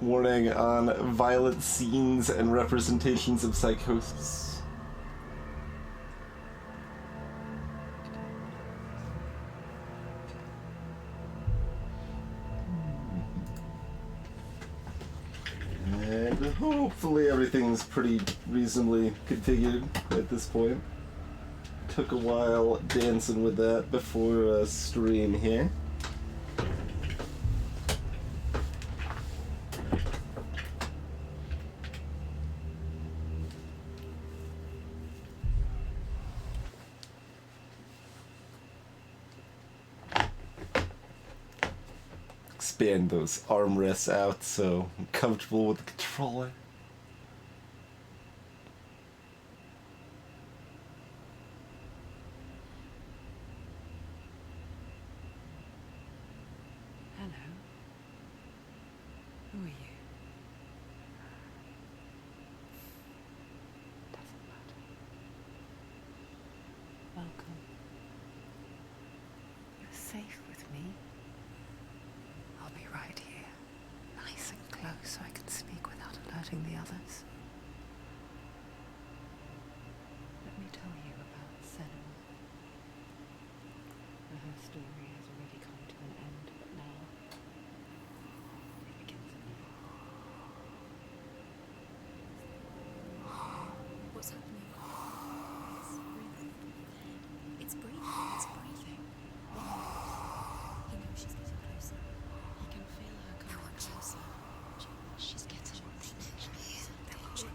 Warning on violent scenes and representations of psychosis. And hopefully everything's pretty reasonably configured at this point. Took a while dancing with that before stream here. Expand those armrests out so I'm comfortable with the controller. Hello. Who are you? Doesn't matter. Welcome. You're safe with me. I'll be right here, nice and close so I can speak without alerting the others. Let me tell you about Senua. Her story has already come to an end, but now it begins anew. What's happening? It's breathing. It's breathing. He knows she's getting closer. He can feel her coming closer. She's getting closer. They're watching.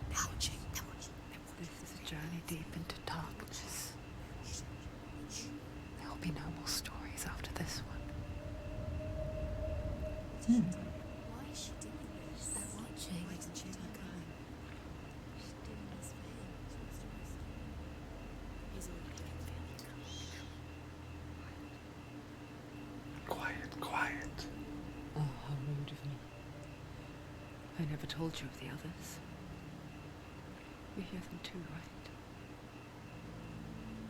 They're watching. They're watching. This is a journey deep into darkness. There will be no more stories after this one. Why is she doing this? They're watching. Why isn't she coming? She's doing this for him. She wants to rescue him. He's already can feel it coming. Quiet, quiet. Oh, how rude of me. I never told you of the others. You hear them too, right?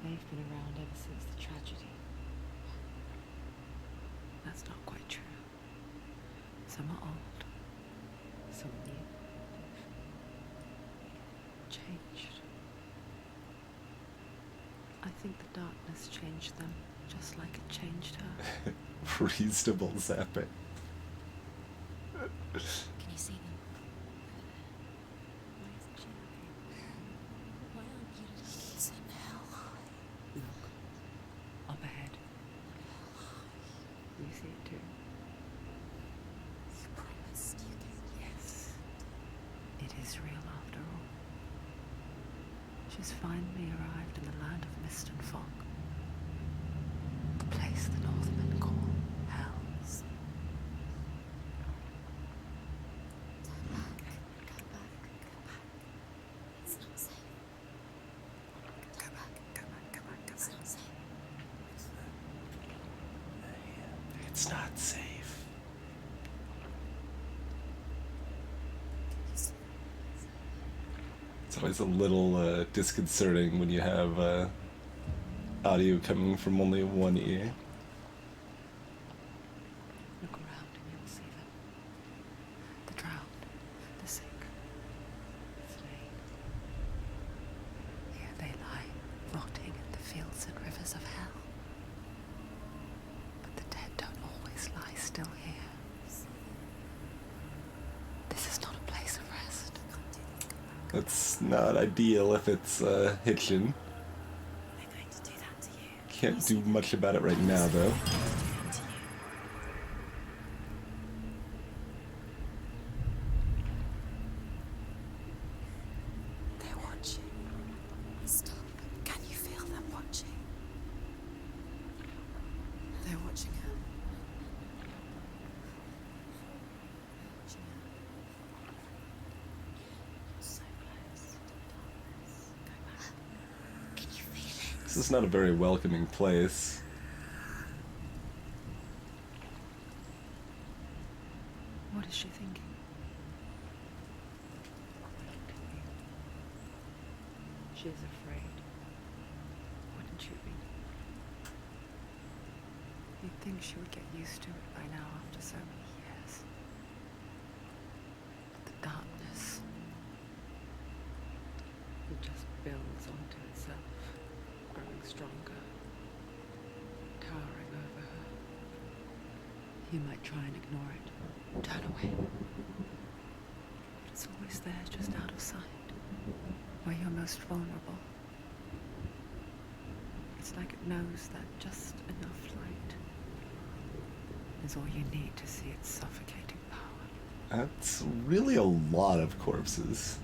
They've been around ever since the tragedy. That's not quite true. Some are old, some are new. Changed. I think the darkness changed them, just like it changed her. Reasonable zapping. Can you see them? Why isn't she looking? Why aren't you looking? It's in hell. Look, up ahead. You see it too? You promised you could. Yes. It is real after all. She's finally arrived in the land of mist and fog. The place the Northmen call Hell. Turn back. Go back. Go back. It's not safe. Go back, go back, go back, go It's back. not safe. It's not safe. It's always a little disconcerting when you have audio coming from only one ear. Look around and you'll see them. The drowned, the sick, the slain. Here they lie, rotting in the fields and rivers of hell. But the dead don't always lie still here. This is not a place of rest. That's not ideal if it's Hitchin. They're going to do that to you. Can't do much about it right now, though. They're watching. Stop. Can you feel them watching? They're watching her. Watching her. So close to darkness. Go back. Can you feel it? This is not a very welcoming place. What is she thinking? She is afraid. Wouldn't you be? You'd think she would get used to it by now after so many years. builds onto itself, growing stronger, towering over her. You might try and ignore it, turn away. But it's always there, just out of sight, where you're most vulnerable. It's like it knows that just enough light is all you need to see its suffocating power. That's really a lot of corpses.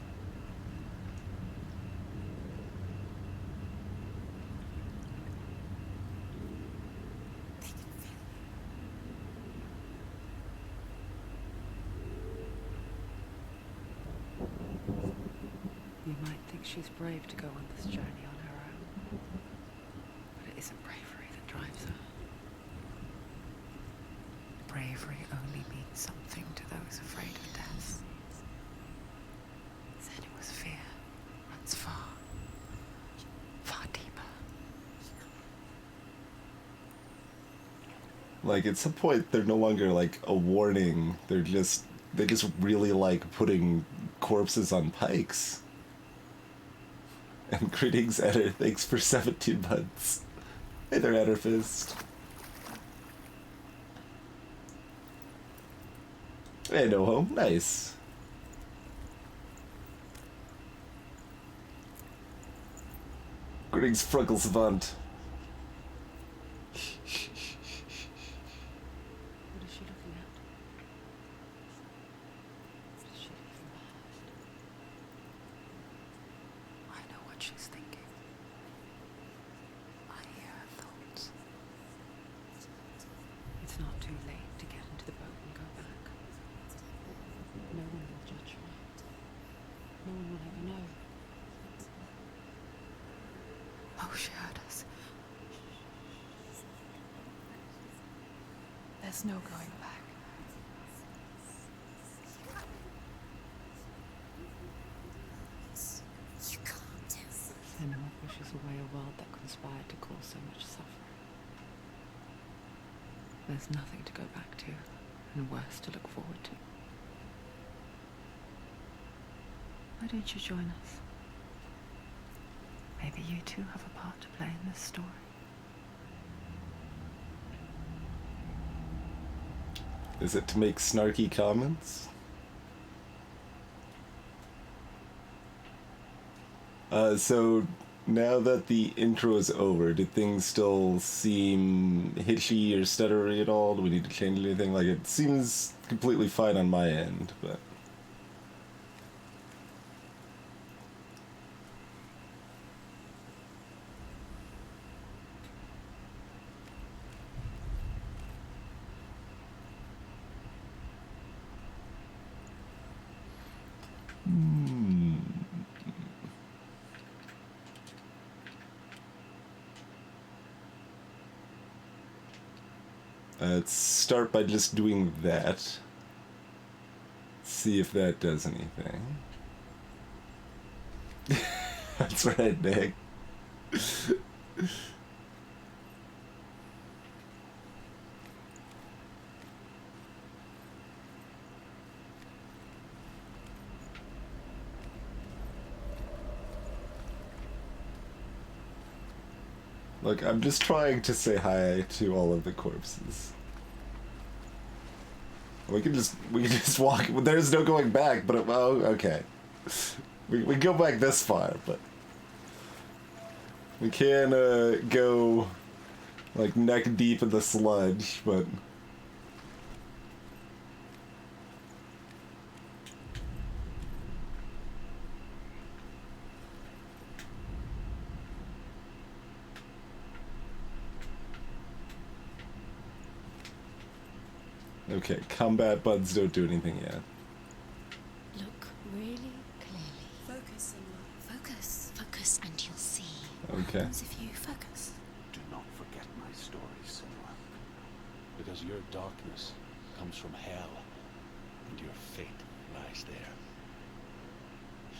You might think she's brave to go on this journey on her own, but it isn't bravery that drives her. Bravery only means something to those afraid of death. Senua's fear runs far, far deeper. Like, at some point, they're no longer, like, a warning. They just really like putting corpses on pikes. And greetings, Eder. Thanks for 17 months. Hey there, Ederfist. Hey, no home. Nice. Greetings, Frunkle Savant. What is she looking at? What is she leaving behind? I know what she's thinking. I hear her thoughts. It's not too late to get into the boat and go back. No one will judge her. No one will ever know. Oh, she heard us. There's no going back. You can't do. Senua pushes away a world that conspired to cause so much suffering. There's nothing to go back to, and worse to look forward to. Why don't you join us? Maybe you too have a part to play in this story. Is it to make snarky comments? So now that the intro is over, did things still seem hitchy or stuttery at all? Do we need to change anything? Like, it seems completely fine on my end, but... Let's start by just doing that. See if that does anything. That's right, Nick. Look, I'm just trying to say hi to all of the corpses. We can just walk. There's no going back, but oh, okay. We go back this far, but we can go like neck deep in the sludge, but. Okay, combat buds don't do anything yet. Look really clearly. Focus, Senua. Focus, and you'll see. Okay. What happens if you focus? Do not forget my story, Senua. Because your darkness comes from hell, and your fate lies there.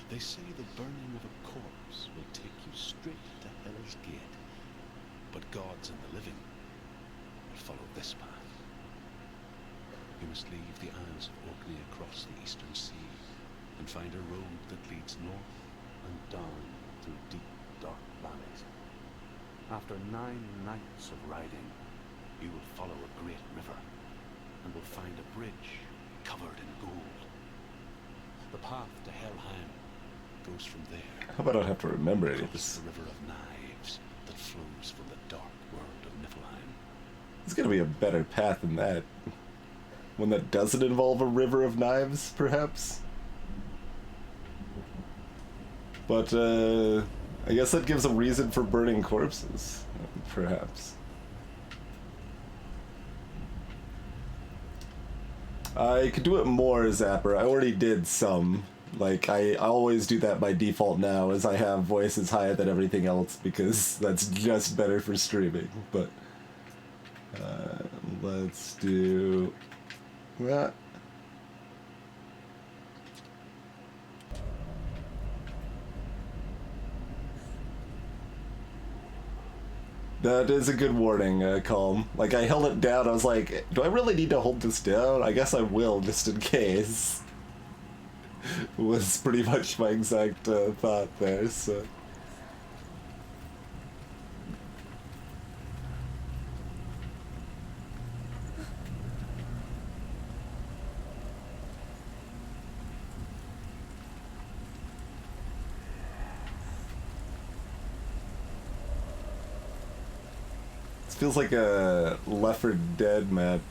They say the burning of a corpse will take you straight to Hell's Gate, but gods and the living will follow this path. You must leave the Isles of Orkney across the eastern sea, and find a road that leads north and down through deep, dark valleys. After 9 nights of riding, you will follow a great river and will find a bridge covered in gold. The path to Helheim goes from there. How about I don't have to remember any of Across this? the river of knives that flows from the dark world of Niflheim. There's gotta be a better path than that. One that doesn't involve a river of knives, perhaps? But, I guess that gives a reason for burning corpses, perhaps. I could do it more, Zapper. I already did some. Like, I always do that by default now, as I have voices higher than everything else, because that's just better for streaming. But, let's do that. That is a good warning, Calm. Like, I held it down, I was like, do I really need to hold this down? I guess I will, just in case. Was pretty much my exact thought there, so... Feels like a Left 4 Dead map.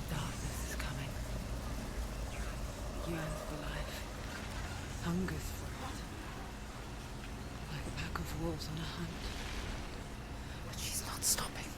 Darkness is coming. Yearns for life. Hungers for it. Like a pack of wolves on a hunt. But she's not stopping.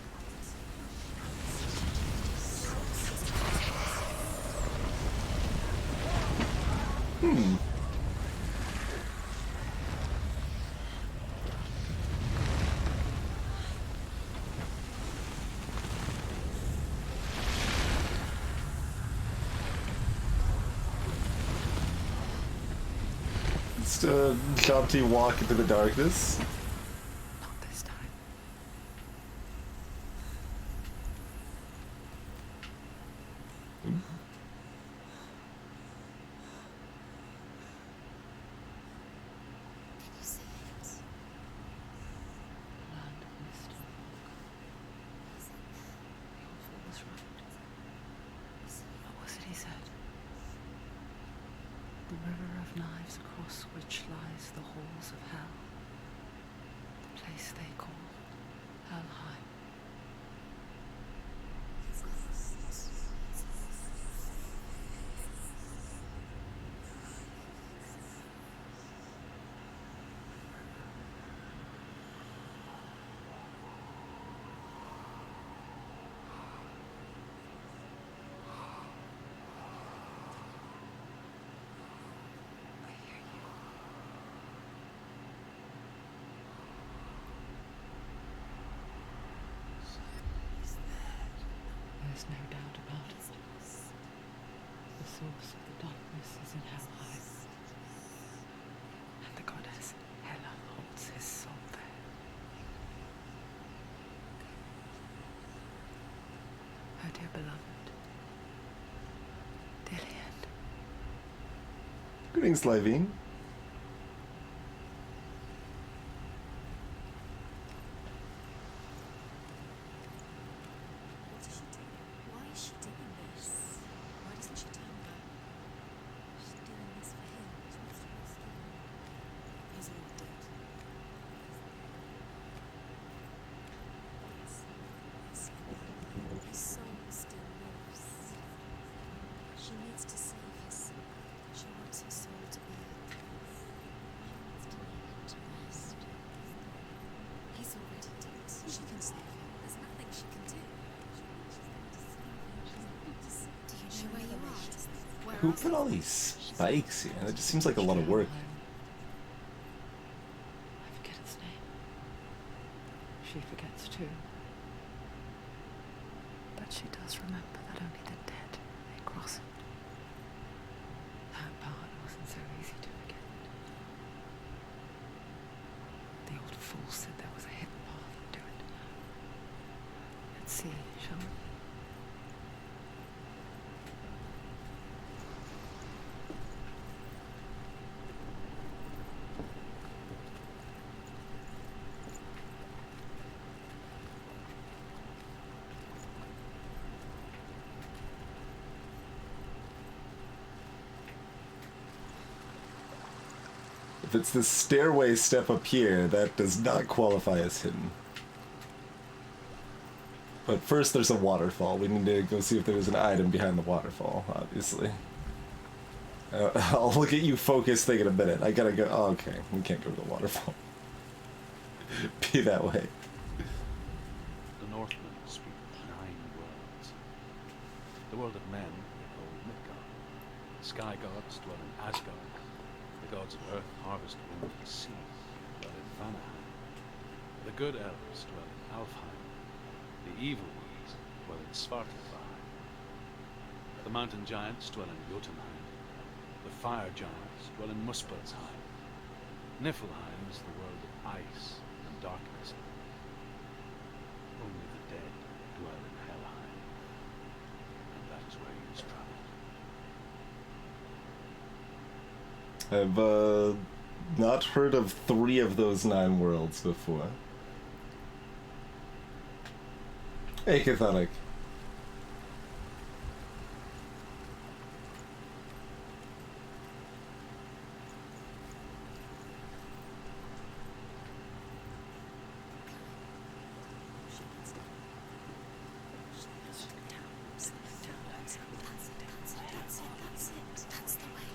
Just a jaunty walk into the darkness. Not this time. Can you say it? Land of mist and fog. The awful was right. What was it he said? The river of knives across which lies the halls of hell. The place they call Helheim. I hear you. There's no doubt about it. The source of the darkness is in Helheim. And the goddess Hela holds his soul there. Her dear beloved, Dillian. Greetings, Livine. What is she doing? Why is she doing this? Why doesn't she tell her? She's doing this for him. She wants to rescue him. He's all dead. His soul still lives. She needs to save his soul. She wants his soul to be at peace. She wants to leave him to rest. He's already dead. She can save him. There's nothing she can do. Do you know where you are? Where Who are put you? all these spikes here? That just seems like a lot of work. she does remember that only the dead may cross it. That part wasn't so easy to forget. The old fool said there was a hidden path to it. Let's see, shall we? If it's this stairway step up here, that does not qualify as hidden. But first there's a waterfall. We need to go see if there's an item behind the waterfall, obviously. I'll look at you focused thing in a minute. I gotta go. Oh, okay, we can't go to the waterfall. Be that way. The Northmen speak 9 worlds. The world of men they call Midgard. The sky gods dwell in Asgard. The gods of earth harvest wind and sea dwell in Vanaheim. The good elves dwell in Alfheim. The evil ones dwell in Svartalfheim. The mountain giants dwell in Jotunheim. The fire giants dwell in Muspelheim. Niflheim is the world of ice and darkness. Only the dead dwell in Helheim. And that is where you must travel. I've not heard of 3 of those 9 worlds before. Hey, Catholic. That's the way.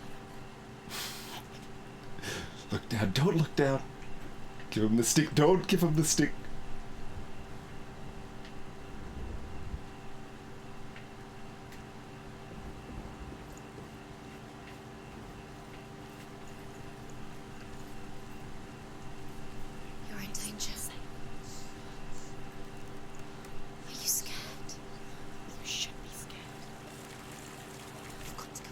Look down. Don't look down. Give him the stick. Don't give him the stick. You're in danger. Are you scared? You should be scared. You've got to go.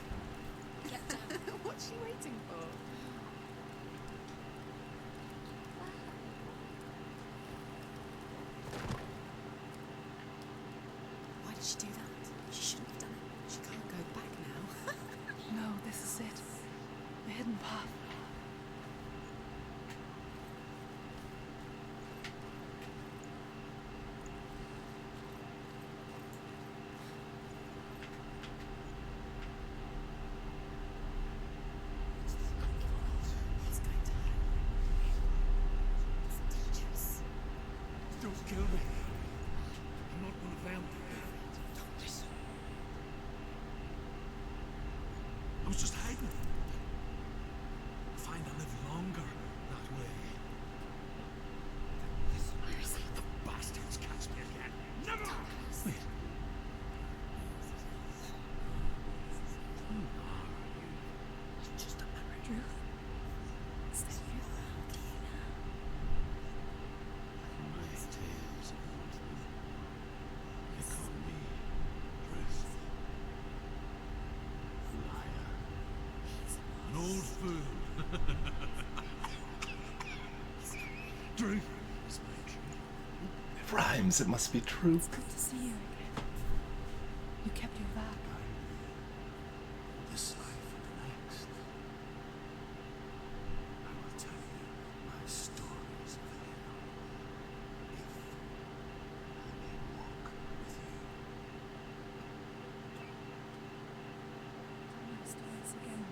Get down. What's she waiting for? Why did she do that? She shouldn't have done it. She can't go back now. No, this is it. The hidden path. It's going to hurt. It's dangerous. Don't kill me. I'm not one of them. Don't listen. I was just hiding. I find I live longer that way. Where is he? The bastards catch me again. Never! Wait. Who are you? It's just a memory. Ruth? Is that you? My tales of Northmen. They call me Ruth. Liar. An old fool. Truth is my dream. It rhymes. It must be true. It's good to see you again. You kept your vow. This life and the next. I will tell you my stories of hell. If I may walk with you. Tell me stories again.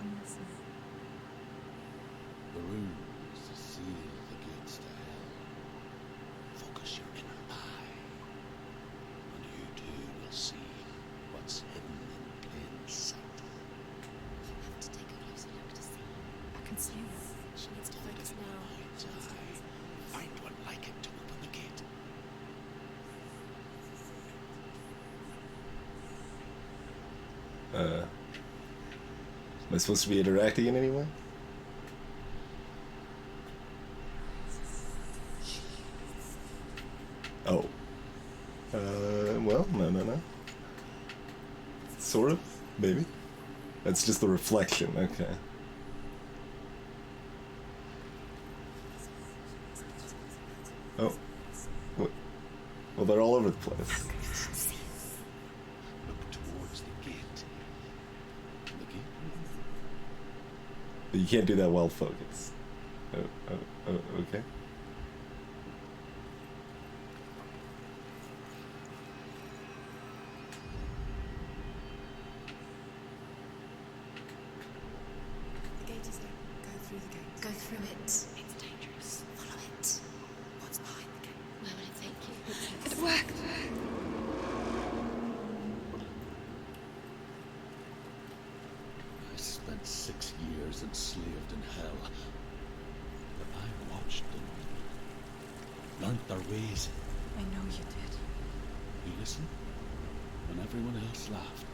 I'm listening. The rune is to seal the gates to hell. Focus your inner eye, and you too will see what's hidden in plain sight. You have to take a closer look to see. I can see this. She needs to focus now. Mind's eye. Find one like it to open the gate. Am I supposed to be interacting in any way? Oh. Well, no. Sort of, maybe. That's just the reflection, okay. Oh. What? Well, they're all over the place. Look towards the gate. The gate? You can't do that while focused. Okay. The gate is there. Go through the gate. Go through it. It's dangerous. Follow it. What's behind the gate? Where will it take you? It worked. I spent 6 years enslaved in hell. But I watched the Northmen, learnt their ways. I know you did. You listened when everyone else laughed.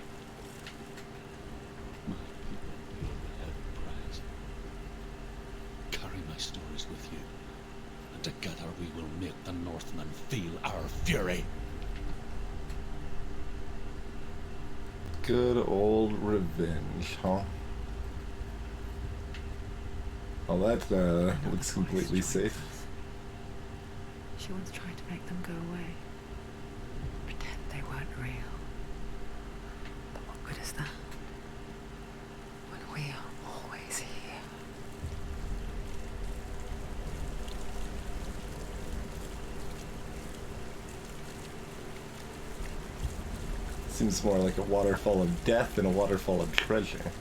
My people paid the heavy price. Carry my stories with you, and together we will make the Northmen feel our fury. Good old revenge, huh? Well, that looks completely safe. She once tried to make them go away. Pretend they weren't real. But what good is that? When we are always here. Seems more like a waterfall of death than a waterfall of treasure.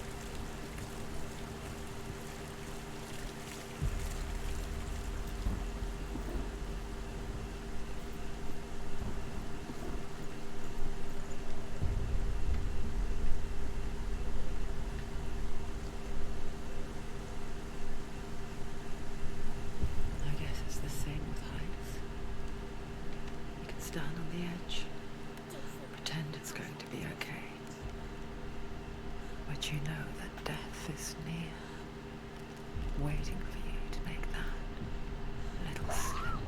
I guess it's the same with heights. You can stand on the edge, pretend it's going to be okay. But you know that death is near, waiting for you to make that little slip.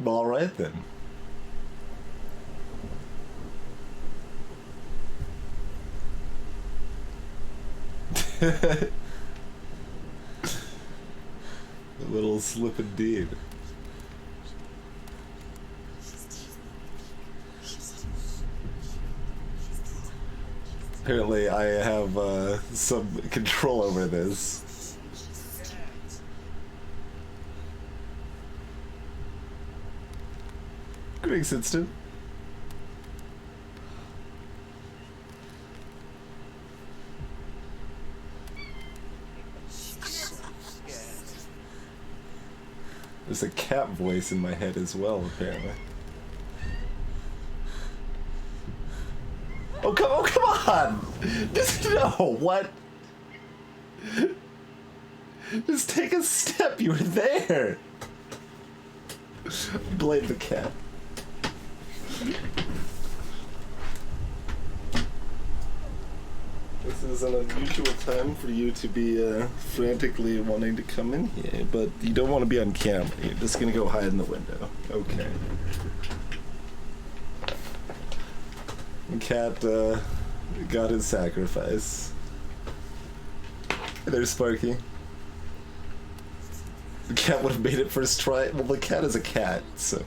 All right then. A little slip indeed. Apparently I have some control over this. Greetings, Instant. There's a cat voice in my head as well, apparently. Oh, come on! Just, no, what? Just take a step, you were there! Blame the cat. This is an unusual time for you to be frantically wanting to come in here, but you don't want to be on camera. You're just gonna go hide in the window. Okay. The cat got his sacrifice. Hey there, Sparky. The cat would have made it first try. Well, the cat is a cat, so.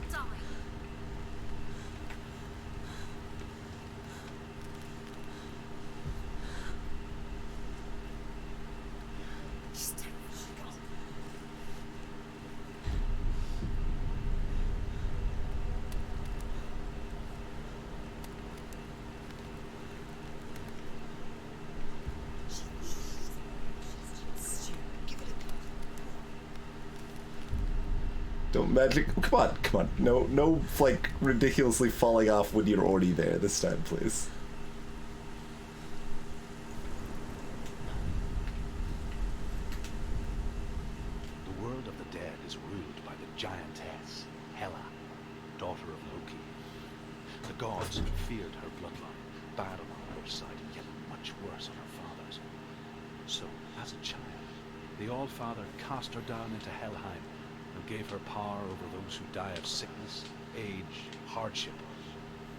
Don't magic. Oh, come on. No, like ridiculously falling off when you're already there this time, please. The world of the dead is ruled by the giantess, Hela, daughter of Loki. The gods feared her bloodline, bad on her side and yet much worse on her father's. So, as a child, the All-Father cast her down into Helheim and gave her power over those who die of sickness, age, hardship,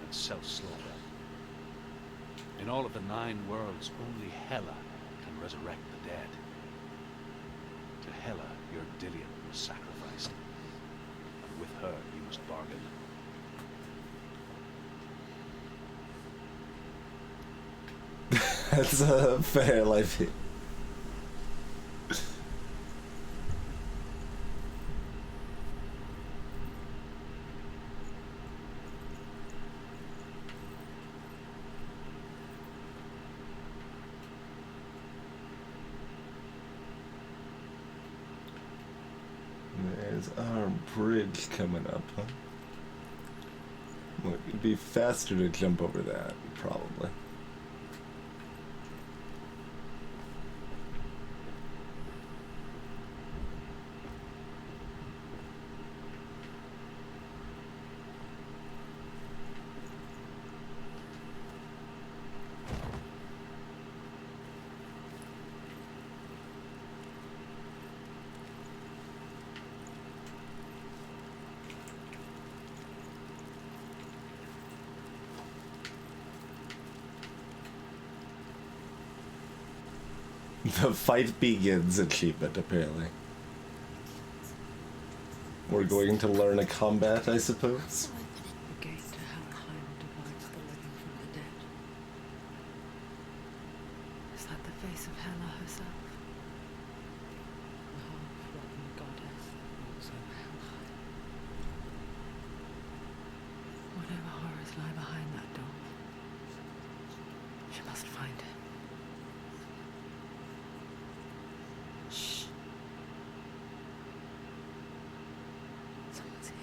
and self-slaughter. In all of the 9 worlds, only Hela can resurrect the dead. To Hela, your Dillion was sacrificed, and with her you must bargain. That's a fair life. There's our bridge coming up, huh? Well, it'd be faster to jump over that, probably. The fight begins achievement, apparently. We're going to learn a combat, I suppose. The gate to Helheim divides the living from the dead. Is that the face of Hela herself? The half-rotten goddess walks over Helheim. Whatever horrors lie behind that door, she must find it. Shh. Someone's here.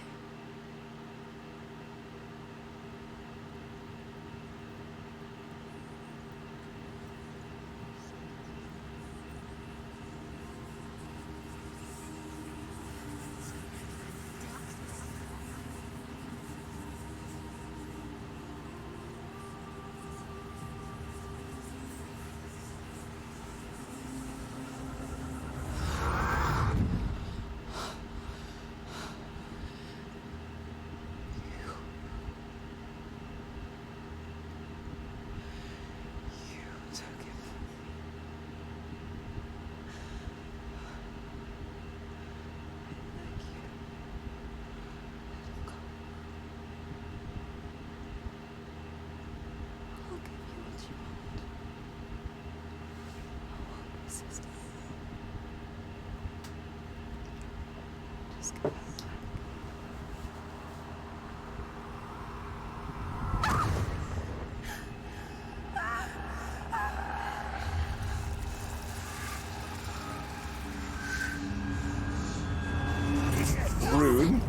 Rude.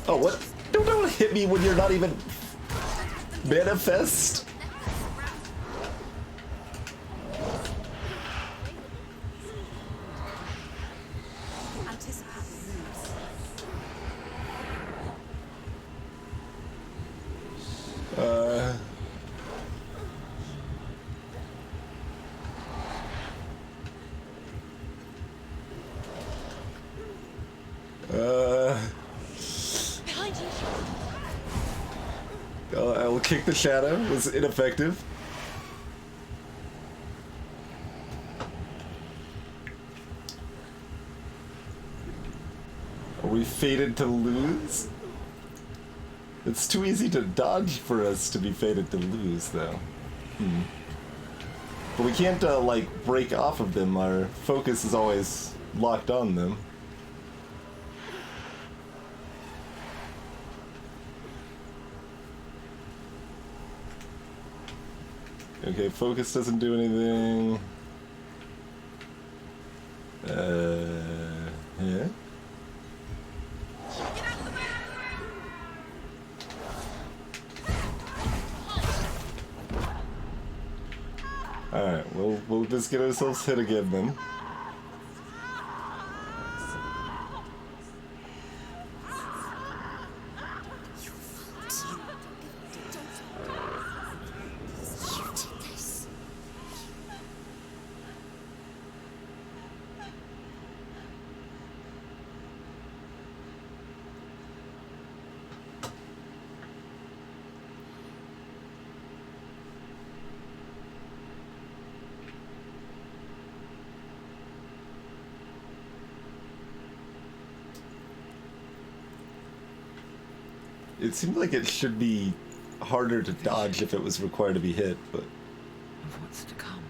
Oh, what? Don't hit me when you're not even manifest. I will kick the shadow. Was ineffective. we fated to lose? It's too easy to dodge for us to be fated to lose, though. But we can't, like, break off of them. Our focus is always locked on them. Okay, focus doesn't do anything. Yeah? Alright, we'll just get ourselves hit again then. It seemed like it should be harder to dodge if it was required to be hit, but... Of what's to come.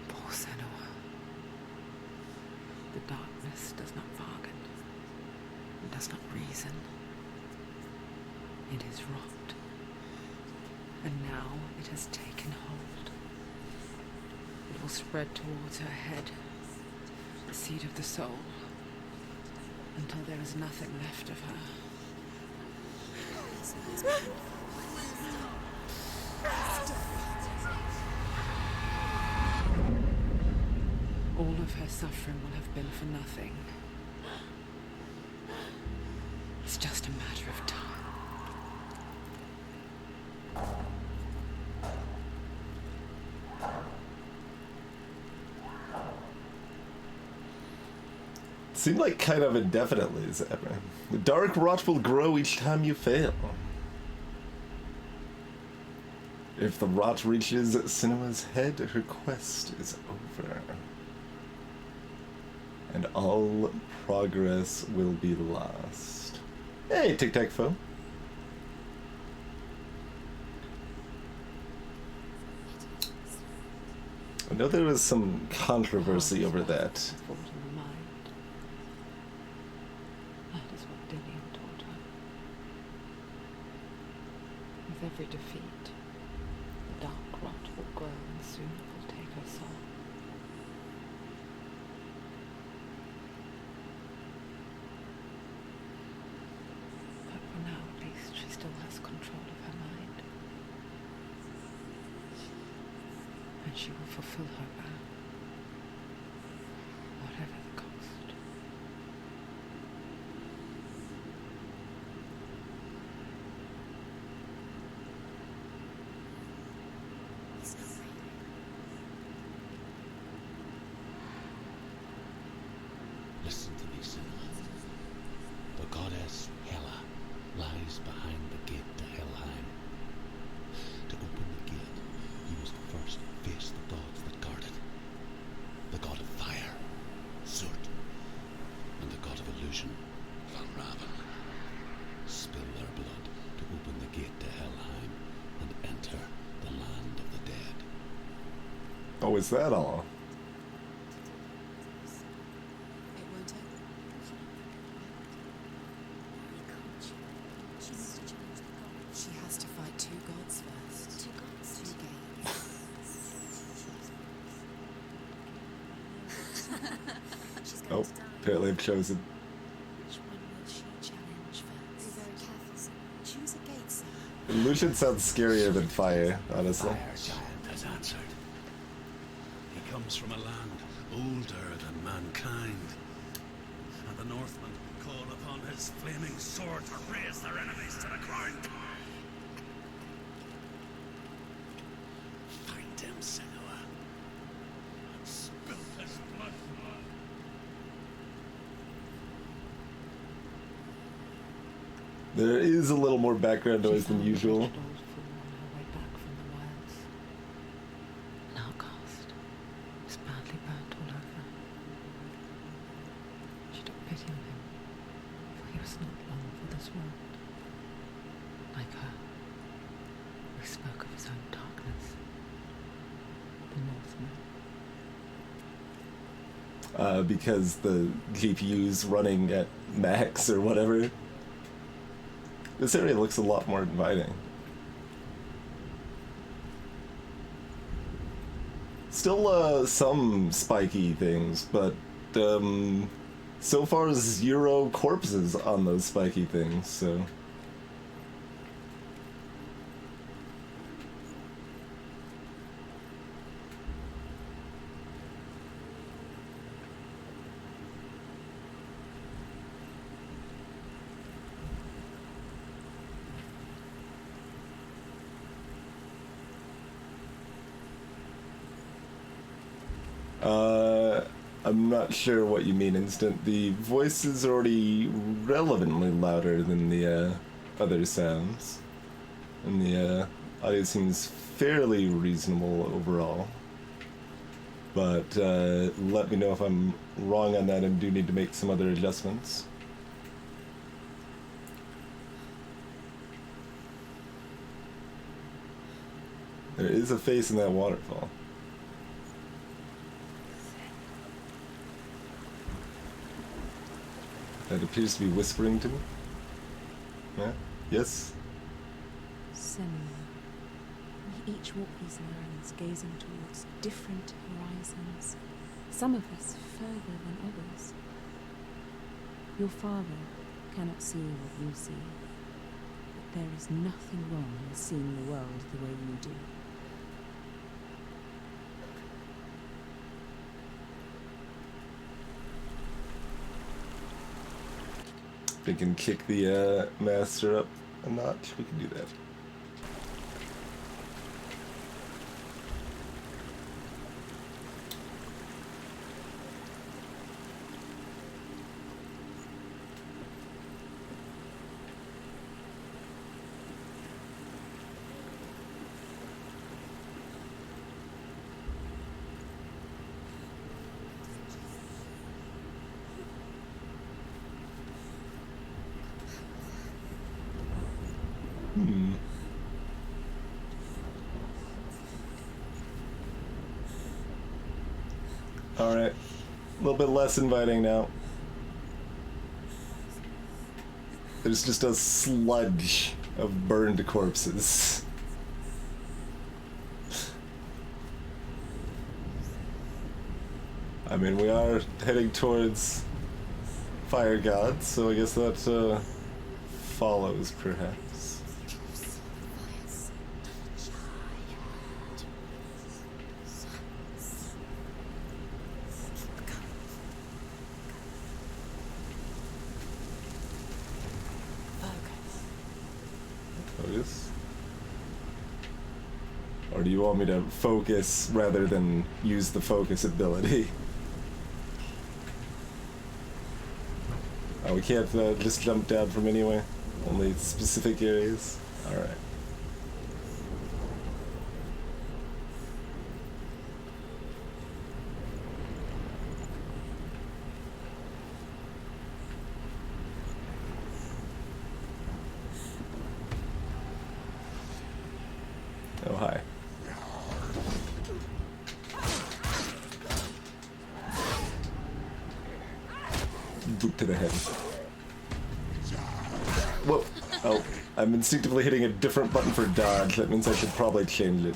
Poor Senua. The darkness does not bargain. It does not reason. It is rot. And now it has taken hold. It will spread towards her head, the seat of the soul, until there is nothing left of her. All of her suffering will have been for nothing. It's just a matter of time. Seemed like kind of indefinitely, Zebra. The dark rot will grow each time you fail. If the rot reaches Senua's head, her quest is over. And all progress will be lost. Hey, tic-tac-toe. I know there was some controversy over that. That is what Dillian taught her. With every defeat, the dark rot will grow and soon will take her soul. But for now, at least, she still has control of her mind. And she will fulfill her vow, whatever the cost. Listen to me, Senua. The goddess Hela lies behind the gate to Helheim. To open the gate, you must first face the gods that guard it. The god of fire, Surt, and the god of illusion, Van Raven. Spill their blood to open the gate to Helheim and enter the land of the dead. Oh, is that all? It won't open. She must challenge the gods. She has to fight two gods first. Two gods? Two gates. She's going Oh, to die. apparently I've chosen. Which one will she challenge first? Be very careful, son. Choose a gate, son. Illusion sounds scarier than fire, honestly. Fire giant has answered. He comes from a land older than mankind. And the Northmen call upon his flaming sword to raise their enemies to the ground. Find him, Senua. And spill his blood. There is a little more background noise than usual. Old fool on her way back from the wilds. An outcast, was badly burnt all over. She'd because the GPU's running at max or whatever. This area looks a lot more inviting. Still some spiky things, but so far 0 corpses on those spiky things, so... I'm not sure what you mean, Instant. The voice is already relevantly louder than the other sounds. And the audio seems fairly reasonable overall. But let me know if I'm wrong on that and do need to make some other adjustments. There is a face in that waterfall. That appears to be whispering to me. Yeah? Yes? Senua. We each walk these lands, gazing towards different horizons, some of us further than others. Your father cannot see what you see, but there is nothing wrong with seeing the world the way you do. If we can kick the master up a notch, we can do that. Alright. A little bit less inviting now. There's just a sludge of burned corpses. I mean, we are heading towards Fire God, so I guess that follows, perhaps. Focus? Or do you want me to focus rather than use the focus ability? Oh, we can't just jump down from anywhere? Only specific areas? Alright. Oh, hi. Boot to the head. Whoa. Oh, I'm instinctively hitting a different button for dodge. That means I should probably change it.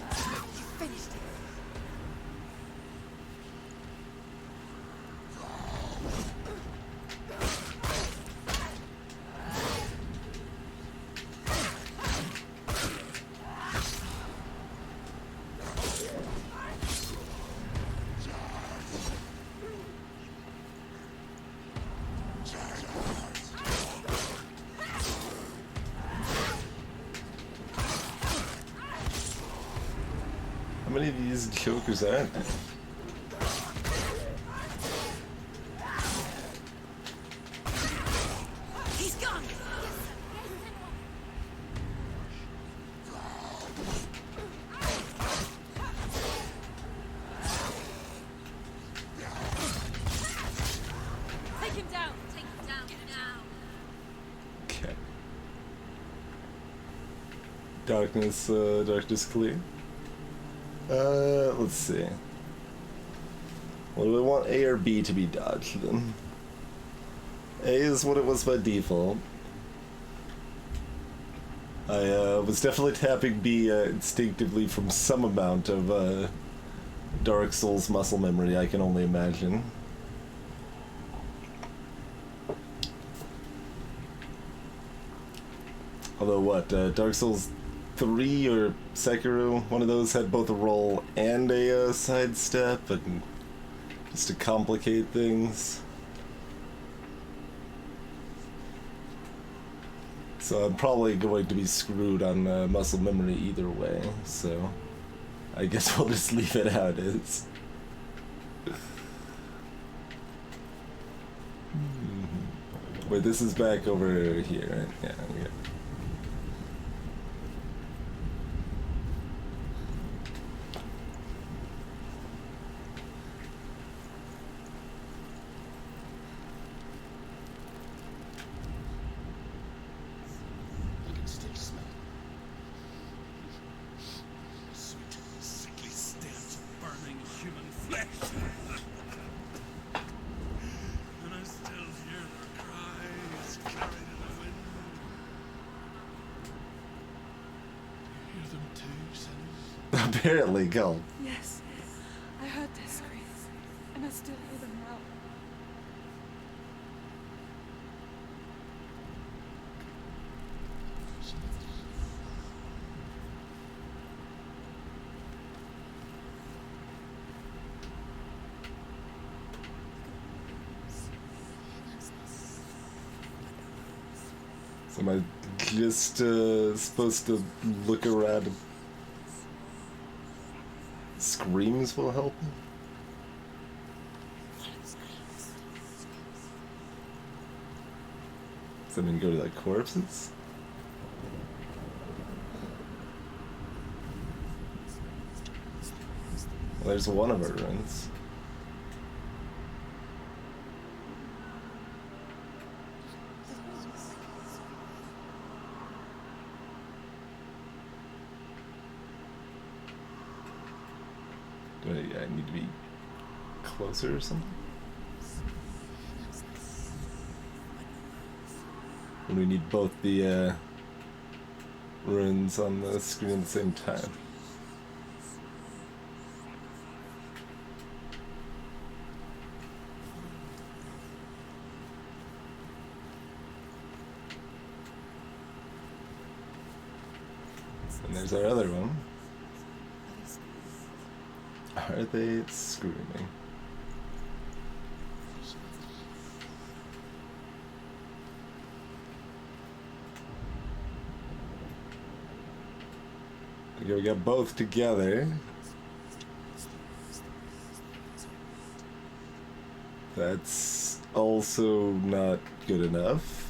How many of these jokers are there? He's gone! Take him down! Take him down now! Okay. Darkness clear. Let's see. Well, do we want A or B to be dodged then? A is what it was by default. I was definitely tapping B instinctively from some amount of Dark Souls muscle memory, I can only imagine. Although what, Dark Souls 3 or Sekiro, one of those had both a roll and a sidestep, and just to complicate things. So I'm probably going to be screwed on muscle memory either way, so I guess we'll just leave it how it is. Wait, this is back over here, right? Yeah, yeah. I can still smell it. Sweet, sickly stench of burning human flesh. And I still hear their cries carried in the wind. You hear them too, Senua? Apparently, go. Yes, I heard their screams, and I still hear them now. So am I just supposed to look around? Screams will help? Does that mean go to like corpses? Well, there's one of our runs. Do I need to be closer or something? And we need both the runes on the screen at the same time. And there's our other one. Are they screaming? Okay, we got both together. That's also not good enough.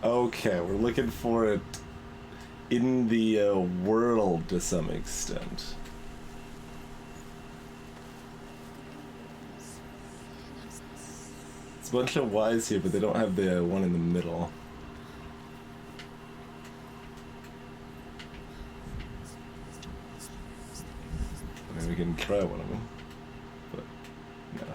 Okay, we're looking for it in the world to some extent. It's a bunch of Ys here, but they don't have the one in the middle. I mean, we can try one of them, but no.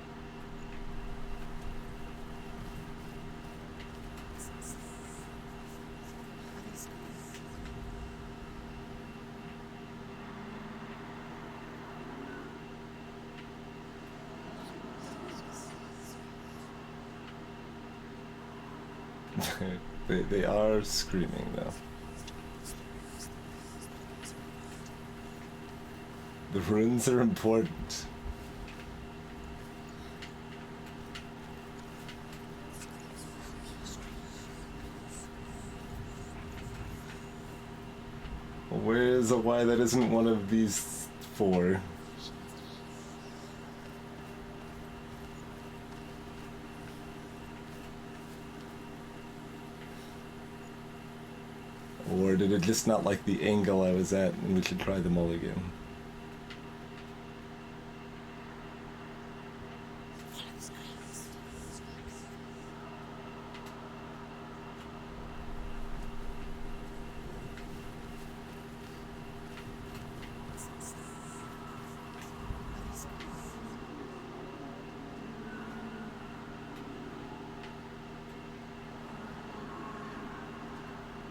They are screaming though. The runes are important. Where is a Y that isn't one of these four? Or did it just not like the angle I was at and we should try them all again?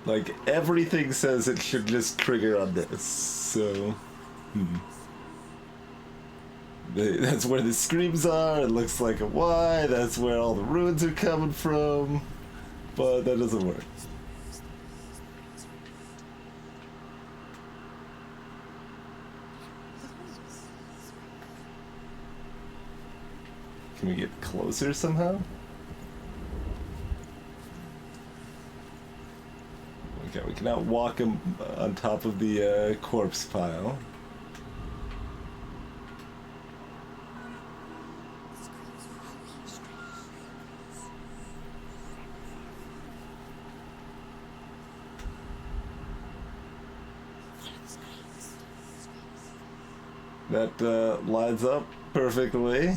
Like, everything says it should just trigger on this, so... That's where the screams are, it looks like a Y, that's where all the ruins are coming from, but that doesn't work. Can we get closer somehow? Okay, we can now walk him on top of the corpse pile. That lines up perfectly.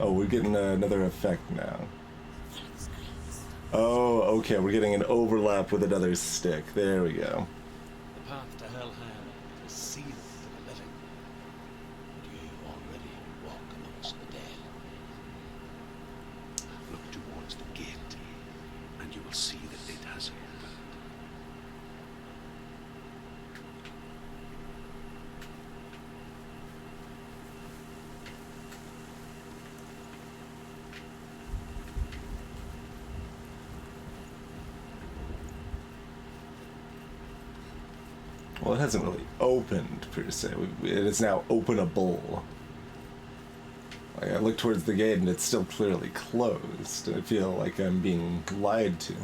Oh, we're getting another effect now. Oh, okay, we're getting an overlap with another stick. There we go. The path to Hellham is sealed to the living. But you already walk amongst the dead. Look towards the gate, and you will see that it has opened. Well, it hasn't really opened, per se. It is now openable. Like, I look towards the gate and it's still clearly closed. I feel like I'm being lied to.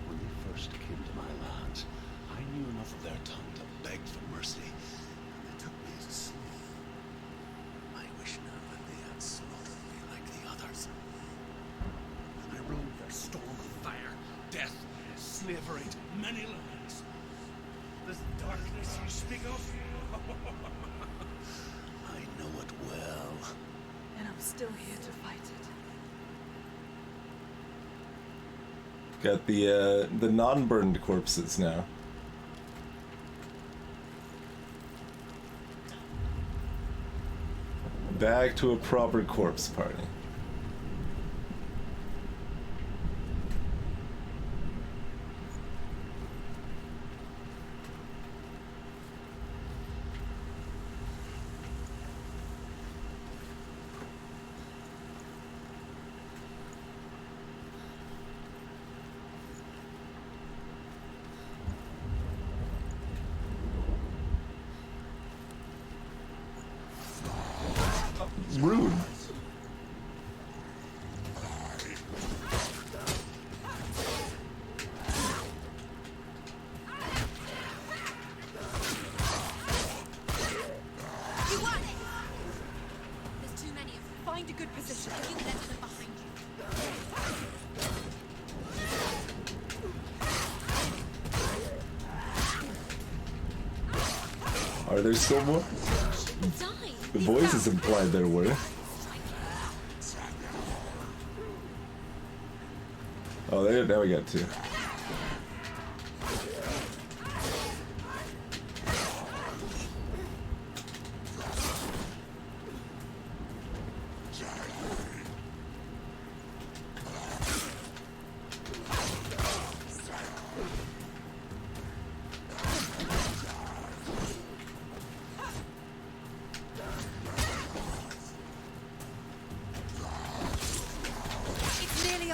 When they first came to my lands, I knew enough of their tongue to beg for mercy, and they took me as a slave. I wish now that they had slaughtered me like the others. I rode their storm of fire, death, slavery to many lands. This darkness you speak of, I know it well. And I'm still here to fight it. Got the non-burned corpses now. Back to a proper corpse party. Rude. You want it! There's too many of them. Find a good position. You let them behind you. Are there still more? Die! The voices implied there were. Oh, there, now we got two.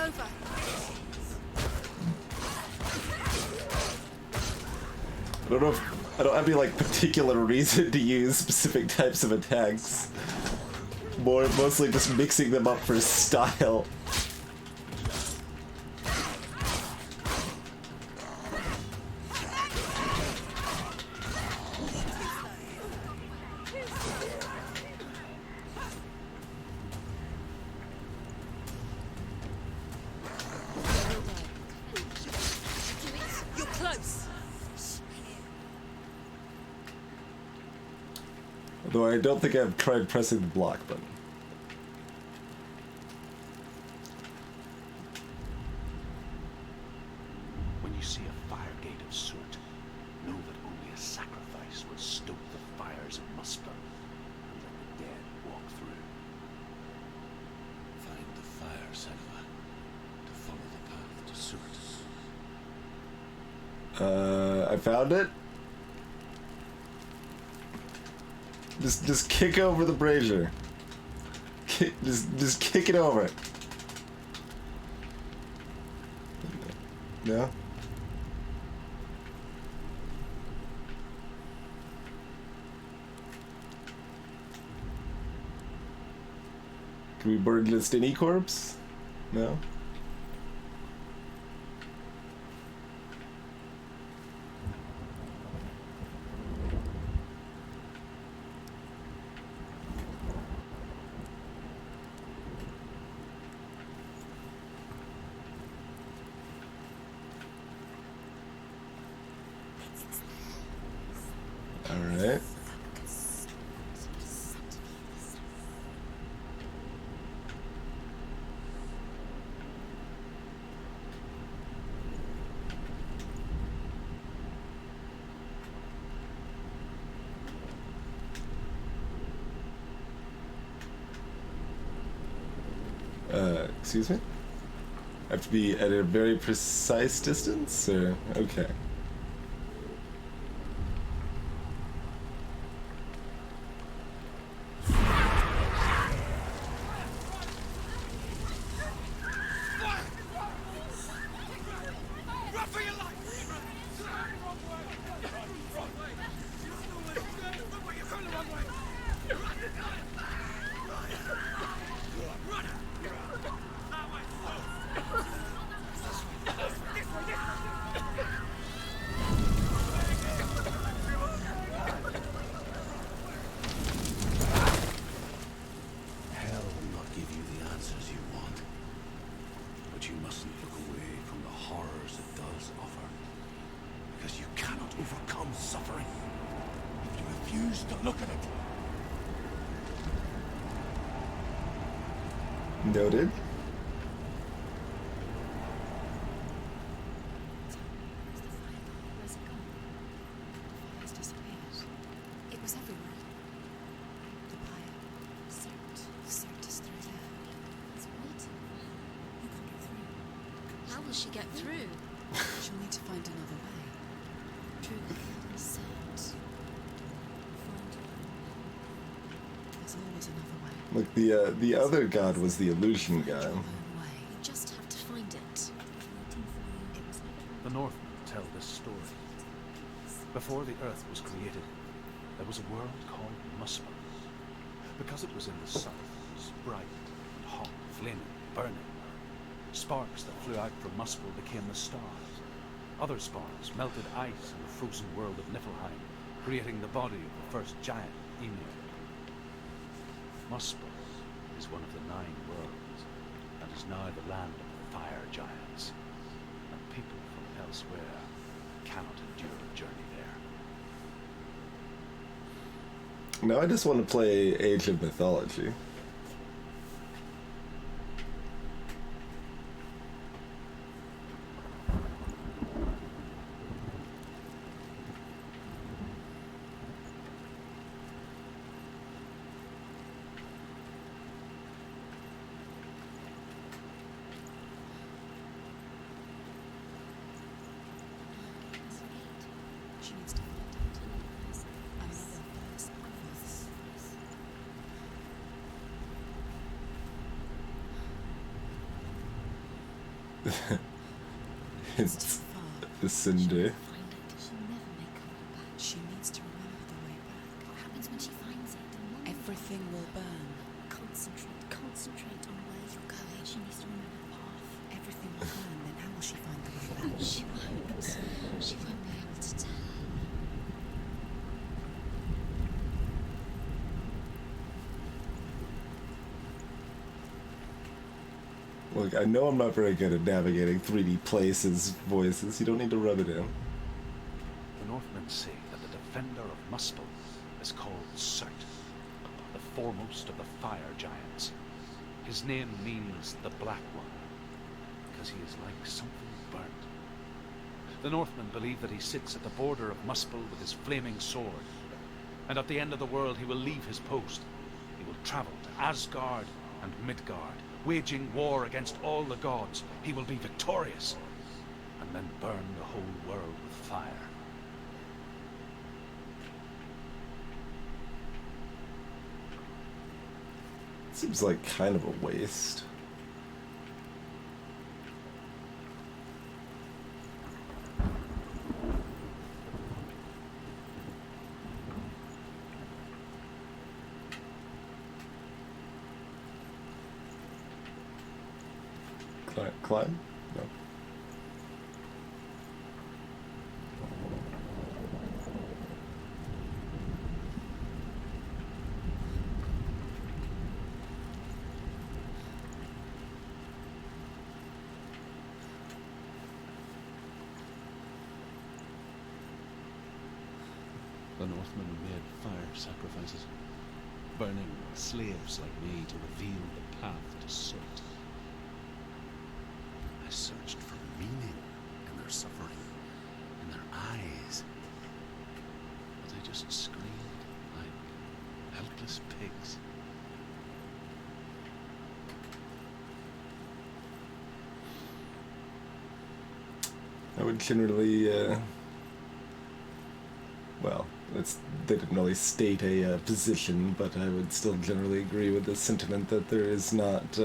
over. I don't have any like particular reason to use specific types of attacks. Mostly just mixing them up for style. You're close. Although I don't think I've tried pressing the block button. When you see a fire gate of soot, know that only a sacrifice will stoke the fires of Muspel and let the dead walk through. Find the fire, Senua, to follow the path to soot. I found it. Just kick over the brazier. Just kick it over. No? Can we burn just any corpse? No? Alright. Excuse me? I have to be at a very precise distance, or okay. Hell will not give you the answers you want. But you mustn't look away from the horrors it does offer. Because you cannot overcome suffering if you refuse to look at it. Noted. Where's it gone? The fire's disappeared. It was everywhere. The pyre. Soot is through there. It's what? You can't get through. How will she get through? She'll need to find another way. Truly, soot. There's always another way. Like the other god was the illusion Find your god. own way. You just have to find it. The Northmen tell this story. Before the Earth was created, there was a world called Muspel. Because it was in the south, it was bright and hot, flaming, burning. Sparks that flew out from Muspel became the stars. Other sparks melted ice in the frozen world of Niflheim, creating the body of the first giant, Ymir. Muspel is one of the 9 worlds, and is now the land of the fire giants. And people from elsewhere cannot endure a journey there. Now I just want to play Age of Mythology. She needs to find it. Another fire sacrifice. It's It's too far. a cinder. Find it. She'll never make her way back. She needs to remember the way back. What happens when she finds it? Everything will burn. Concentrate on where you're going. She needs to remember the path. Everything will burn, then how will she find the way back? She won't. She won't be able to tell. Look, I know I'm not very good at navigating 3D places, voices. You don't need to rub it in. The Northmen say that the defender of Muspel is called Surt, the foremost of the fire giants. His name means the Black One, because he is like something burnt. The Northmen believe that he sits at the border of Muspel with his flaming sword, and at the end of the world he will leave his post. He will travel to Asgard and Midgard, waging war against all the gods. He will be victorious, and then burn the whole world with fire. Seems like kind of a waste. Climb? No. The Northmen made fire sacrifices, burning slaves like me to reveal the path to Surt. I searched for meaning in their suffering, in their eyes, but they just screamed like helpless pigs. I would generally, well, they didn't really state a position, but I would still generally agree with the sentiment that there is not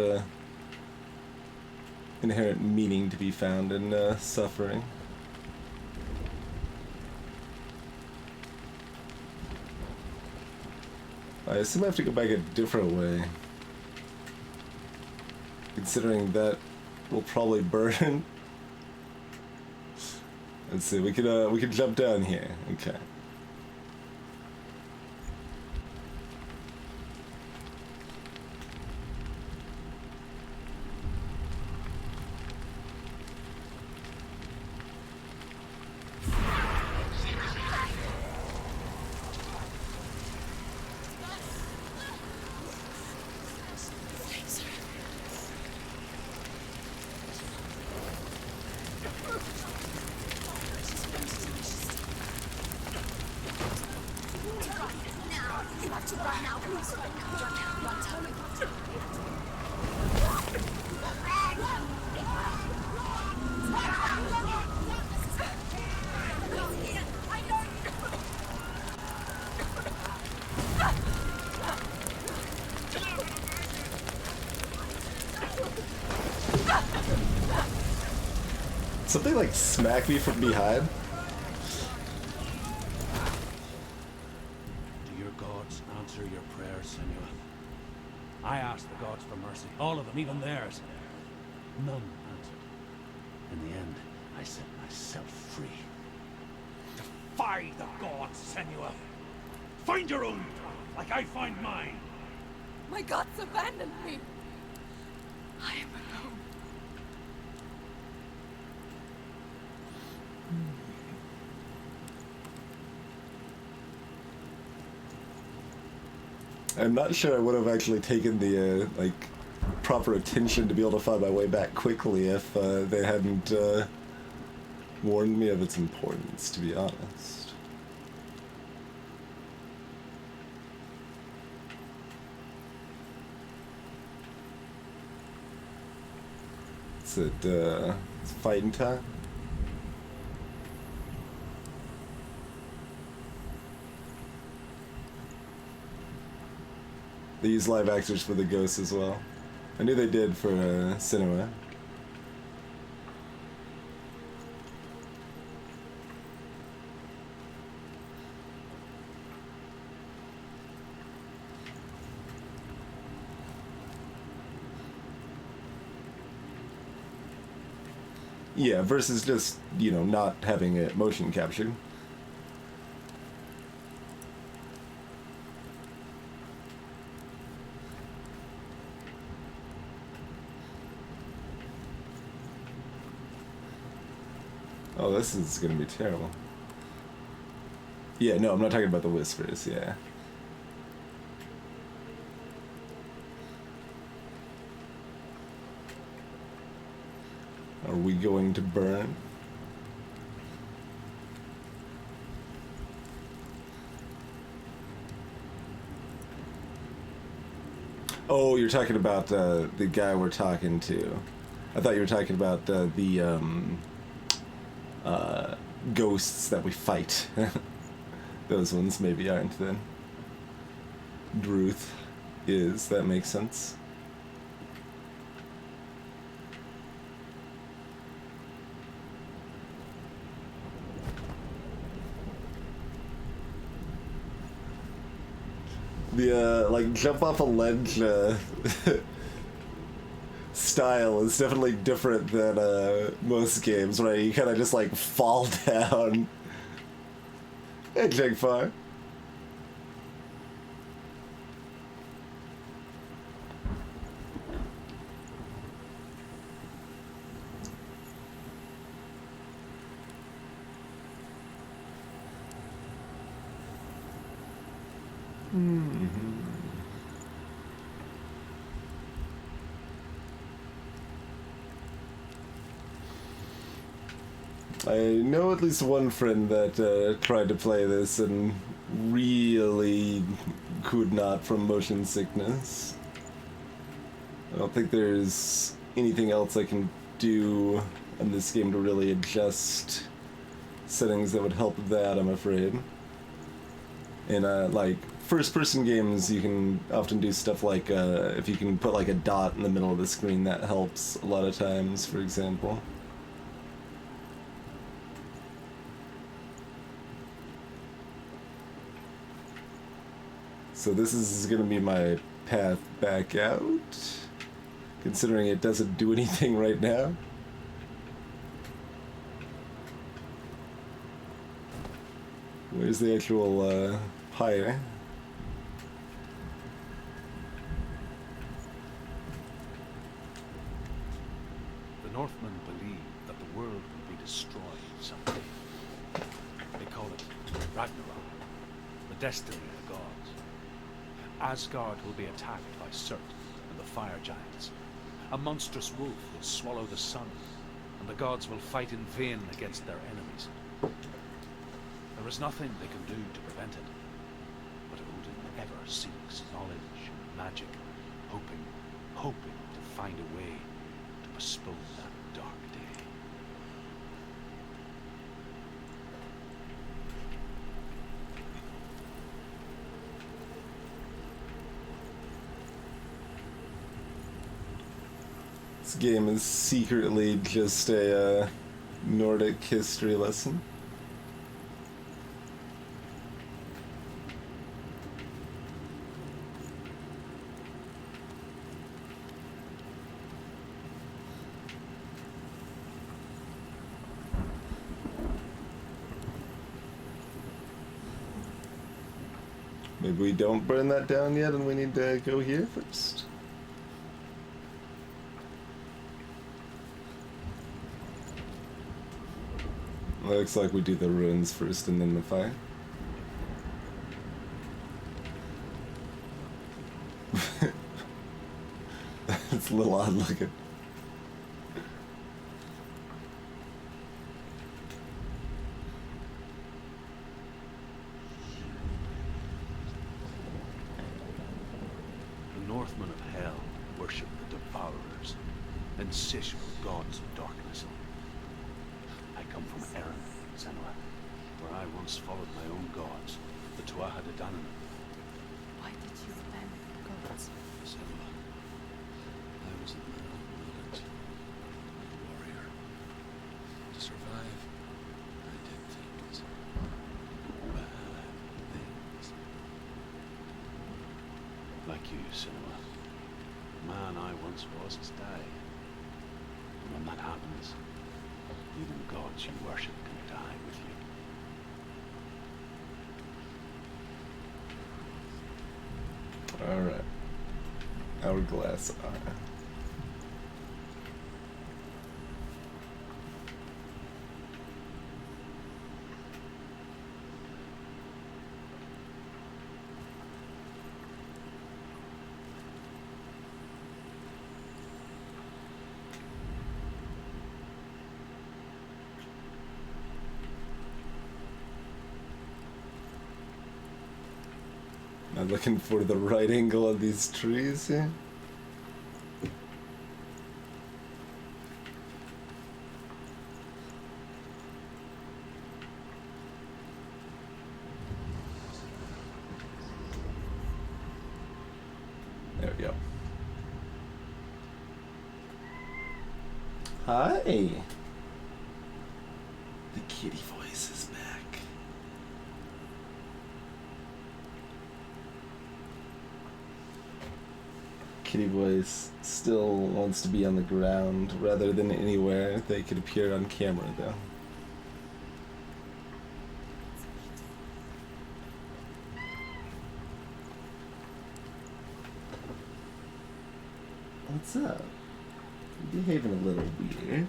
inherent meaning to be found in suffering. I assume I have to go back a different way, considering that will probably burn. Let's see, we could jump down here. Okay. Something like smack me from behind. Do your gods answer your prayers, Senua? I asked the gods for mercy, all of them, even theirs. None answered. In the end, I set myself free. Defy the gods, Senua! Find your own path, like I find mine! My gods abandoned me. I am alone. I'm not sure I would have actually taken the like proper attention to be able to find my way back quickly if they hadn't warned me of its importance, to be honest. Is it it's fighting time? They use live actors for the ghosts as well. I knew they did for Senua. Yeah, versus just, you know, not having it motion captured. Oh, this is gonna be terrible. Yeah, no, I'm not talking about the whispers, yeah. Are we going to burn? Oh, you're talking about the guy we're talking to. I thought you were talking about the ghosts that we fight. Those ones maybe aren't then. Druth is, that makes sense. The like jump off a ledge style is definitely different than most games, right? You kind of just like fall down. Hey, Jake Fire. I know at least one friend that tried to play this and really could not from motion sickness. I don't think there's anything else I can do in this game to really adjust settings that would help that, I'm afraid. In like first-person games, you can often do stuff like if you can put like a dot in the middle of the screen, that helps a lot of times, for example. So this is going to be my path back out, considering it doesn't do anything right now. Where's the actual pyre? The Northmen believe that the world will be destroyed someday. They call it Ragnarok, the destiny of the gods. Asgard will be attacked by Surt and the fire giants. A monstrous wolf will swallow the sun, and the gods will fight in vain against their enemies. There is nothing they can do to prevent it, but Odin ever seeks knowledge and magic, hoping to find a way to postpone that dark day. This game is secretly just a Nordic history lesson. Maybe we don't burn that down yet and we need to go here first. Looks like we do the ruins first and then the fire. It's a little odd looking. The Northmen of Hell worship the Devourers, insatiable gods of darkness. I come from Erin, Senua, where I once followed my own gods, the Tuatha De Danann. Why did you abandon the gods? Senua, I was a man of knowledge, a warrior. To survive, I did things. Bad things. Like you, Senua. The man I once was has died. And when that happens, Even gods you worship can die with you. Alright. Hourglass eye. I'm looking for the right angle on these trees here. There we go. Hi! The kitty voice is back. Kitty voice still wants to be on the ground rather than anywhere they could appear on camera, though. What's up? You're behaving a little weird.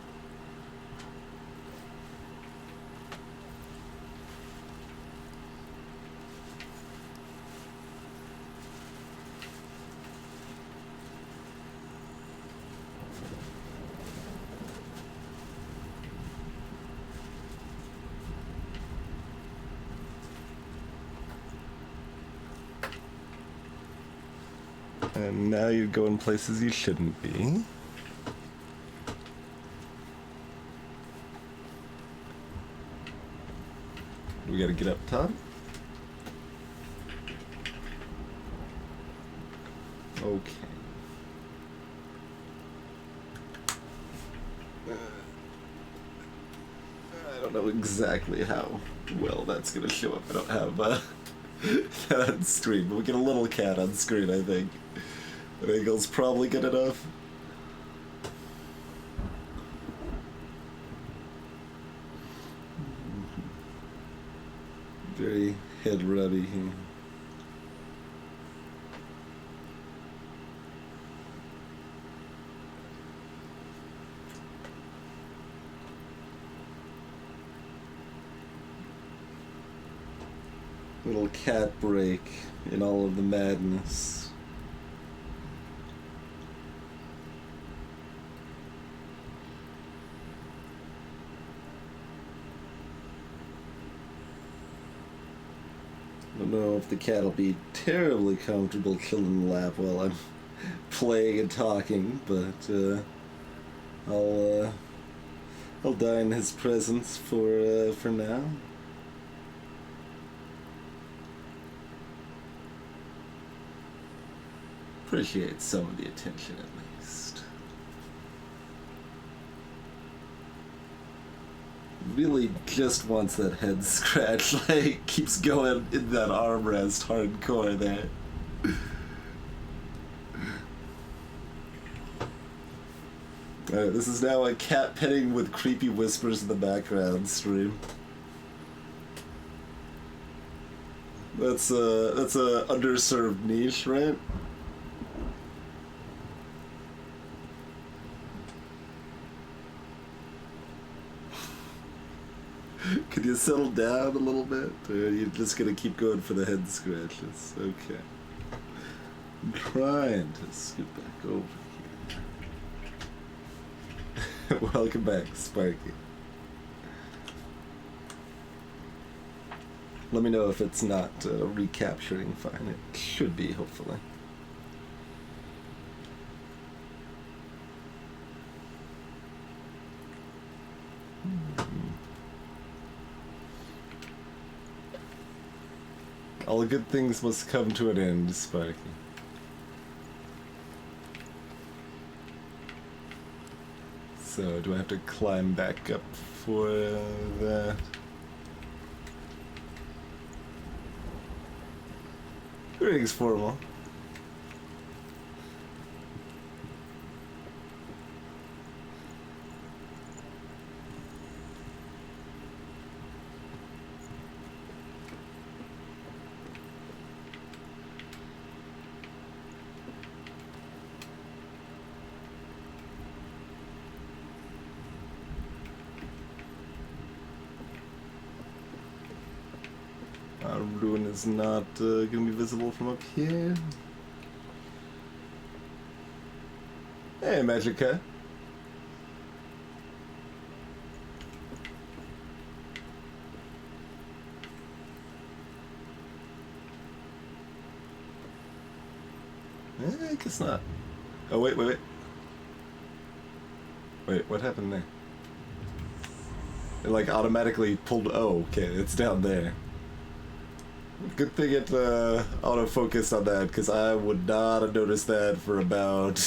And now you're going places you shouldn't be. We gotta get up top. Okay. I don't know exactly how well that's gonna show up. I don't have that on screen, but we get a little cat on screen, I think. That angle's probably good enough. Very head rubby here. Little cat break in all of the madness. I don't know if the cat will be terribly comfortable killing the lap while I'm playing and talking, but I'll die in his presence for now. Appreciate some of the attention at least. Really just wants that head scratch, like keeps going in that armrest hardcore there. Alright, this is now a cat petting with creepy whispers in the background stream. That's a underserved niche, right? Could you settle down a little bit? Or are you just gonna keep going for the head scratches? Okay. I'm trying to scoot back over here. Welcome back, Sparky. Let me know if it's not recapturing fine. It should be, hopefully. All good things must come to an end, Sparky. So, do I have to climb back up for that? Greetings, formal. ruin is not gonna be visible from up here. Hey, Magica. I guess not. Oh, wait. Wait, what happened there? It like automatically pulled. Oh, okay, it's down there. Good thing it autofocused on that, because I would not have noticed that for about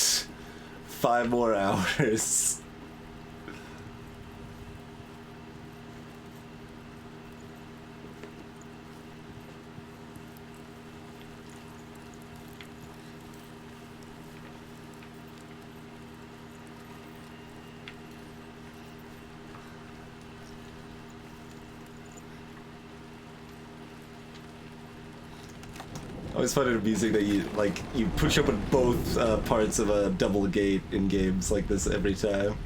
5 more hours. I always find it amusing that you push open both parts of a double gate in games like this every time.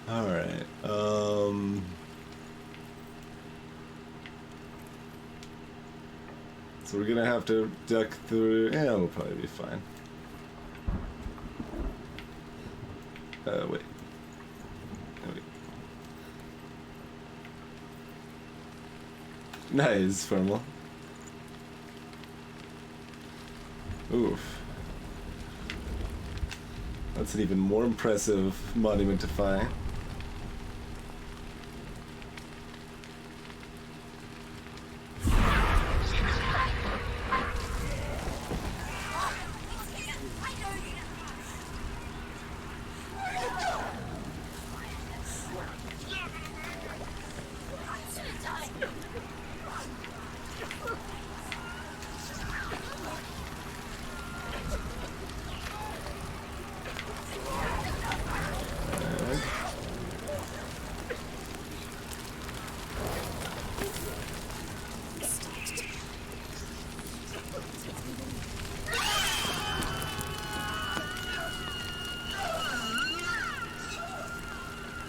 Alright, so we're gonna have to duck through. Yeah, we'll probably be fine. Wait. Nice, Thermal. Oof. That's an even more impressive monument to find.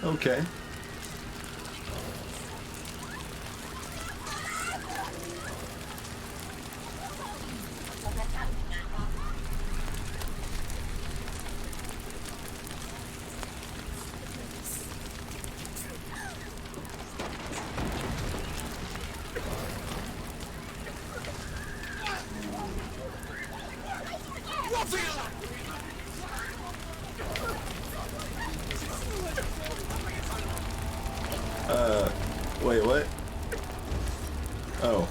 Okay. Wait, what? Oh.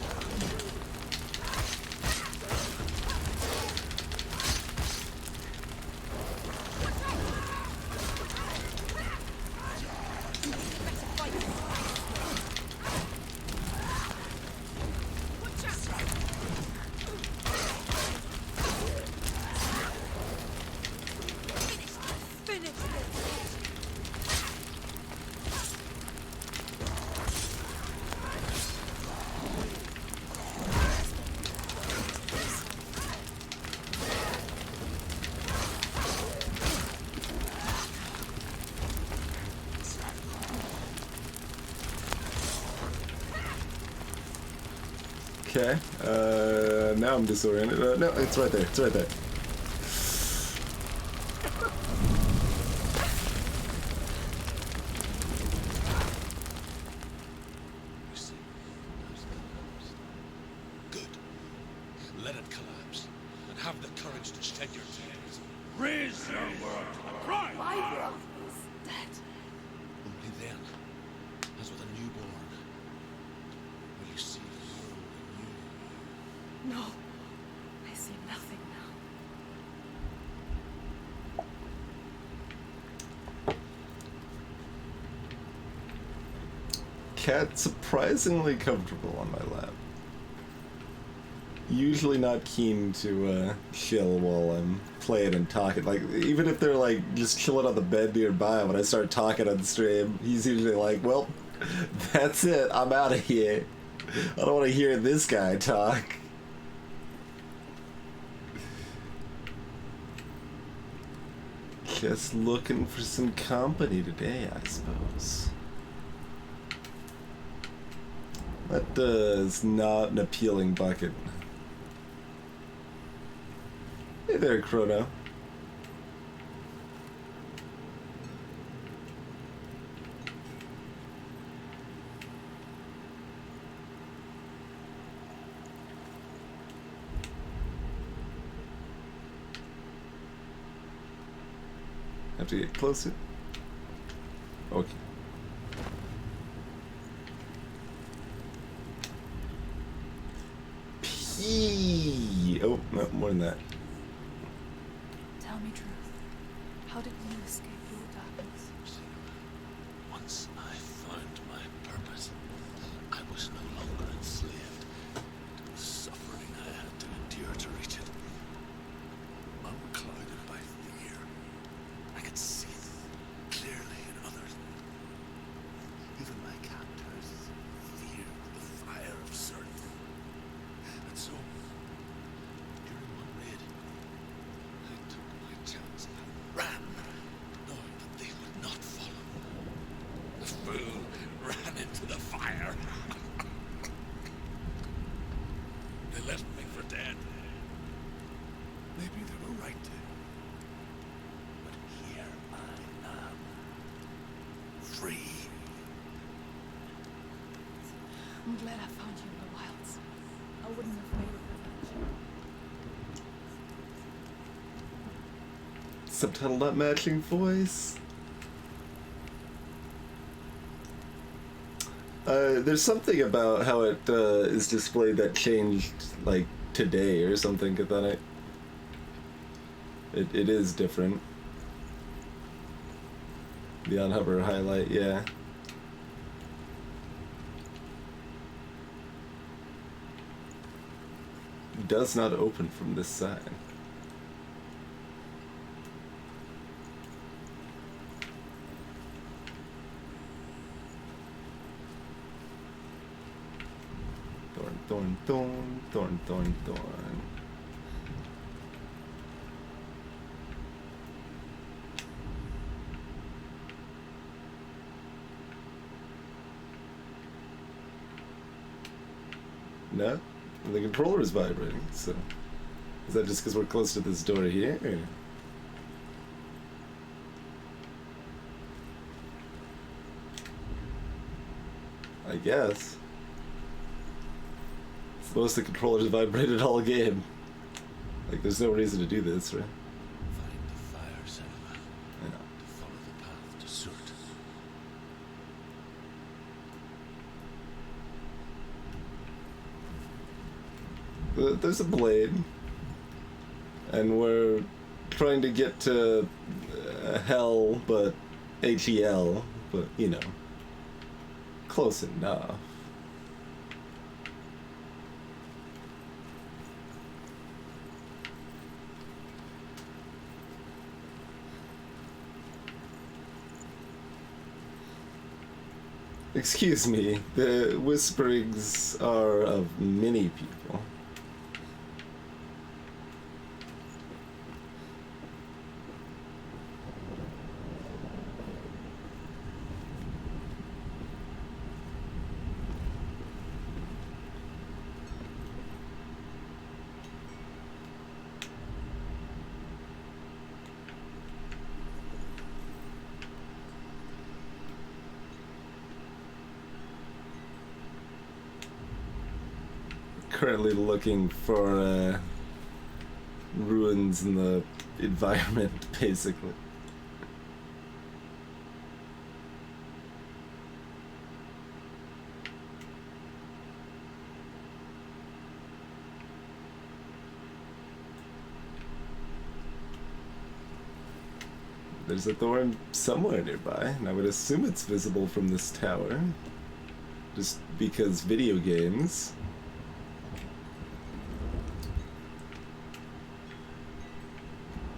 Okay, now I'm disoriented. No, it's right there, it's right there. You see, those collapsed. Good. Let it collapse, and have the courage to shed your tears. Raise your world to the cry! My world is dead. Only then, as with a newborn, will you see the world anew. No, I see nothing now. Cat surprisingly comfortable on my lap. Usually not keen to chill while I'm playing and talking. Like, even if they're like just chilling on the bed nearby, when I start talking on stream, he's usually like, well, that's it, I'm out of here. I don't want to hear this guy talk. Just looking for some company today, I suppose. That is not an appealing bucket. Hey there, Chrono. Have to get closer. Okay. Pee. Oh, no, more than that. Tell me truth. How did you escape your darkness? Once I found my purpose, I was no longer enslaved to the suffering I had to endure to reach it. Unclouded by fear, I could see clearly in others. Even my captors feared the fire of certainty. And so, during one raid, I took my chance and ran, knowing that they would not follow. The fool ran into the fire. They left me for dead. Maybe they were right to. But here I am. Free. I'm glad I found you in the wilds. I wouldn't have made it without you. Subtitle not matching voice. There's something about how it is displayed that changed, like, today or something, that it is different. The on-hover highlight, yeah. Does not open from this side. Thorn, thorn, thorn, thorn, thorn. No? The controller is vibrating, so... Is that just because we're close to this door here? Or? I guess. It's the most the controller's vibrated all game. Like, there's no reason to do this, right? Find the fire, Senua. Yeah. To follow the path to Surt. There's a blade. And we're trying to get to Hell, but H-E-L, but, you know. Close enough. Excuse me, the whisperings are of many people. Currently looking for ruins in the environment, basically. There's a thorn somewhere nearby, and I would assume it's visible from this tower. Just because video games.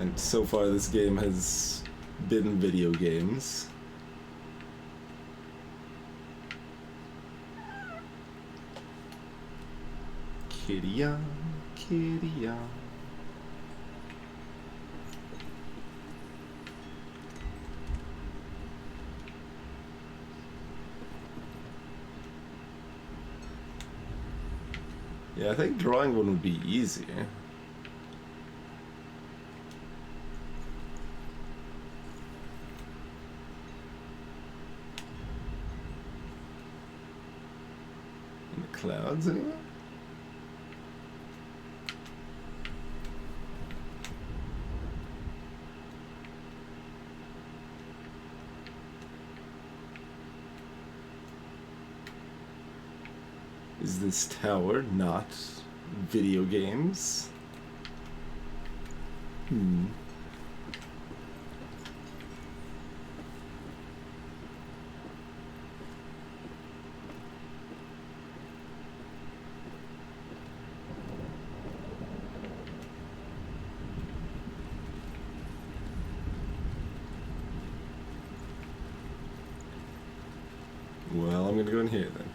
And so far this game has been video games. Kitty-ya, kitty-ya. Yeah, I think drawing one would be easier. In the clouds, anyway? Is this tower not video games? Hmm. Well, I'm gonna go in here then.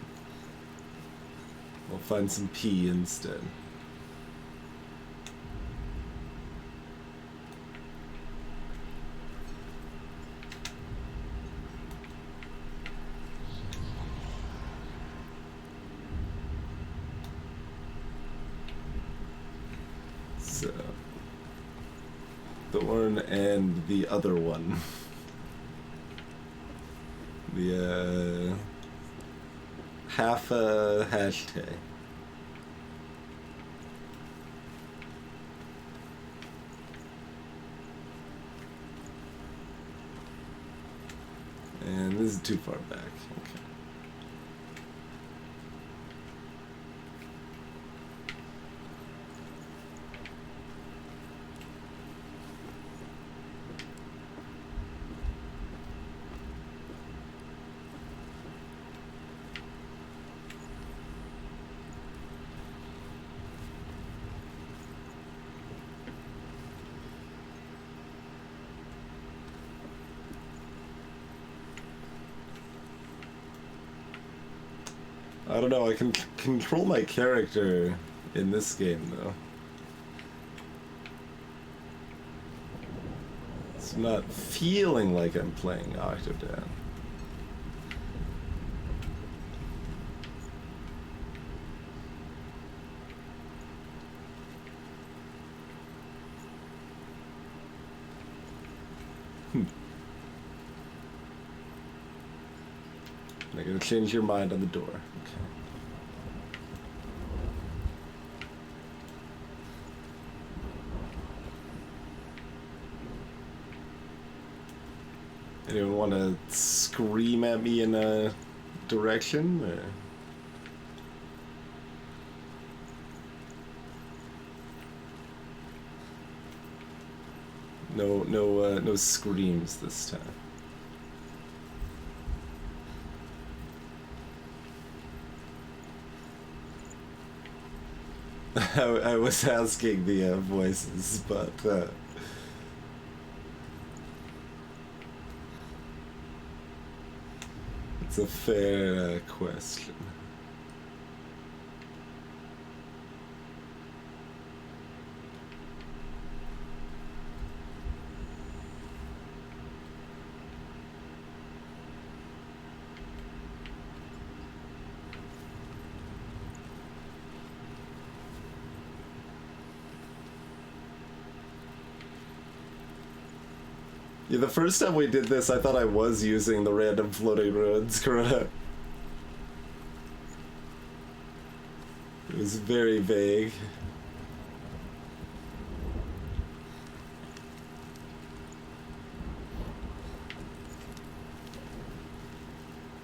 I'll find some pee instead. So, Thorn and the other one. The, half a hashtag. And this is too far back. Okay. I don't know, I can control my character in this game, though. It's not feeling like I'm playing Octodad. They're gonna change your mind on the door. Okay. Anyone want to scream at me in a direction? Or? No screams this time. I was asking the voices, but it's a fair question. Yeah, the first time we did this, I thought I was using the random floating ruins, correct? It was very vague.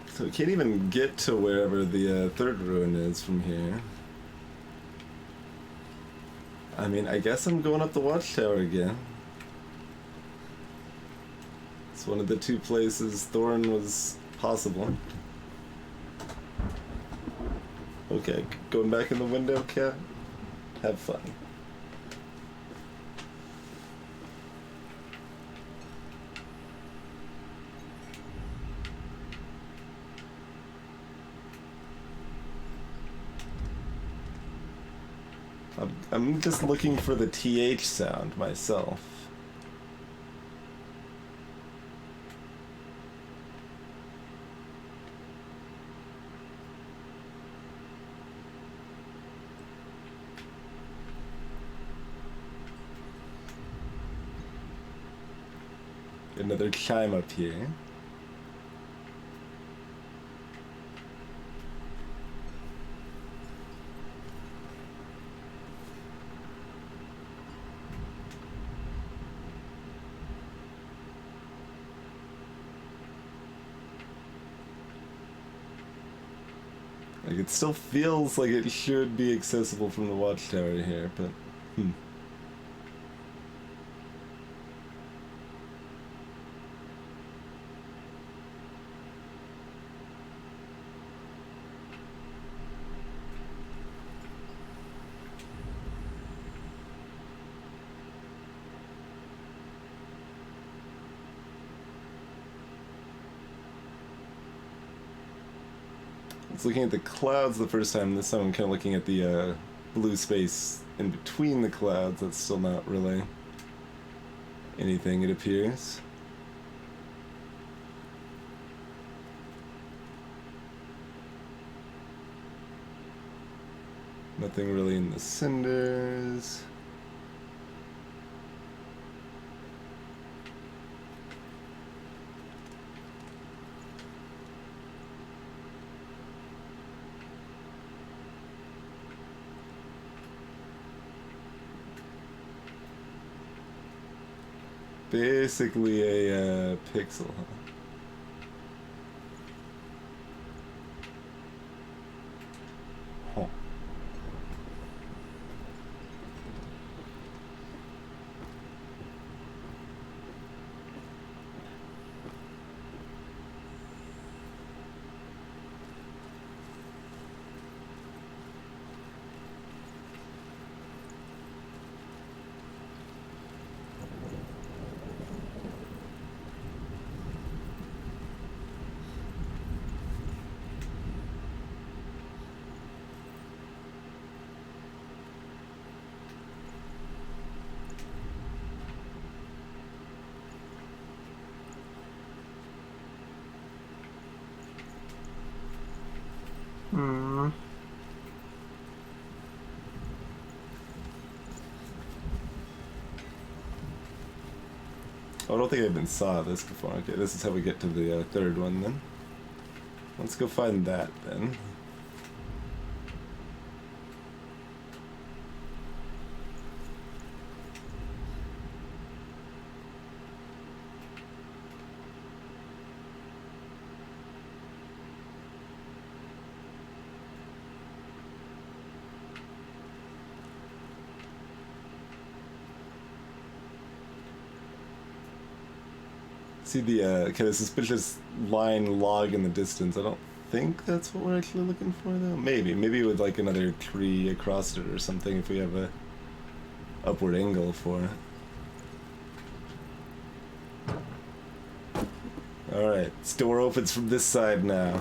So we can't even get to wherever the third ruin is from here. I mean, I guess I'm going up the watchtower again. It's one of the two places Thorn was possible. Okay, going back in the window, cat? Have fun. I'm just looking for the TH sound myself. another chime up here. Like, it still feels like it should be accessible from the watchtower here, but I was looking at the clouds the first time. This time I'm kind of looking at the blue space in between the clouds. That's still not really anything, it appears. Nothing really in the cinders. Basically a pixel, huh? Huh. Oh, I don't think I even saw this before. Okay, this is how we get to the third one then. Let's go find that then. See the kind of suspicious line log in the distance. I don't think that's what we're actually looking for though. Maybe with like another tree across it or something if we have a upward angle for it. Alright, this door opens from this side now.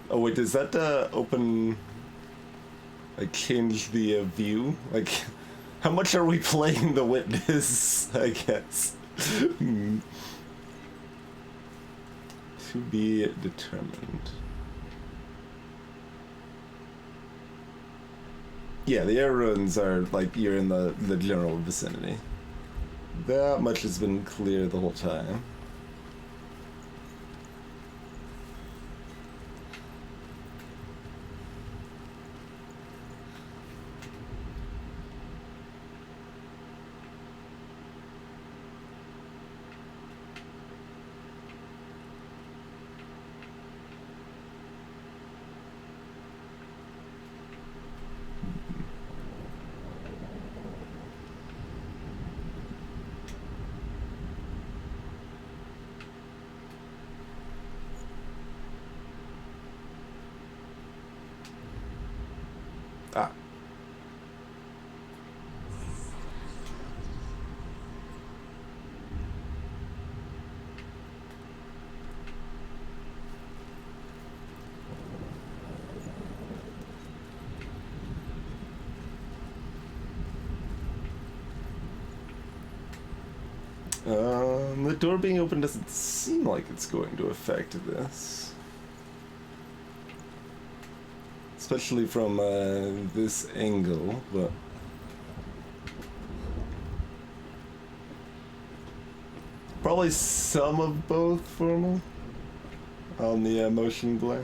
Oh wait, does that open, like, change the view? Like, how much are we playing the witness, I guess? To be determined. Yeah, the air ruins are like you're in the general vicinity. That much has been clear the whole time. Ah. The door being open doesn't seem like it's going to affect this. Especially from this angle, but... Probably some of both formal on the motion blur.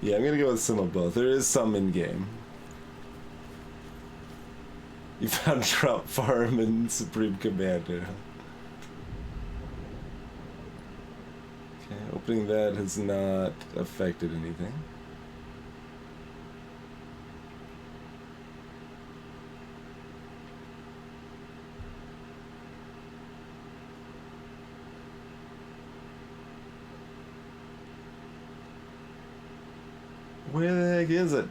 Yeah, I'm gonna go with some of both. There is some in game. You found Trout Farm and Supreme Commander. Okay, opening that has not affected anything. Where the heck is it?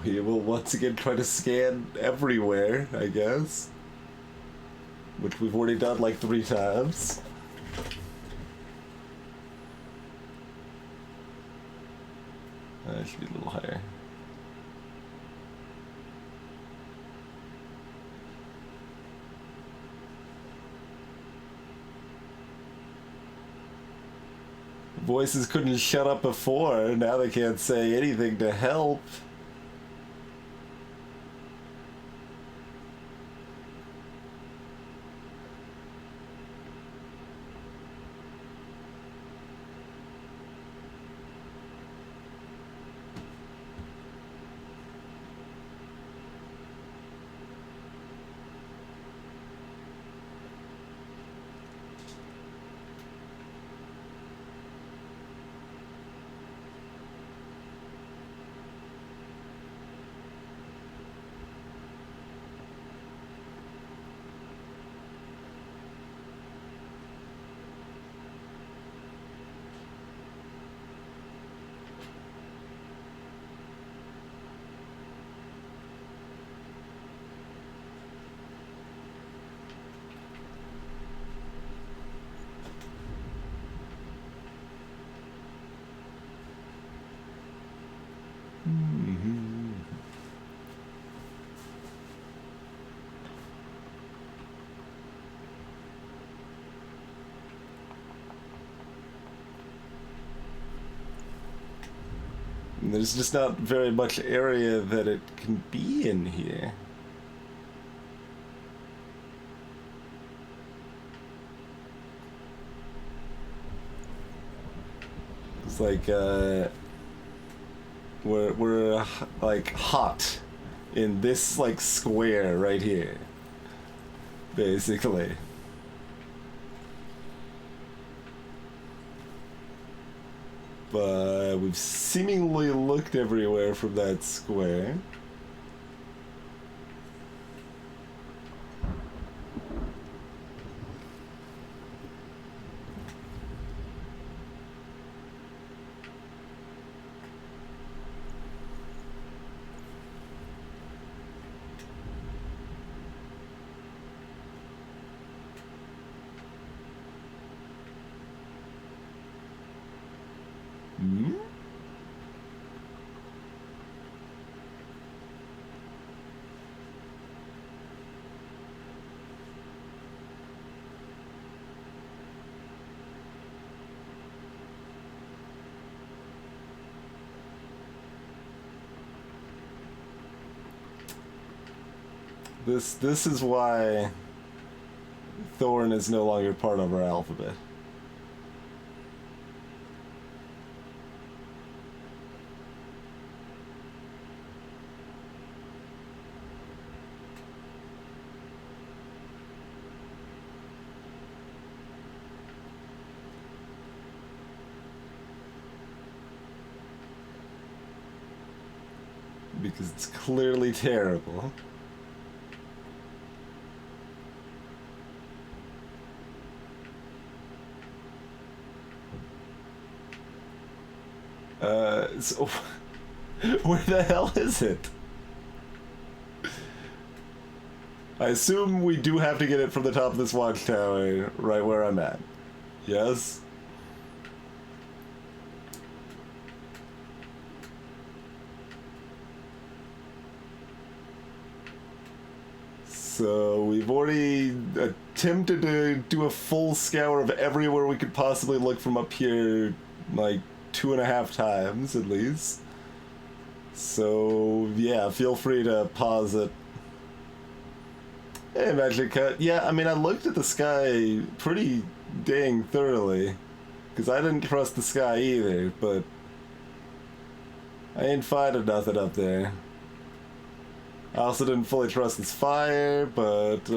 We will once again try to scan everywhere, I guess. Which we've already done like 3 times. That should be a little higher. Voices couldn't shut up before, now they can't say anything to help. There's just not very much area that it can be in here. It's like, we're like hot in this like square right here, basically. But we've seemingly looked everywhere from that square. This is why Thorn is no longer part of our alphabet. Because it's clearly terrible. So where the hell is it? I assume we do have to get it from the top of this watchtower, right where I'm at. Yes? So we've already attempted to do a full scour of everywhere we could possibly look from up here, like 2.5 times at least. So yeah, feel free to pause it. Hey, Magic Cut. Yeah, I mean, I looked at the sky pretty dang thoroughly, because I didn't trust the sky either, but I ain't finding nothing up there. I also didn't fully trust this fire, but,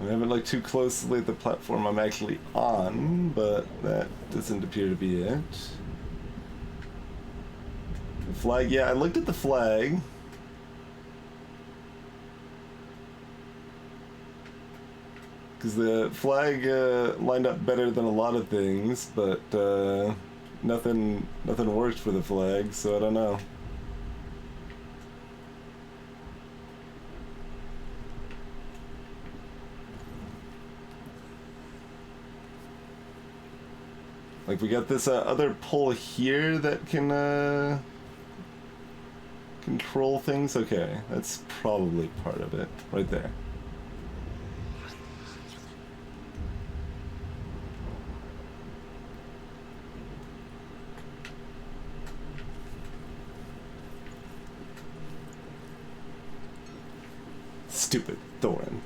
I haven't looked too closely at the platform I'm actually on, but that doesn't appear to be it. The flag, yeah, I looked at the flag. Because the flag lined up better than a lot of things, but nothing worked for the flag, so I don't know. Like, we got this other pole here that can control things. Okay, that's probably part of it, right there. Stupid Thorin.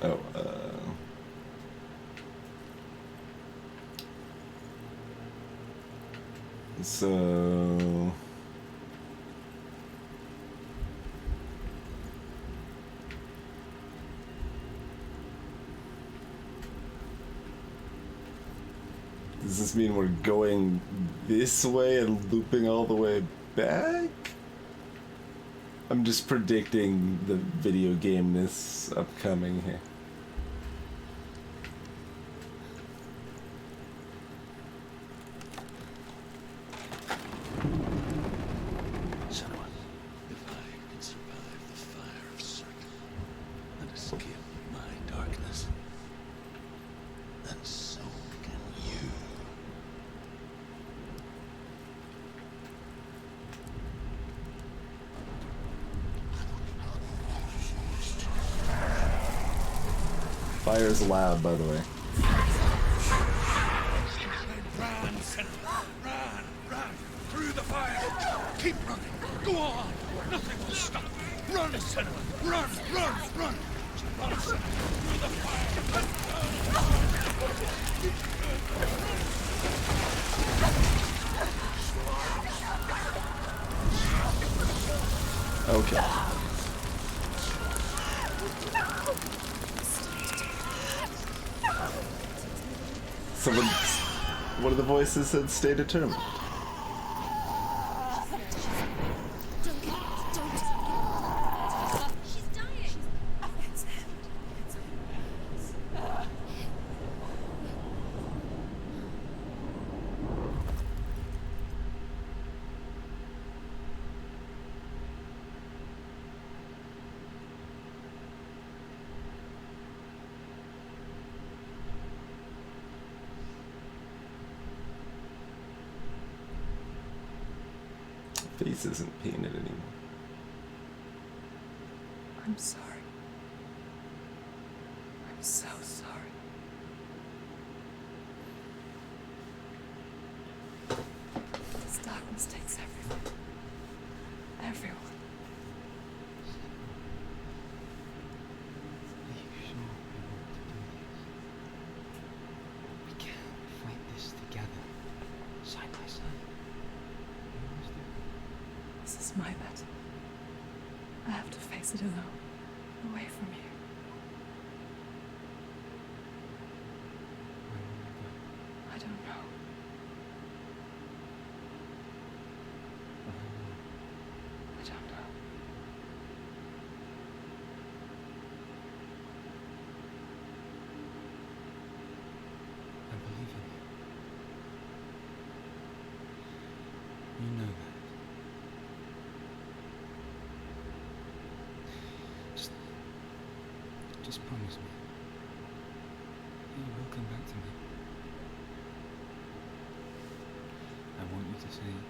Oh, so does this mean we're going this way and looping all the way back? I'm just predicting the video game-ness upcoming here. Senua, if I can survive the fire of Cirque and escape my darkness, then so can you. Fire's loud, by the way. Run, Senua, run, run, through the fire. Keep running, go on, nothing will stop. Run, Senua, run, run, run. Run, Senua, through the fire. Okay. Someone, one of the voices said, "Stay determined." She's dying. Face isn't painted anymore. I'm sorry. I'm so sorry. This darkness takes everyone. Everyone. Are you sure we want to do this? We can't fight this together, side by side. We always do. This is my battle. I have to face it alone, away from you. Where will you go? I don't know. I don't know. I don't know. I believe in you. You know that. Just promise me. You will come back to me. I want you to say it.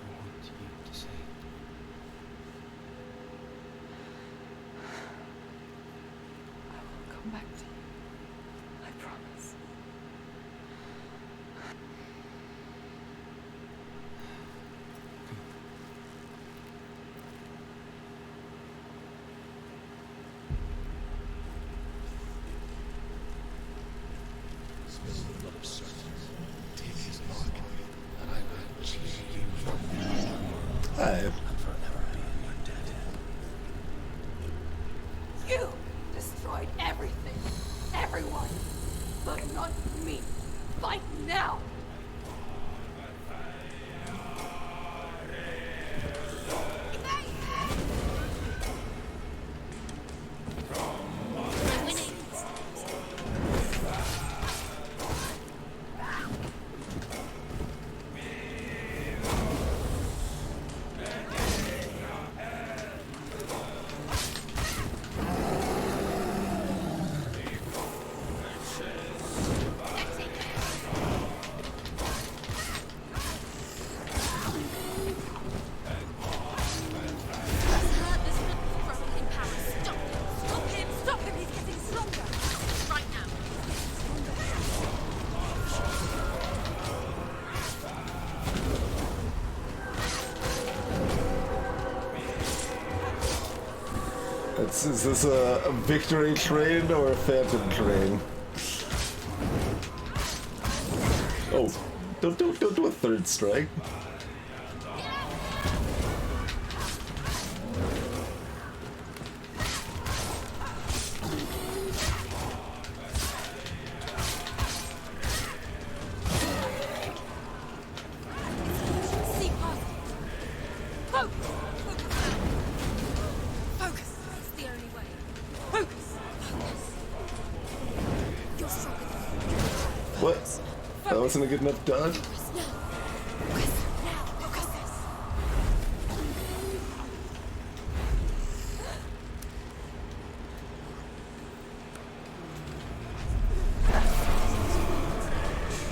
I want you to say it. I will come back to you. I promise. This is the blood of serpents. Take his mark, and I will chase you from this world Hi. and forever be in your debt. You destroyed everything, everyone, but not me. Fight now! Is this a victory train or a phantom train? Oh, don't do a third strike. See past it. Focus! Focus! It's the only way. Focus! You're stronger than What? That wasn't a good enough dodge? Focus now! Focus now! Focus!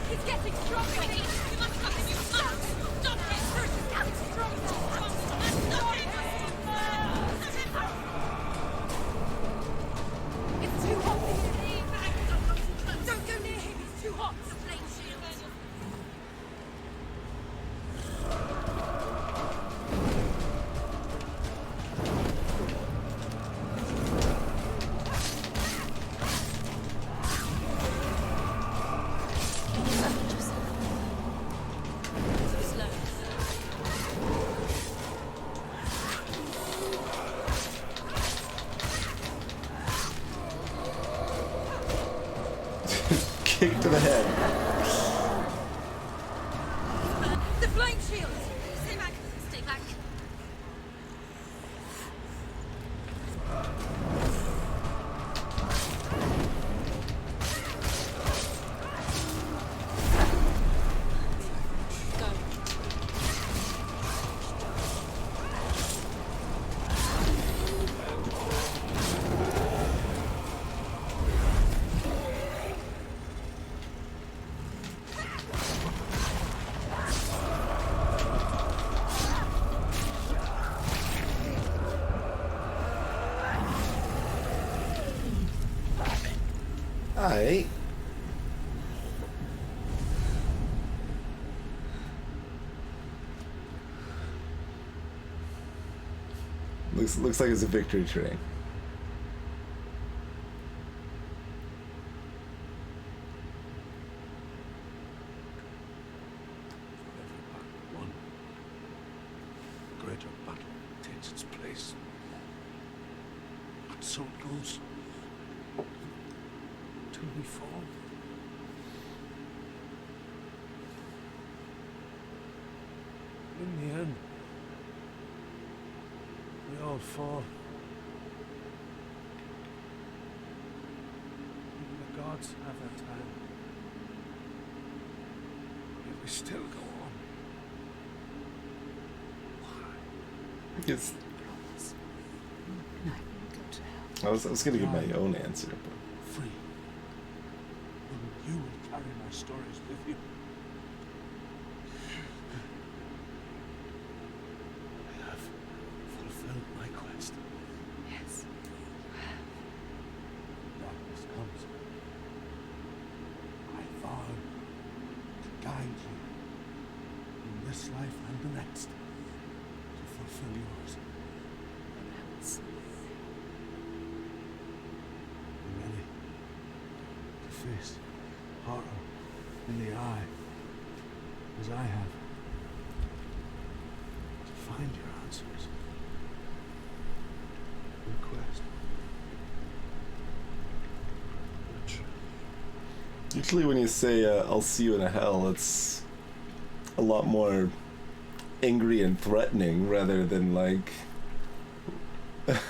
He's getting stronger! You must stop him! You must! Stop him! He's getting stronger! Stop him! It's too hot for you! Don't go near him! He's too hot! The flame shield! Kick to the head. The flame shield! Stay back! Stay back! Go. Alright. Looks like it's a victory train. For every part greater battle takes its place. And so it goes. Till we fall. In the end, we all fall. Even the gods have their time. Yet we still go on. Why? Yes. No. I was gonna give my own answer, but Free. And you will carry my stories with you. I have fulfilled my quest. Yes. Darkness comes. I vow to guide you in this life and the next to fulfill yours. Else. Ready to face horror in the eye as I have. To find your answers. Your quest. The truth. usually when you say "I'll see you in hell," it's a lot more angry and threatening rather than like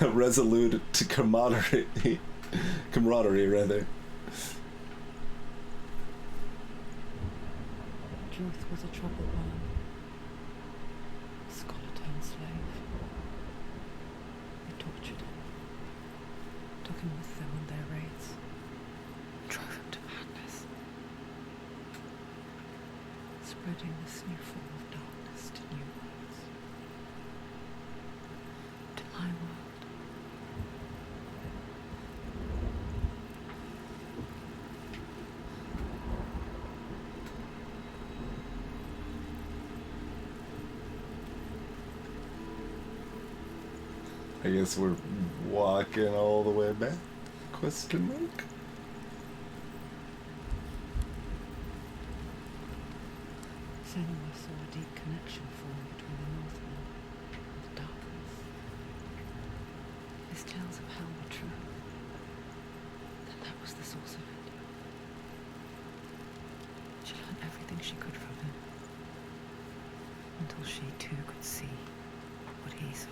resolute to camaraderie. Camaraderie, rather. Druth was a troubled man. A scholar turned slave. They tortured him. Took him with them on their raids. Drove him to madness. Spreading this new form of darkness to new worlds. To my world. I guess we're walking all the way back? Question mark? Senua saw a deep connection form between the Northmen and the darkness. His tales of hell were true. That was the source of it. She learned everything she could from him. Until she too could see what he saw.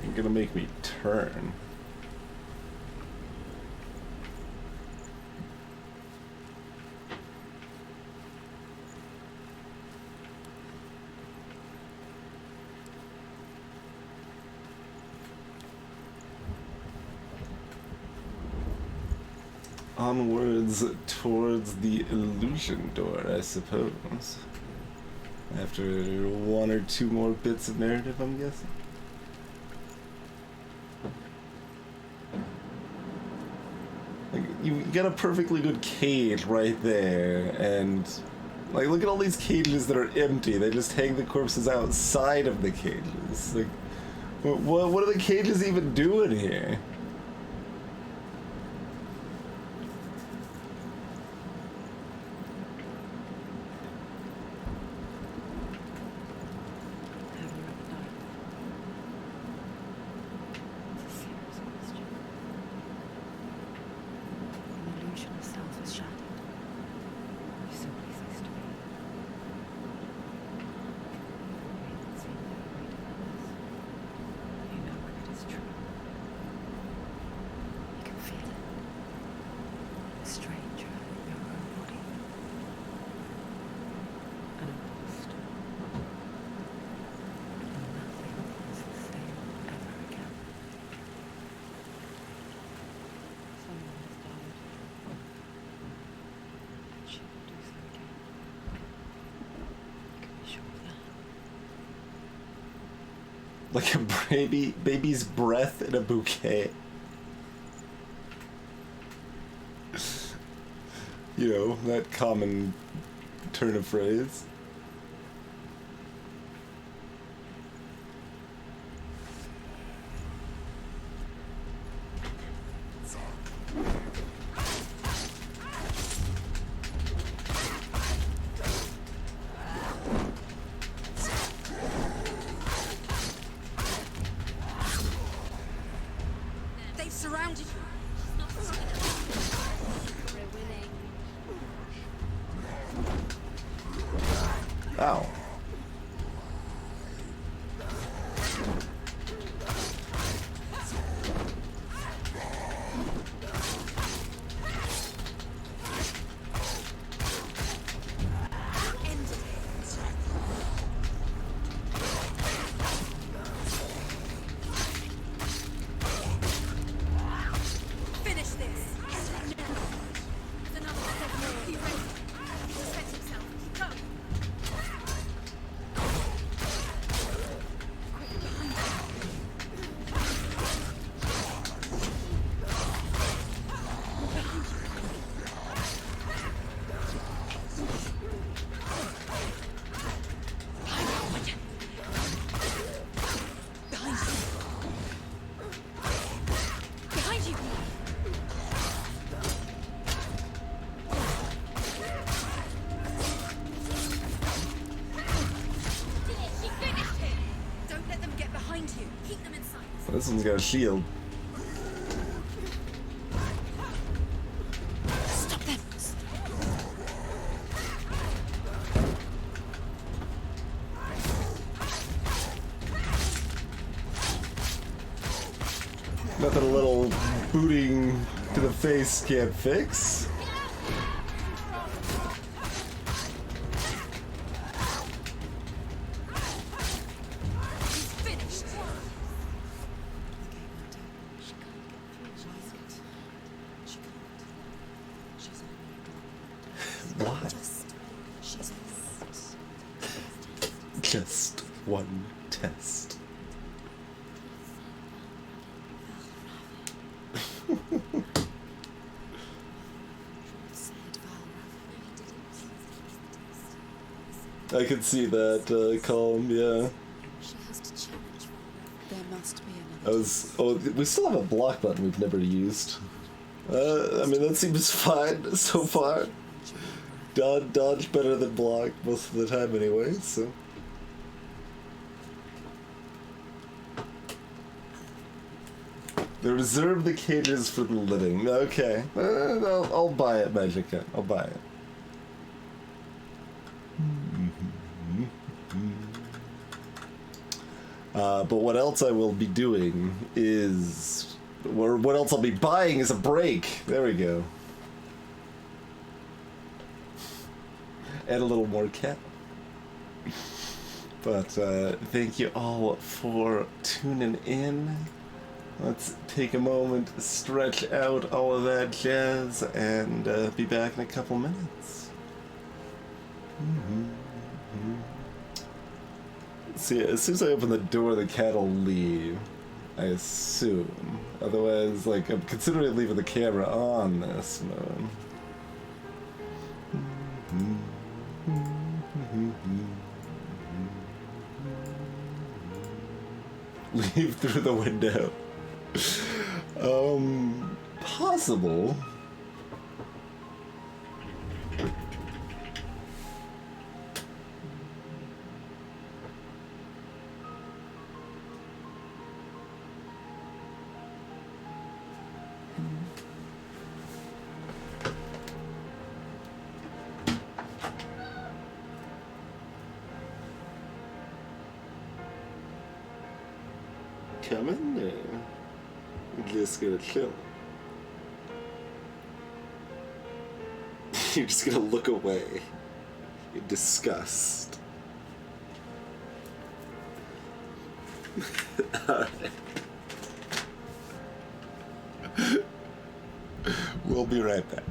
You're gonna make me turn. Onwards towards the illusion door, I suppose. After one or two more bits of narrative, I'm guessing. Like, you got a perfectly good cage right there, and like, look at all these cages that are empty. They just hang the corpses outside of the cages. Like, what are the cages even doing here? Have you ever died? It's a serious question. When the illusion of self is shattered, you simply cease to be. You can see no way to this. You know when it is true. You can feel it. A stranger in your own body. An imposter. And nothing is the same ever again. Someone has died. And she will do so again. You can be sure of that. Like a baby's breath in a bouquet. You know, that common turn of phrase. They've surrounded you. She's not sweet enough. We're winning. Ow. Finish this. There's another step more. Be ready. Defend himself. Go. Quick, behind you. Behind you. She finished him. Don't let them get behind you. Keep them in sight. This one's got a shield. Stop them. Nothing a little booting to the face can't fix. He's finished. Why? She's Just one test. I could see that column, yeah. She has to challenge. There must be I was. Oh, we still have a block button we've never used. I mean, that seems fine so far. Dodge better than block most of the time anyway, so. They reserve the cages for the living. Okay. I'll buy it, Magica. I'll buy it. But what else I will be doing is... Or what else I'll be buying is a break. There we go. And a little more cat. But thank you all for tuning in. Let's take a moment, stretch out all of that jazz, and be back in a couple minutes. See, as soon as I open the door, the cat will leave. I assume. Otherwise, like, I'm considering leaving the camera on this mode. Leave through the window. Possible. Come in there. Just gonna chill. You're just gonna look away in disgust. Alright. We'll be right back.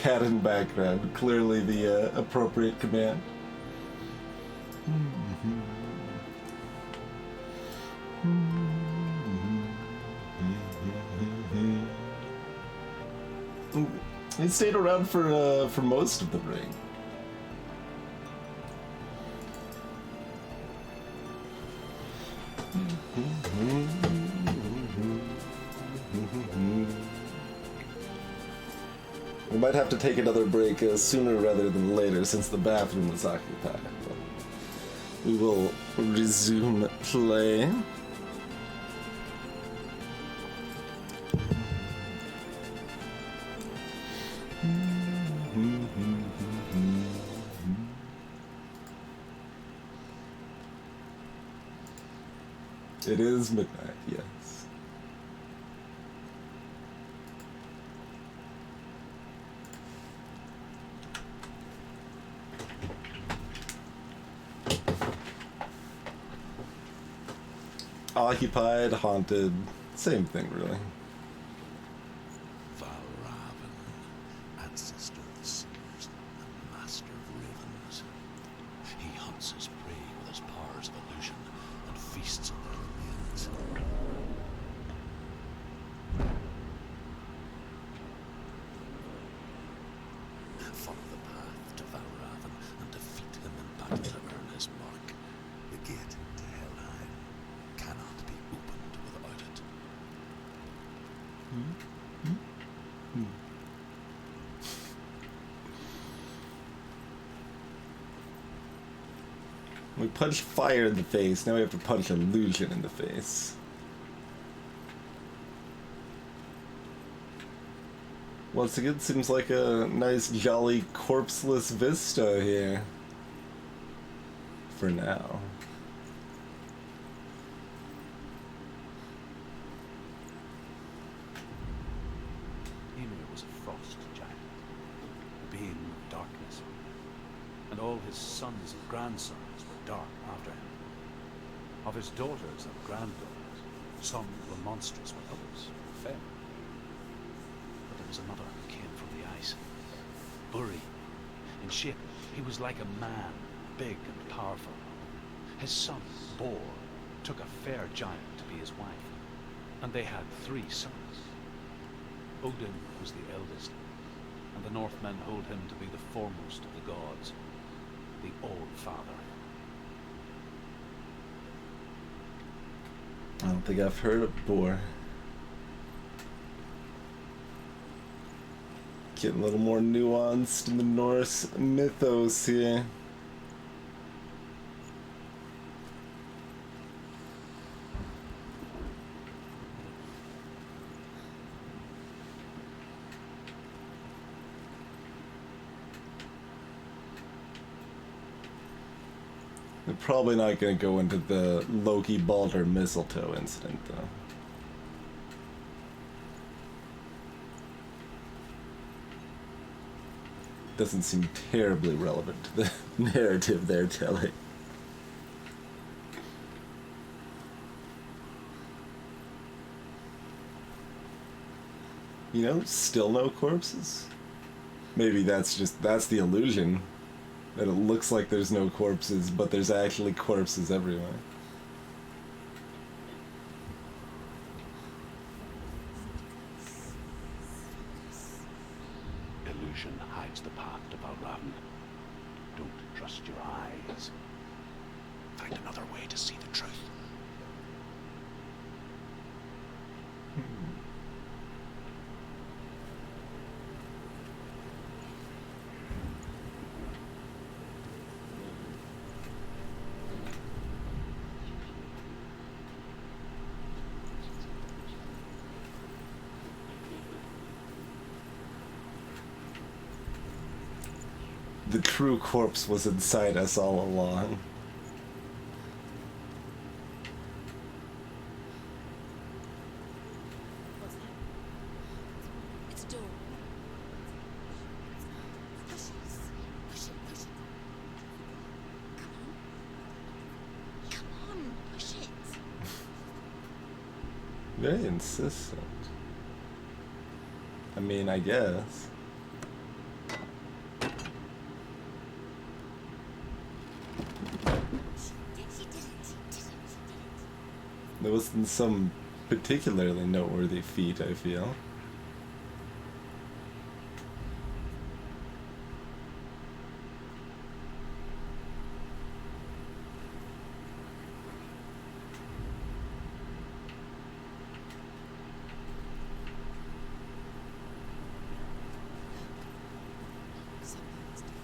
cat in background. Clearly the appropriate command. He stayed around for most of the ring. We might have to take another break sooner rather than later since the bathroom was occupied. But we will resume play. It is midnight, yes. Occupied, haunted, same thing really. Valravan, ancestor of the seers and master of ravens. He hunts his prey with his powers of illusion and feasts on their remains. Follow the path to Valravan and defeat him in battle to earn his mark. The gate to Helheim cannot be opened without it. We punched fire in the face, now we have to punch illusion in the face. Once again, seems like a nice, jolly, corpseless vista here. For now. Ymir was a frost giant, a being of darkness, and all his sons and grandsons were dark after him. Of his daughters and granddaughters, some were monstrous, while others were fair. But there was another who came from the ice, Buri. In shape, he was like a man, big and powerful. His son, Bor, took a fair giant to be his wife, and they had 3 sons. Odin was the eldest, and the Northmen hold him to be the foremost of the gods, the All-Father. I don't think I've heard of Bor. Getting a little more nuanced in the Norse mythos here. They're probably not going to go into the Loki Balder mistletoe incident, though. Doesn't seem terribly relevant to the narrative they're telling. You know, still no corpses? Maybe that's the illusion. That it looks like there's no corpses, but there's actually corpses everywhere. Illusion hides the path to Valravan. Don't trust your eyes. Find another way to see the truth. The true corpse was inside us all along. What's that? It's a door. Push it. Push it. Push it. Come on. Come on. Push it. Very insistent. I mean, I guess. There wasn't some particularly noteworthy feat, I feel. Something's different.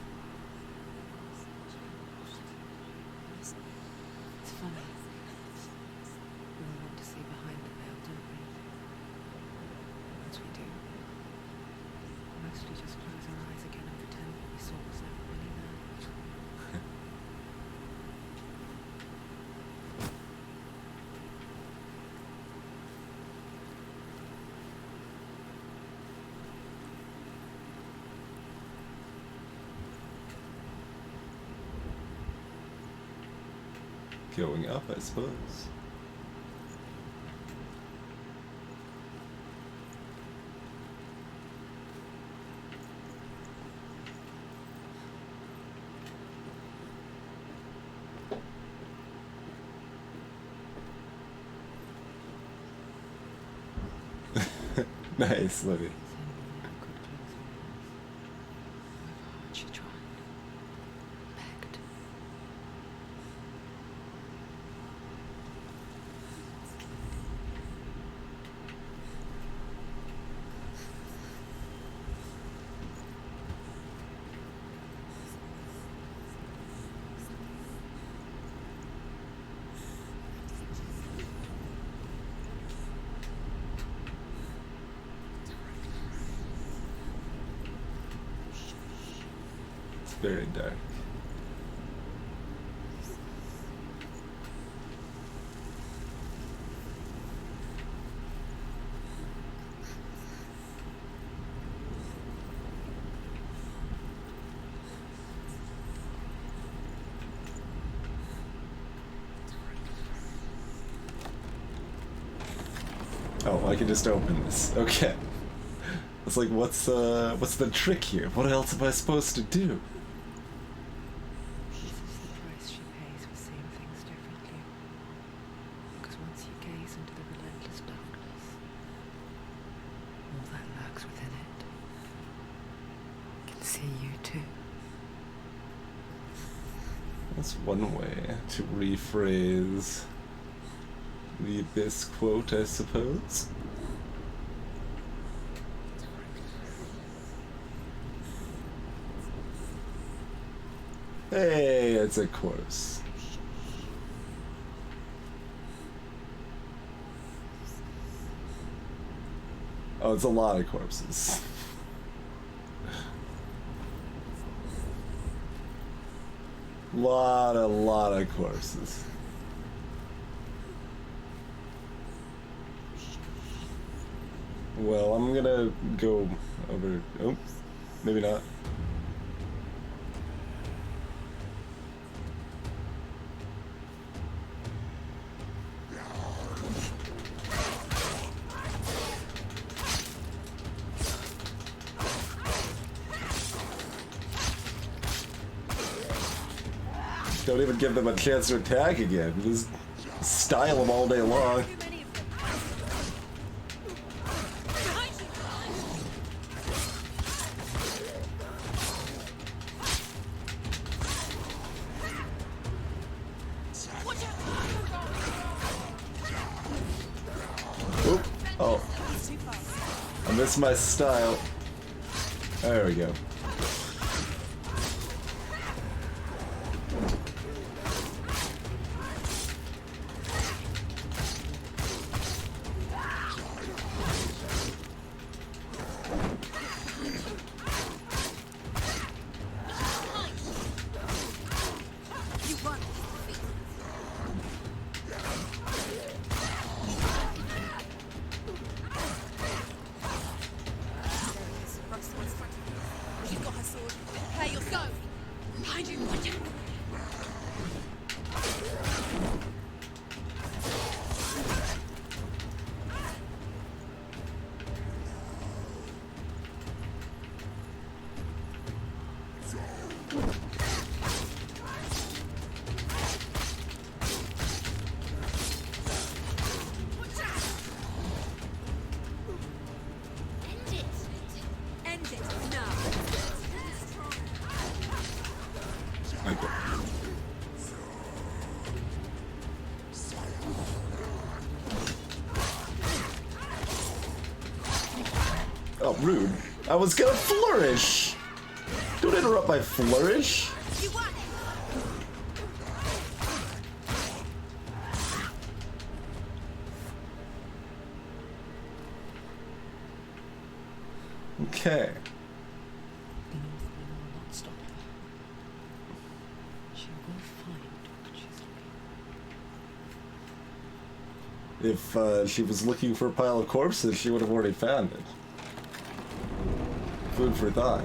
It's funny. We all want to see behind the veil, don't we? Once we do, we mostly just close our eyes again and pretend what we saw was never really there. Going up, I suppose. Nice, love it. Senua could close her eyes. However hard she tried. Begged. It's very dark. Oh, I can just open this. Okay. It's like, what's the trick here? What else am I supposed to do? This is the price she pays for seeing things differently. Because once you gaze into the relentless darkness, all that lurks within it can see you too. That's one way to rephrase the Abyss quote, I suppose. Hey, it's a corpse. Oh, it's a lot of corpses. lot of corpses. Well, I'm gonna go over. Oh, maybe not. Don't even give them a chance to attack again. Just style them all day long. Too many of them. Behind you. Watch out. Oop. Oh, He's too fast. I missed my style. There we go. You won. There he is. Runs towards the front of you. Oh, rude. I was gonna flourish! Don't interrupt my flourish! You want it? Okay. The Northman will not stop her. She will find what she's looking for. If she was looking for a pile of corpses, she would have already found it. Food for thought.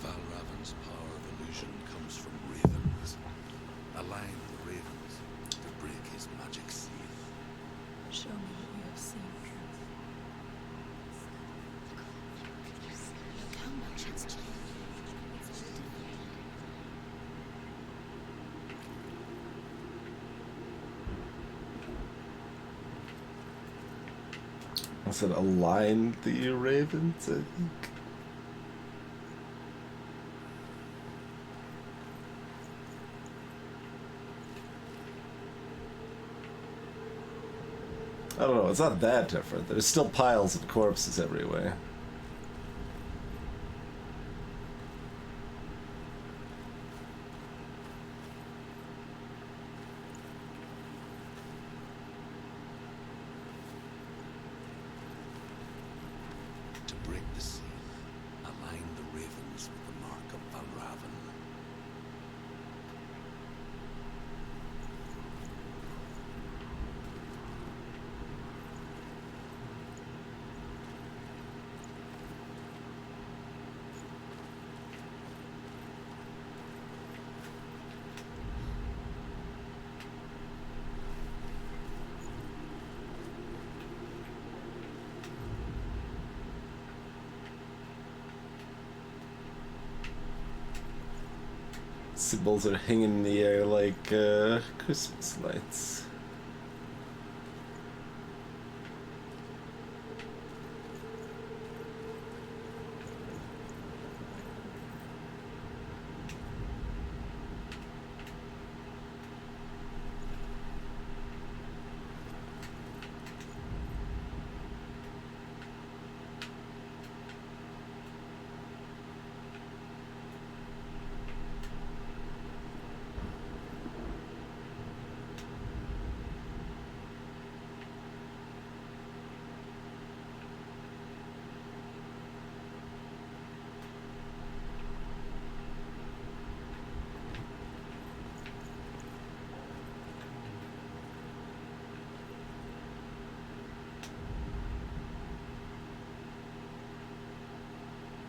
Valravan's power of illusion comes from ravens. Align the ravens to break his magic seal. Show me what you have seen. Look how much it's changed. I said align the ravens, I think. I don't know, it's not that different. There's still piles of corpses everywhere. To break the seal, align the ravens with the mark of Valravan. Symbols are hanging in the air like Christmas lights.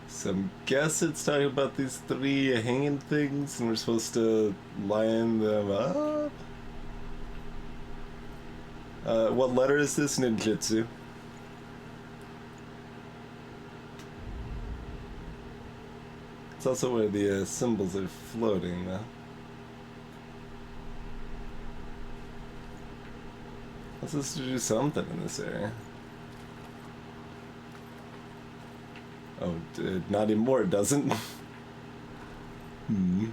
So I guess it's talking about these three hanging things, and we're supposed to line them up? What letter is this? Ninjutsu. It's also where the symbols are floating, though. Let's just do something in this area. Oh, not anymore, it doesn't. Hmm.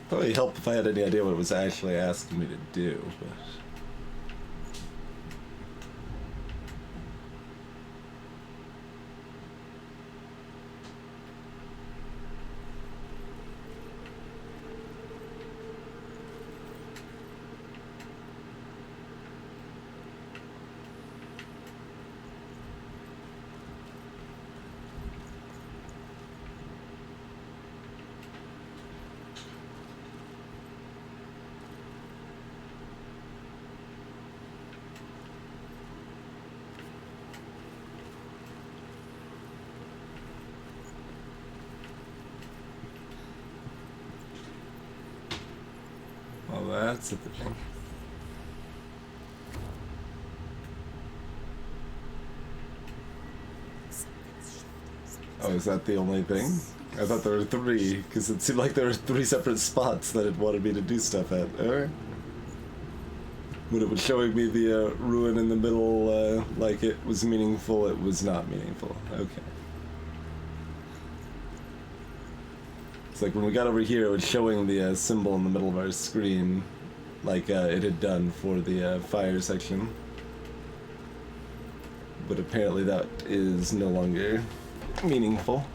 Probably help if I had any idea what it was actually asking me to do, but... That's the thing. Oh, is that the only thing? I thought there were 3, because it seemed like there were 3 separate spots that it wanted me to do stuff at. Alright. When it was showing me the ruin in the middle, like it was meaningful, it was not meaningful. Okay. It's like when we got over here, it was showing the symbol in the middle of our screen, like it had done for the fire section. But apparently that is no longer meaningful.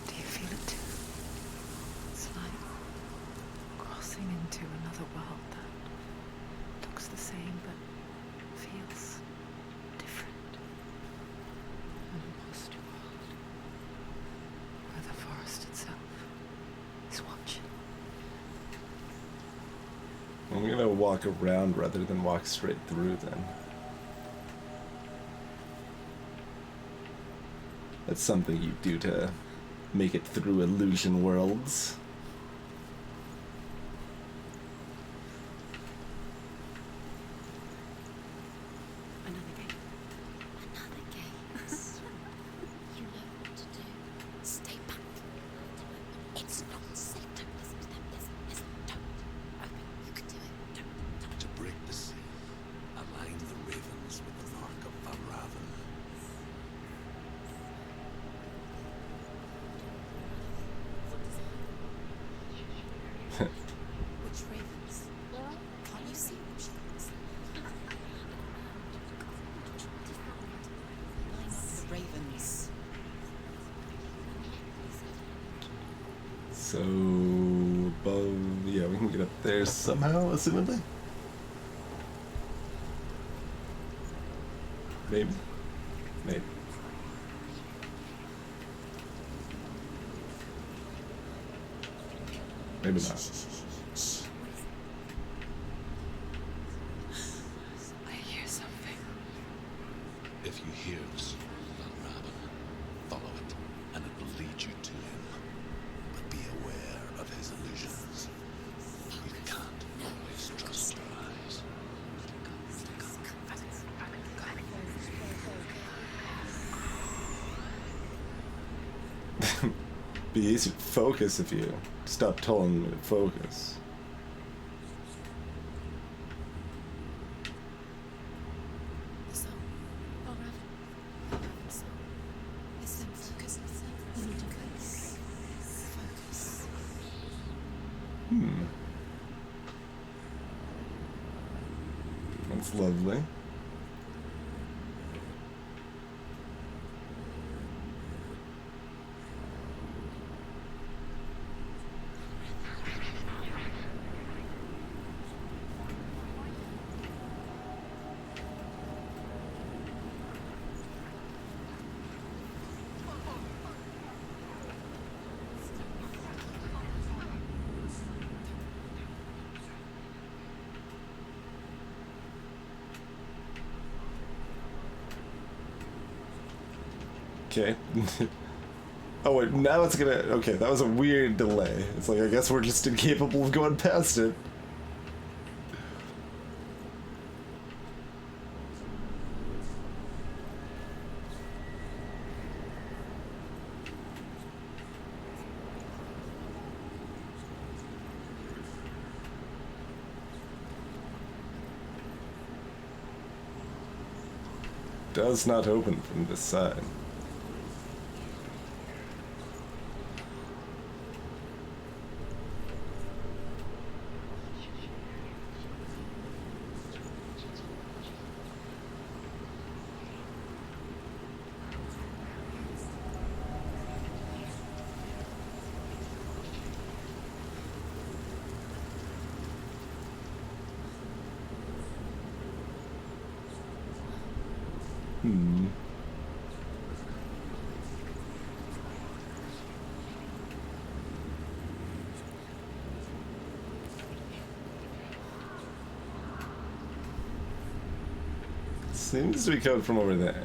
Do you feel it too? It's like crossing into another world that looks the same but feels different. A lost world where the forest itself is watching. I'm gonna walk around rather than walk straight through then. That's something you do to make it through illusion worlds. Another game. Another game. You know what to do. Stay back. It's not safe. Don't listen to them. Listen. Don't. Open. You can do it. Don't. To break the seal, align the ravens with the mark of Van Raven. Which ravens? Can't you see them, Charles? Line up the ravens. So, above, yeah, we can get up there somehow, assumedly. Maybe. Maybe. Maybe not. I hear something. If you hear the soul of Van Raven, follow it, and it will lead you to him. But be aware of his illusions. You can't always trust your eyes. Be easy to focus if you stop telling me to focus. The soul. Van Raven. Van Raven's soul. Listen, focus. We need to focus. Focus. That's lovely. Okay. Oh wait, now it's gonna... Okay, that was a weird delay. It's like, I guess we're just incapable of going past it. Does not open from this side. Seems to be coming from over there.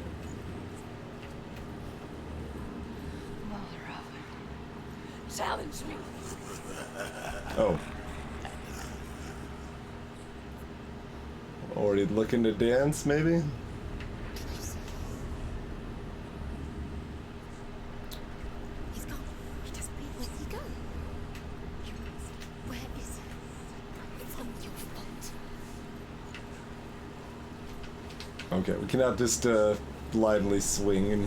Mother of it. Already looking to dance, maybe? He's gone. He doesn't breathe. Where did he go? Where is he? It's all your fault. Okay, we cannot just blindly swing and...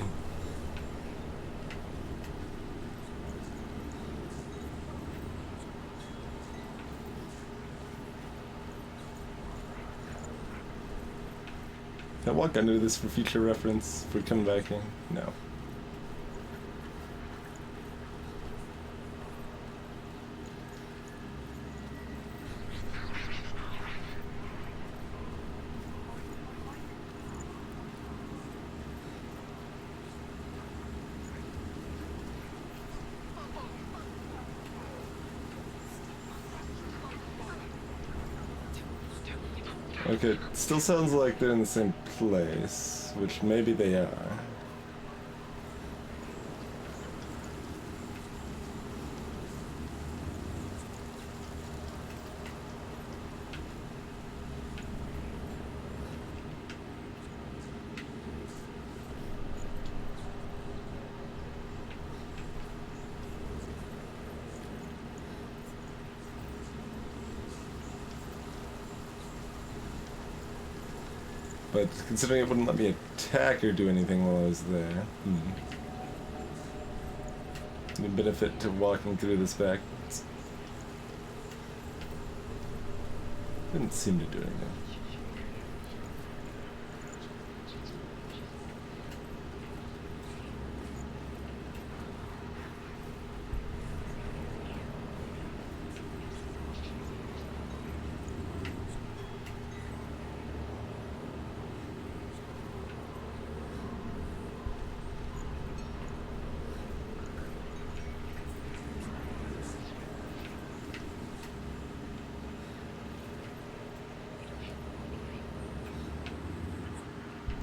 Can I walk under this for future reference if we come back in? No. Okay, still sounds like they're in the same place, which maybe they are. But considering it wouldn't let me attack or do anything while I was there. Any benefit to walking through this back? Didn't seem to do anything.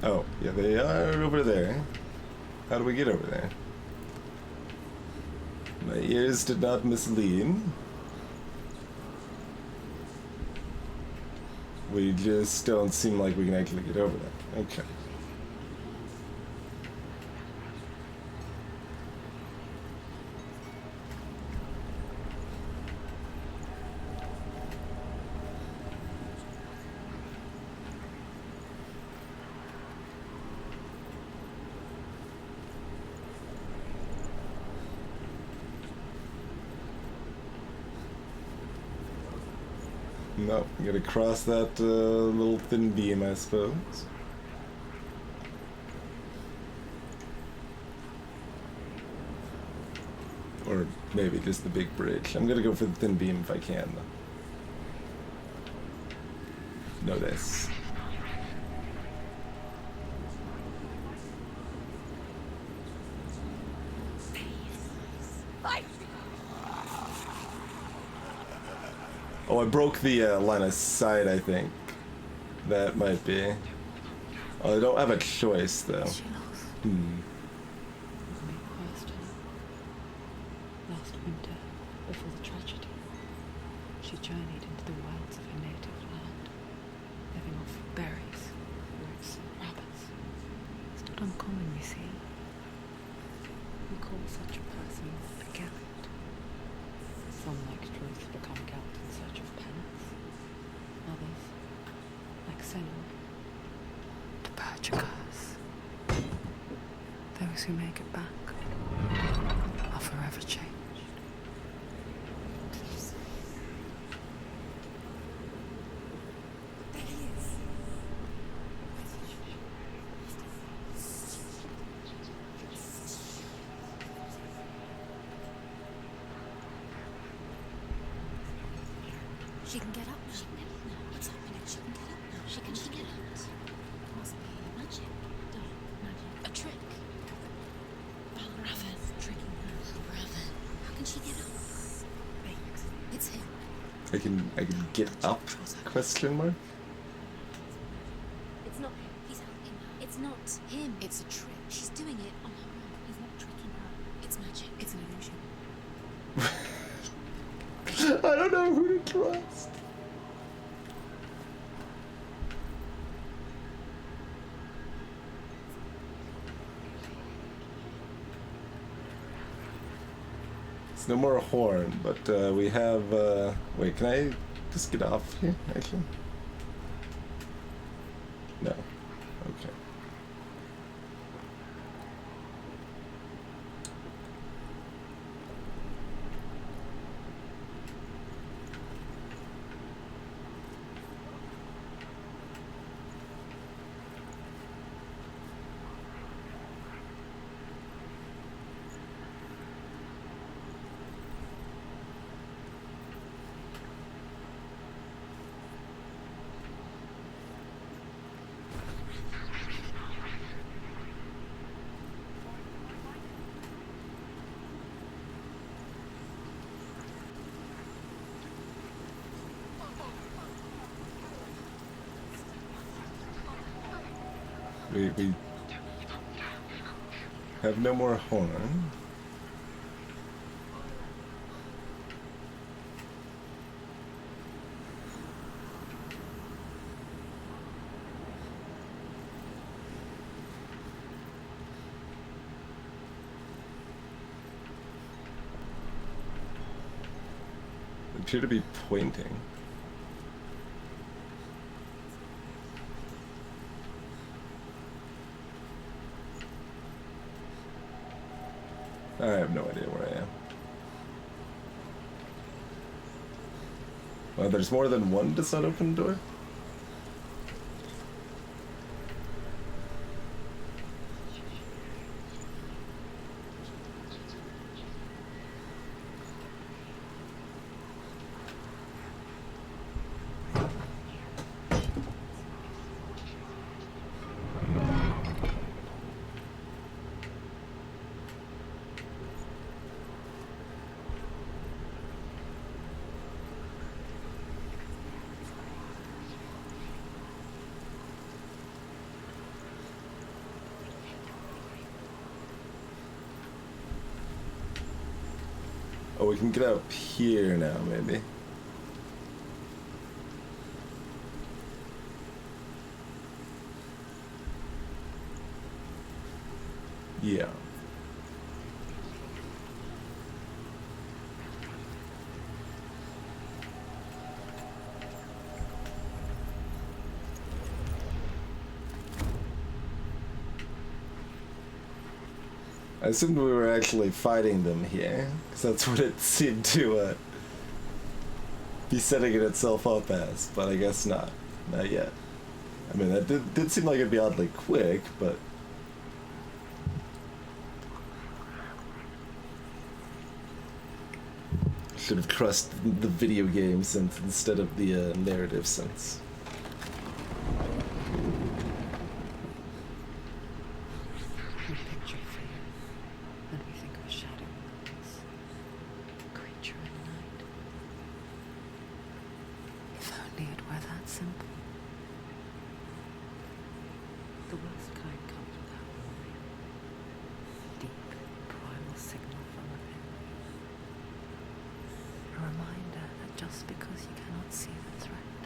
Oh, yeah, they are over there. How do we get over there? My ears did not mislead. We just don't seem like we can actually get over there. Okay. No, you gotta cross that little thin beam, I suppose. Or maybe just the big bridge. I'm gonna go for the thin beam if I can, though. Know this. Oh, I broke the line of sight, I think. That might be. Oh, I don't have a choice, though. She lost. Last winter, before the tragedy, she journeyed into the wilds of her native land, living off berries, roots, and rabbits. It's not uncommon, you see. We call such a person a Gelt. Some, like Truth, become Gelt in search of penance. Others, like Senua, to purge a curse. Those who make it back are forever changed. There he is. She can get up now. She can get up now. What's happening? She can get up now. She can get up. Must be magic. Magic. A trick. Raven. Tricking her. Raven. How can she get up? Wait. It's him. I can get up? Question mark? It's not him. He's helping her. It's not him. It's a trick. She's doing it on her own. He's not tricking her. It's magic. It's an illusion. I don't know who to trust. no more horn, but we have, wait, can I just get off here, actually? No. Okay. We have no more horn. They appear to be pointing. I have no idea where I am. Well, there's more than one does not open door? Oh, we can get up here now, maybe. Yeah. I assumed we were actually fighting them here, because that's what it seemed to be setting it itself up as, but I guess not. Not yet. I mean, that did seem like it'd be oddly quick, but... should have trusted the video game sense instead of the narrative sense. We picture fear, and we think of a shadow wilderness, a creature in the night. If only it were that simple. The worst kind comes without warning. Deep, primal signal from within. A reminder that just because you cannot see the threat,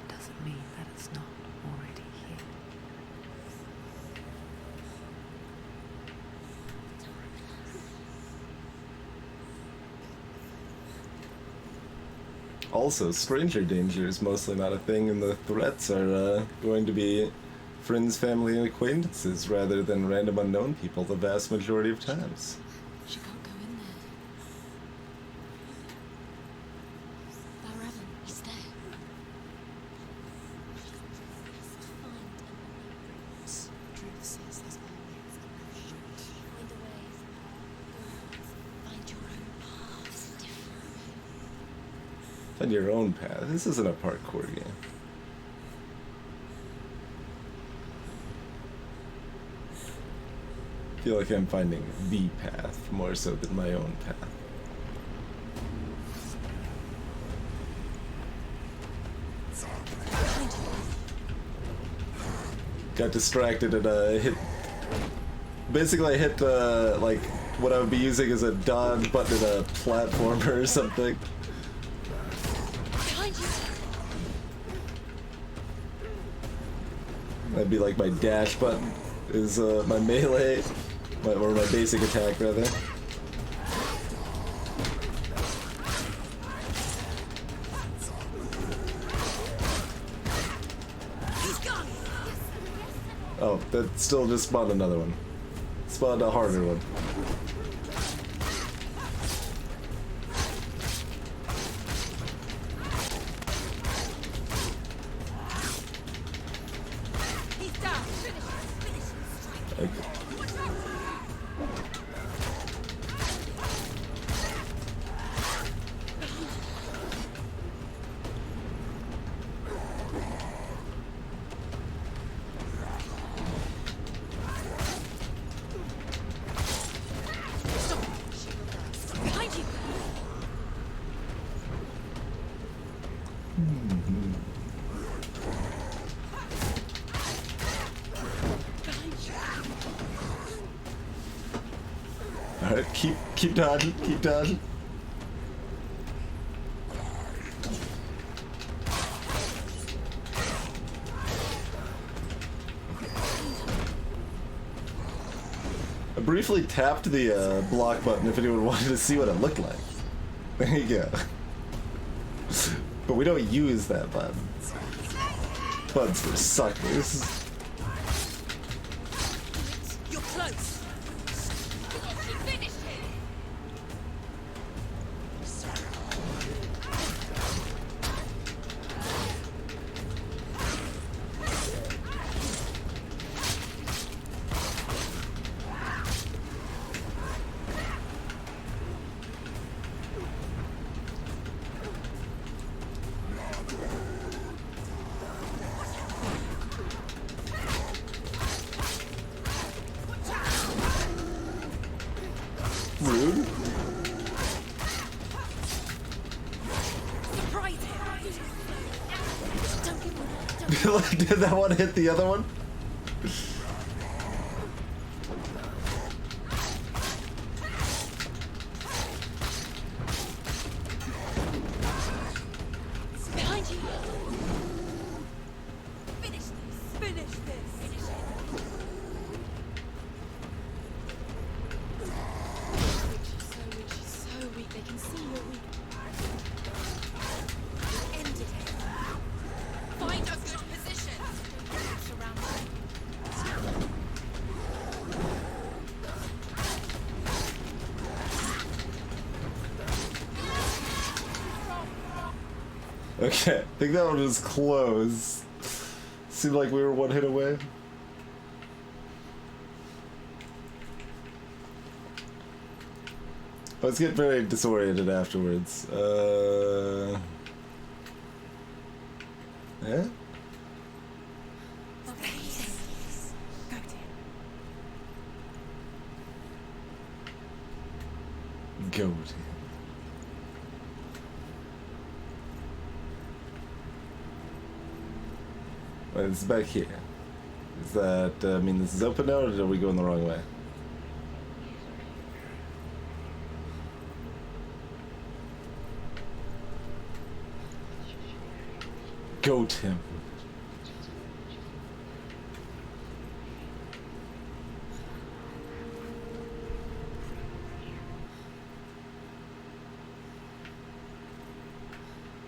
it doesn't mean that it's not already here. Also, stranger danger is mostly not a thing, and the threats are going to be friends, family, and acquaintances rather than random unknown people the vast majority of times. She can't go in there. Valravan, he's there. Find and remembrance. Truth says there's always a way. Find a way. Go out. Find your own paths different. Find your own path. This isn't a parkour game. I feel like I'm finding the path more so than my own path. Got distracted and hit. Basically, I hit like what I would be using as a dodge button in a platformer or something. Behind you. That'd be like my dash button is my melee, or my basic attack rather. Oh, that still just spawned another one. Spawned a harder one. He's down. Finish him. Finish him. Okay. Behind you. Alright, keep dodging, keep dodging. I briefly tapped the block button if anyone wanted to see what it looked like. There you go. But we don't use that button. Buttons for suckers. You're close. Finish him. Rude. Surprise him. Don't give him. Don't. Did that one hit the other one? Behind you. Finish this. Finish this. Finish it. She's so weak. They can see you're weak. Ended it. Find a good position. Surround him. Okay, I think that one was close. Seemed like we were one hit away. I was getting very disoriented afterwards. Yeah? Go to him. Go to him. Wait, it's back here. Is that, I mean, this is open now, or are we going the wrong way? Goat him.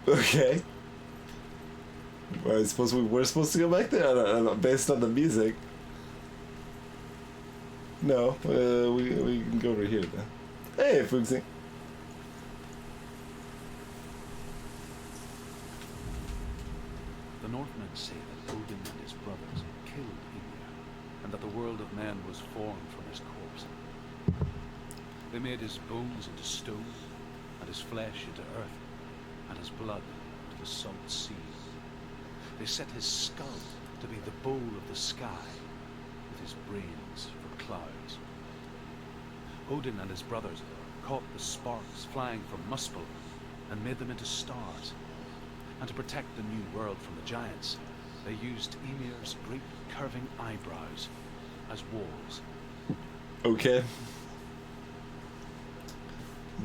Okay. Well, I suppose we're supposed to go back there. I don't know, based on the music. No, we can go over here then. Hey, Fuxi. The Northmen say that Odin and his brothers killed Ymir, and that the world of men was formed from his corpse. They made his bones into stone, and his flesh into earth, and his blood to the salt sea. They set his skull to be the bowl of the sky, with his brains for clouds. Odin and his brothers caught the sparks flying from Muspel and made them into stars. And to protect the new world from the giants, they used Ymir's great curving eyebrows as walls. Okay.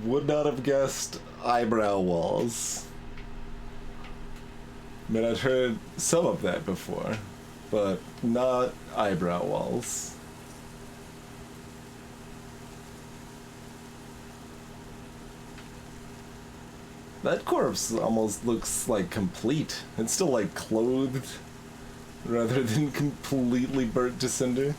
Would not have guessed eyebrow walls. I mean, I'd heard some of that before, but not eyebrow walls. That corpse almost looks like complete. It's still like clothed rather than completely burnt to cinder.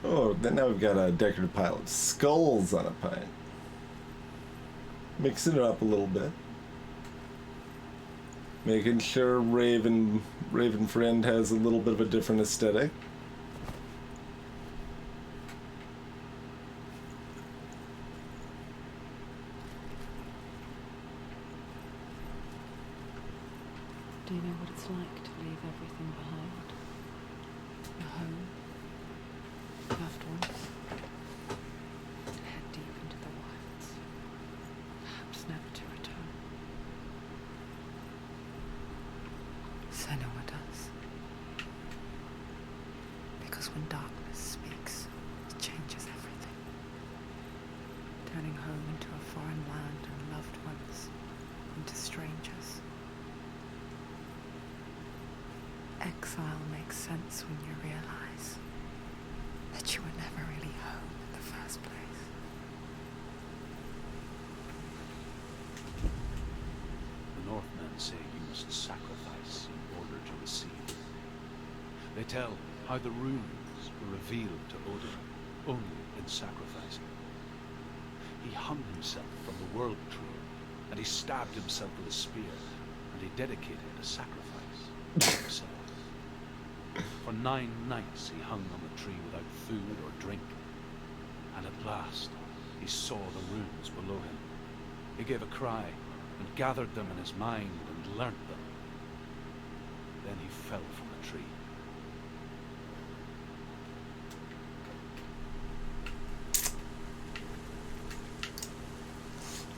Oh, then now we've got a decorative pile of skulls on a pint. Mixing it up a little bit. Making sure Raven Friend has a little bit of a different aesthetic. Do you know what it's like to leave everything behind? Your home, loved ones, and head deep into the wilds, perhaps never to return. Senua does. Because when darkness speaks, it changes everything, turning home into a foreign land and loved ones into strangers. Exile makes sense when you realize that you were never really home in the first place. The Northmen say you must sacrifice in order to receive. They tell how the runes were revealed to Odin only in sacrificing. He hung himself from the world tree, and he stabbed himself with a spear, and he dedicated a sacrifice to himself. For 9 nights he hung on the tree without food or drink, and at last he saw the runes below him. He gave a cry and gathered them in his mind and learnt them. Then he fell from the tree.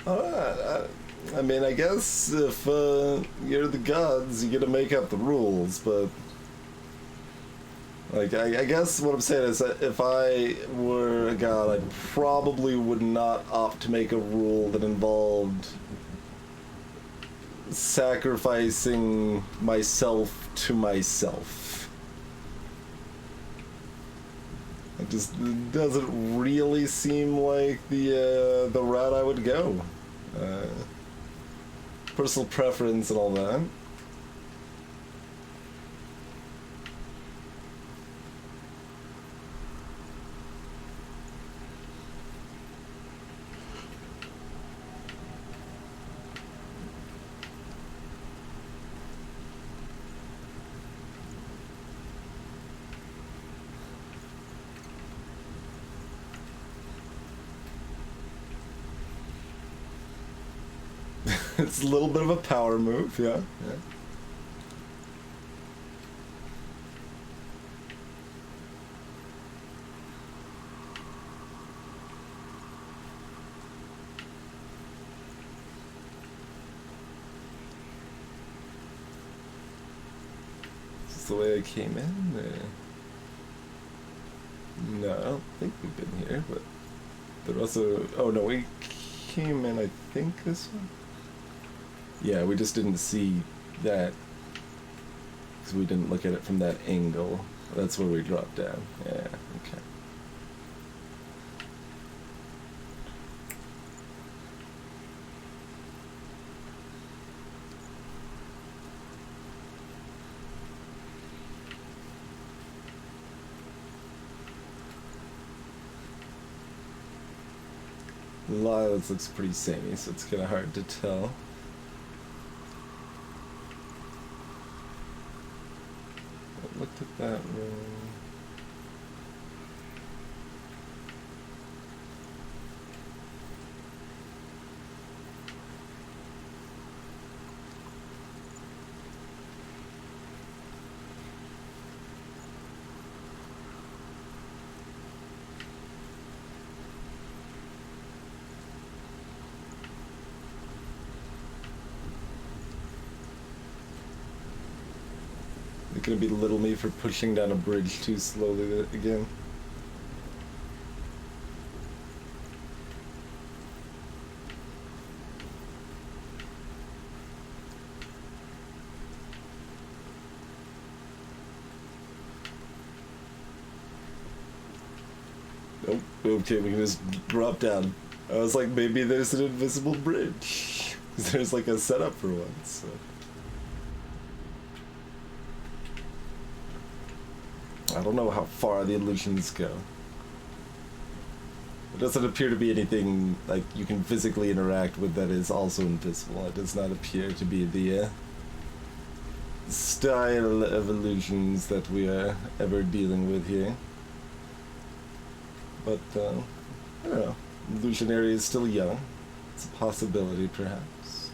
Alright, I mean, I guess if you're the gods, you get to make up the rules, but... Like, I guess what I'm saying is that if I were a god, I probably would not opt to make a rule that involved sacrificing myself to myself. It just doesn't really seem like the route I would go. Personal preference and all that. It's a little bit of a power move, yeah. Is this the way I came in? No, I don't think we've been here, but there also... Oh no, we came in, I think, this one? Yeah, we just didn't see that because we didn't look at it from that angle. That's where we dropped down. Yeah, okay. A lot of this looks pretty samey, so it's kind of hard to tell. Looked at that room. Gonna belittle me for pushing down a bridge too slowly again. Nope. Okay, we can just drop down. I was like, maybe there's an invisible bridge. There's like a setup for one, so. I don't know how far the illusions go. It doesn't appear to be anything like you can physically interact with that is also invisible. It does not appear to be the style of illusions that we are ever dealing with here. But, I don't know. Illusionary is still young. It's a possibility, perhaps.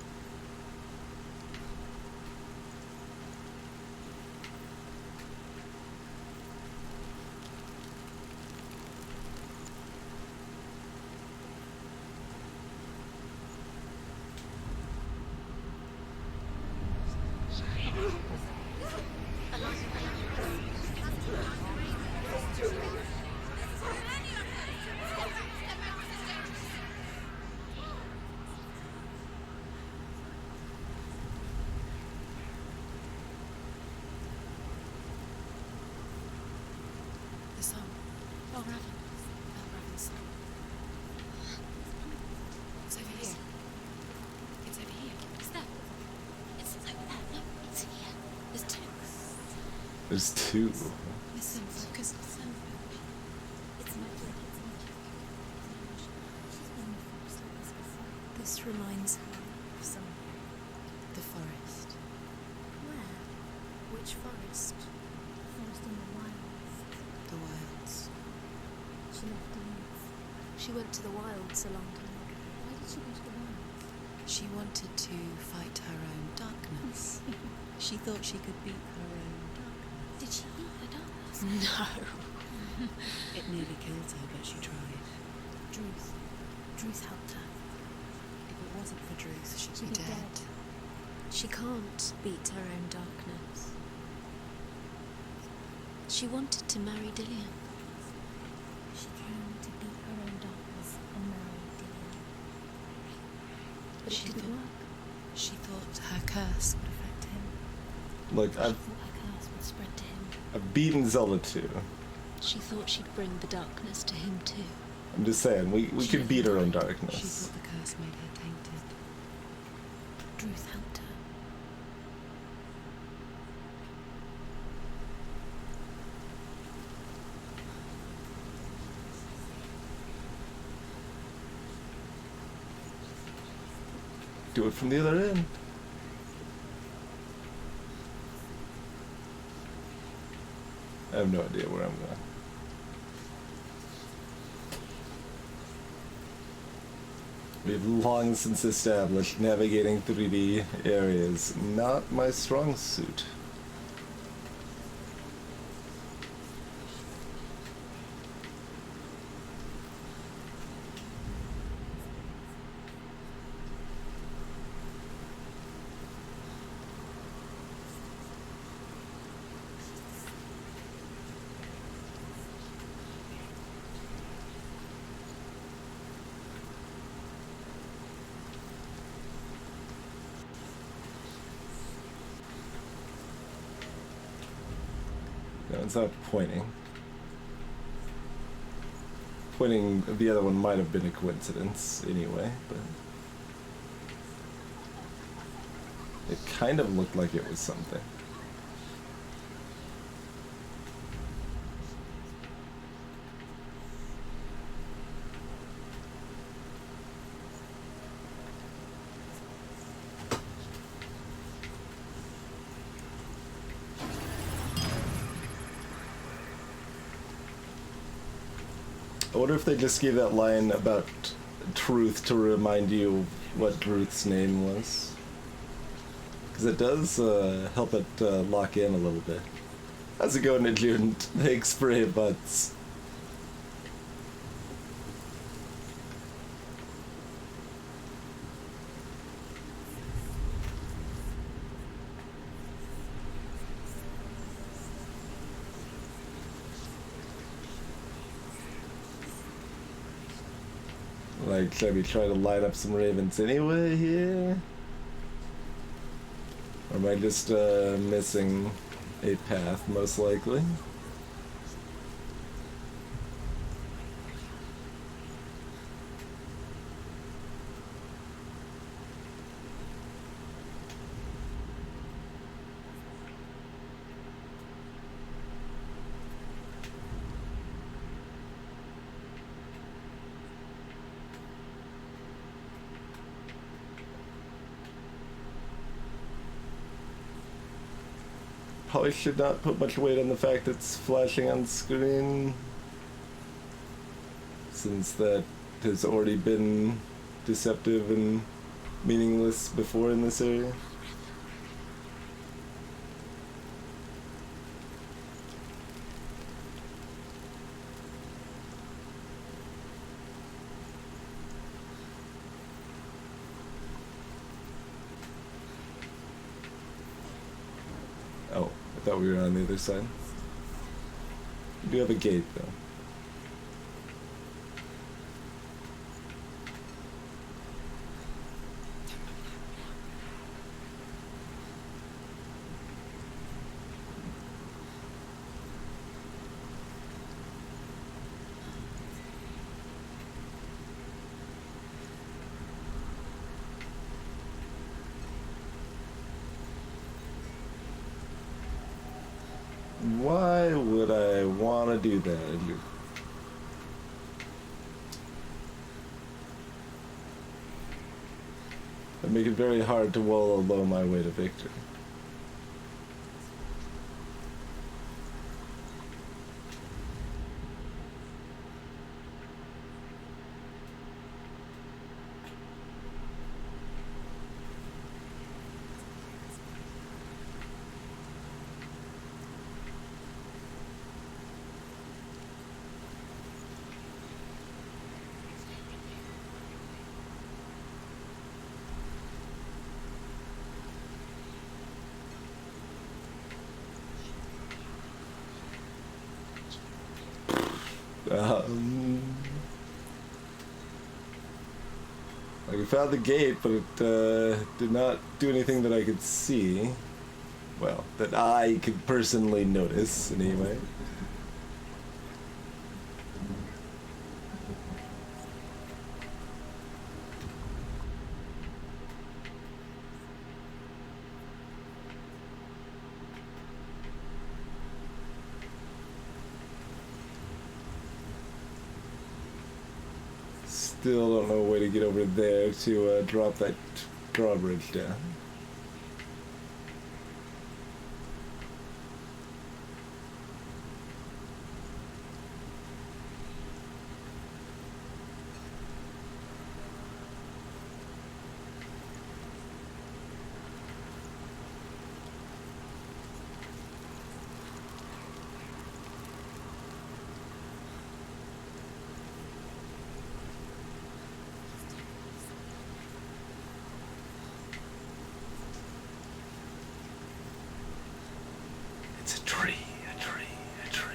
The song. Oh, Raven. Raven's song. It's over here. It's over here. It's there. It's over there. No, it's here. There's two. There's two. Listen, focus. Listen. It's magic. This reminds her of somewhere. The forest. Where? Which forest? Forest in the wilds. The wilds. She left the woods. She went to the wilds a long time ago. Why did she go to the wilds? She wanted to fight her own darkness. She thought she could beat her own darkness. Did she beat the darkness? No. It nearly killed her, but she tried. Druth helped her. If it wasn't for Druth, she'd She'd be be dead. She can't beat her own darkness. She wanted to marry Dillian. She came to beat her own darkness and marry Dillian. But She it didn't thought- work. She thought her curse would affect him. Like, She thought her curse would spread to him. I've beaten Zelda 2. She thought she'd bring the darkness to him too. I'm just saying, we She could beat our own She darkness. thought the curse made her tainted. Druth helped her. Do it from the other end. I have no idea where I'm going. We've long since established navigating 3D areas, not my strong suit. No, it's not pointing. Pointing the other one might have been a coincidence anyway, but it kind of looked like it was something. I wonder if they just gave that line about truth to remind you what Druth's name was. Because it does help it lock in a little bit. How's it going, June? Thanks for your butts. Like, should we try to light up some ravens anyway here? Or am I just missing a path, most likely? probably should not put much weight on the fact it's flashing on screen, since that has already been deceptive and meaningless before in this area. Oh, I thought we were on the other side. We do have a gate, though. Why would I want to do that? It'd make it very hard to wallow low my way to victory. Like, we found the gate, but it did not do anything that I could see. Well, that I could personally notice, anyway. Still don't know a way to get over there to drop that drawbridge down. It's a tree, a tree, a tree.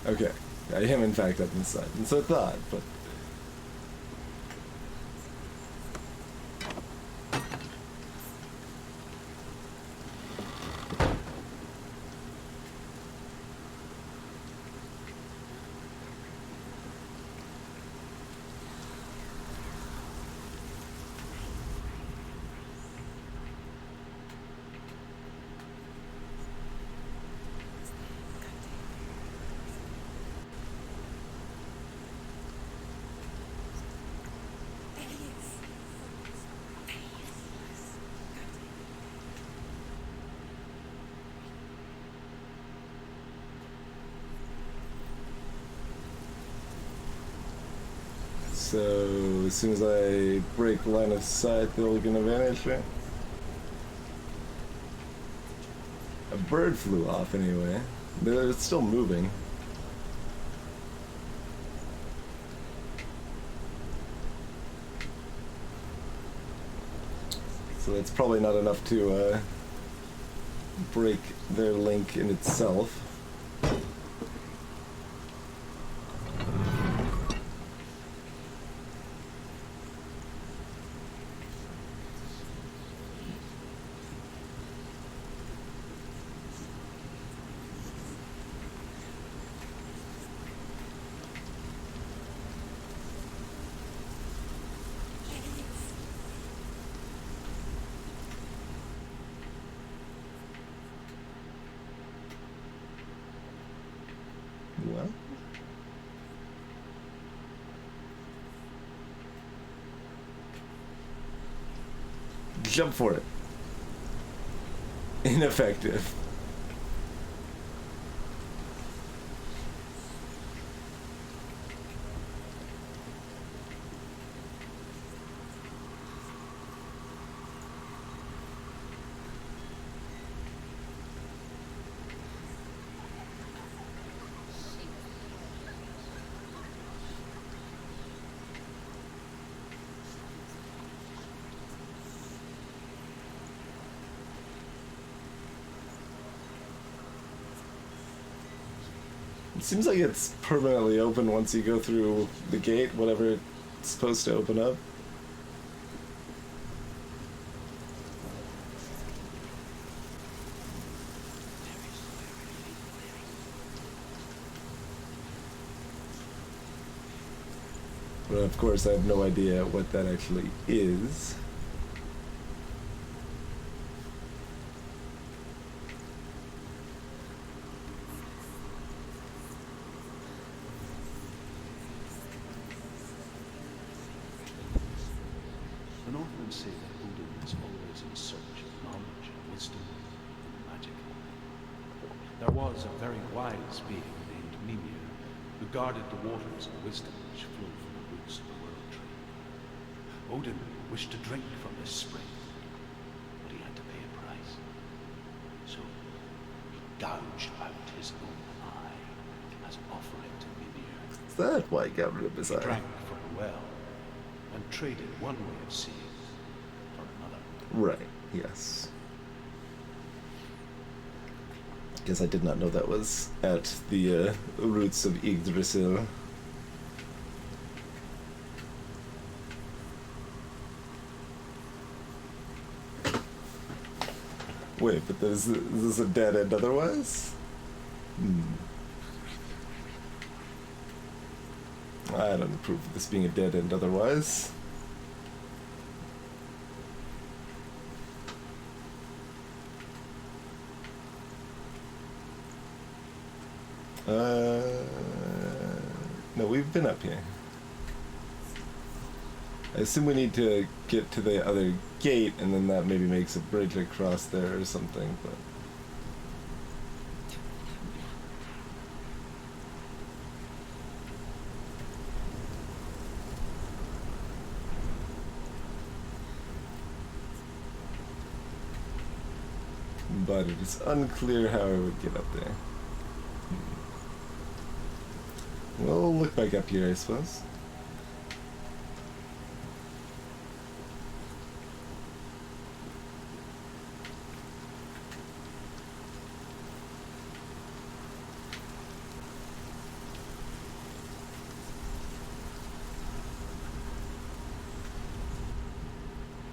Okay, I am in fact up inside, and so I thought, but... So, as soon as I break line of sight, they're gonna vanish, right? A bird flew off anyway. It's still moving. So that's probably not enough to break their link in itself. Jump for it. Ineffective. It seems like it's permanently open once you go through the gate, whatever it's supposed to open up. But of course I have no idea what that actually is. The Northmen say that Odin is always in search of knowledge and wisdom and magic. There was a very wise being named Mimir who guarded the waters of wisdom which flow from the roots of the world tree. Odin wished to drink from this spring, but he had to pay a price. So he gouged out his own eye as an offering to Mimir. Is that why he got rid of his He eye? drank from the well and traded one way of seeing for another. Right, yes. Guess I did not know that was at the roots of Yggdrasil. Wait, but is this a dead end otherwise? I don't approve of this being a dead end otherwise. No, we've been up here. I assume we need to get to the other gate, and then that maybe makes a bridge across there or something, but... But it is unclear how I would get up there. We'll look back up here, I suppose.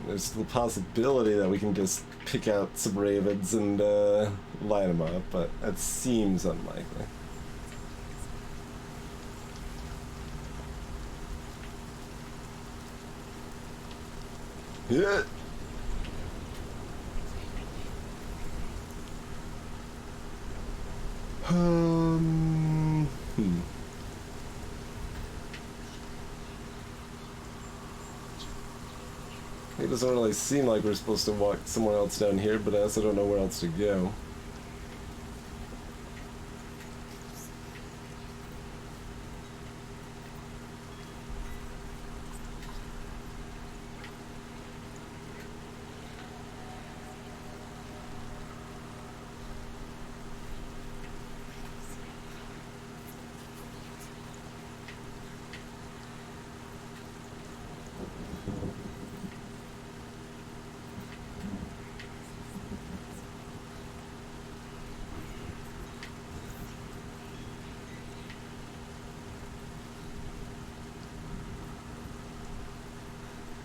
There's the possibility that we can just pick out some ravens and line them up, but that seems unlikely. Yeah. It doesn't really seem like we're supposed to walk somewhere else down here, but I also don't know where else to go.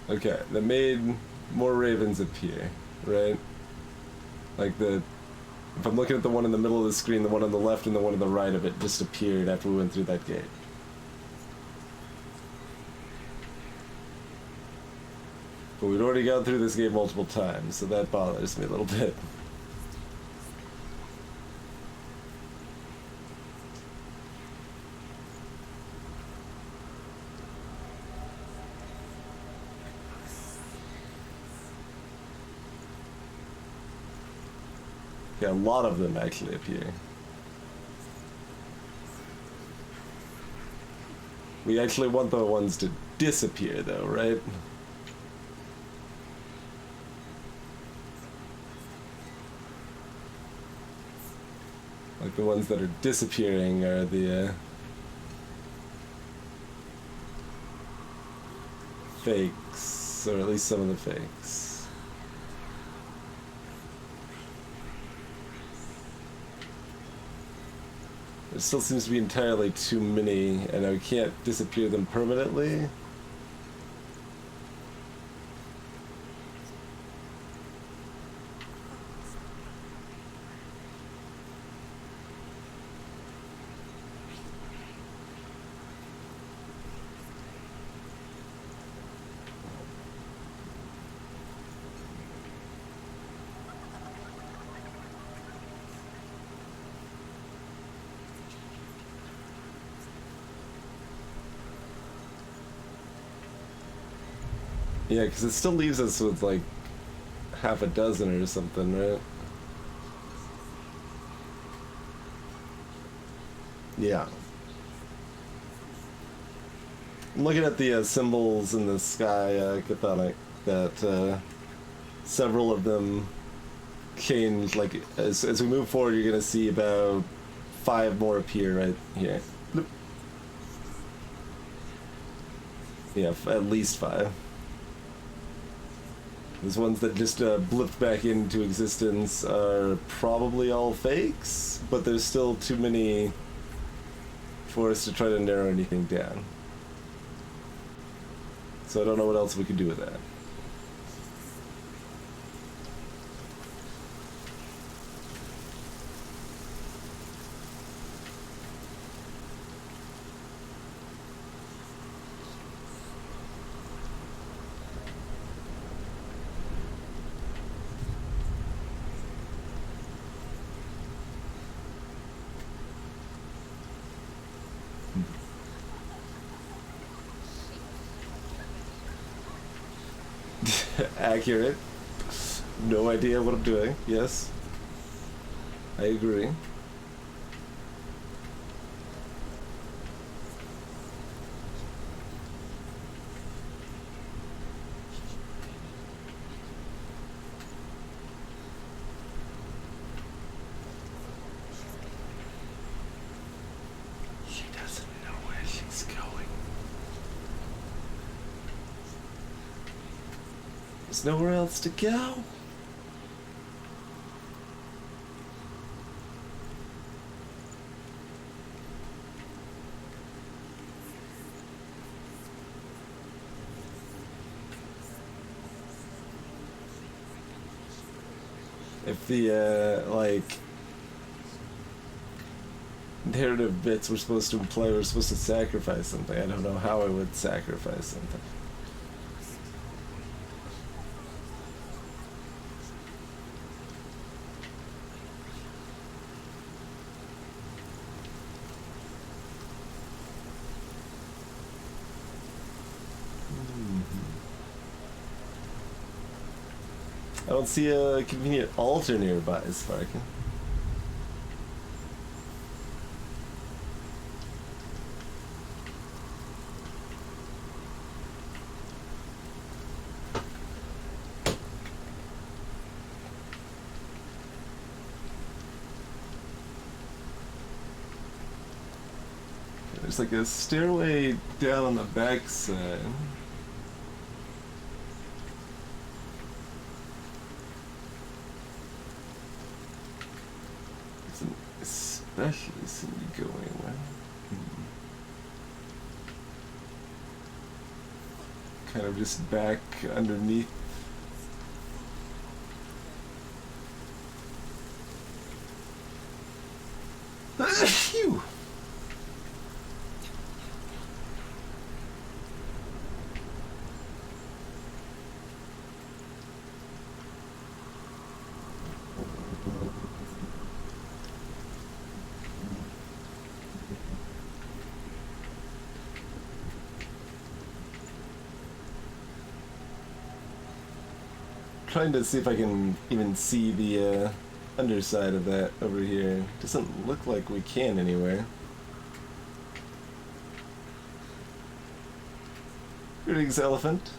Okay, that made more ravens appear, right? Like if I'm looking at the one in the middle of the screen, the one on the left and the one on the right of it just appeared after we went through that gate. But we'd already gone through this gate multiple times, so that bothers me a little bit. a lot of them actually appear. We actually want the ones to disappear though, right? Like the ones that are disappearing are the fakes, or at least some of the fakes. There still seems to be entirely too many, and I can't disappear them permanently. Yeah, because it still leaves us with like half a dozen or something, right? Yeah. I'm looking at the symbols in the sky, Chthonic, that several of them change. Like as we move forward, you're gonna see about 5 more appear right here. Bloop. Yeah, at least 5. These ones that just blipped back into existence are probably all fakes, but there's still too many for us to try to narrow anything down. So I don't know what else we could do with that. Accurate. No idea what I'm doing. Yes. I agree. She doesn't know where she's going. There's nowhere else to go. If the, like, narrative bits were supposed to imply we're supposed to sacrifice something, I don't know how I would sacrifice something. I don't see a convenient altar nearby, Sparkin. There's like a stairway down on the back side. Especially see me going well. Kind of just back underneath. Phew! Trying to see if I can even see the underside of that over here. Doesn't look like we can anywhere. Greetings, elephant.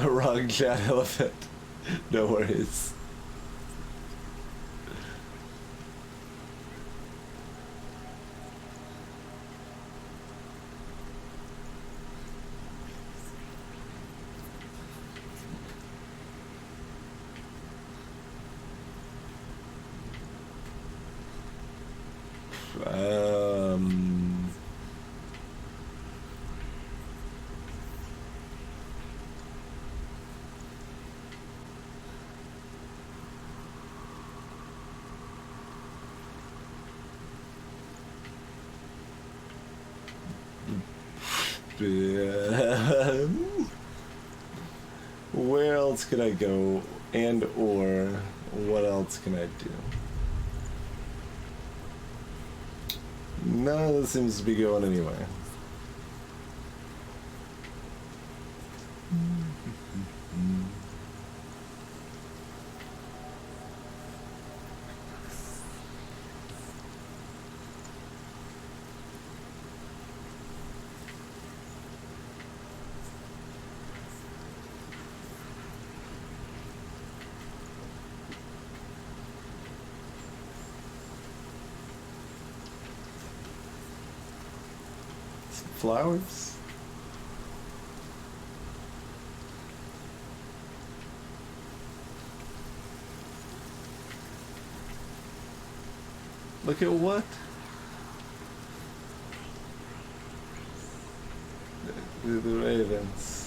Wrong chat, elephant. No worries. Where else can I go, and or what else can I do? None of this seems to be going anywhere. Flowers? Look at what? The ravens.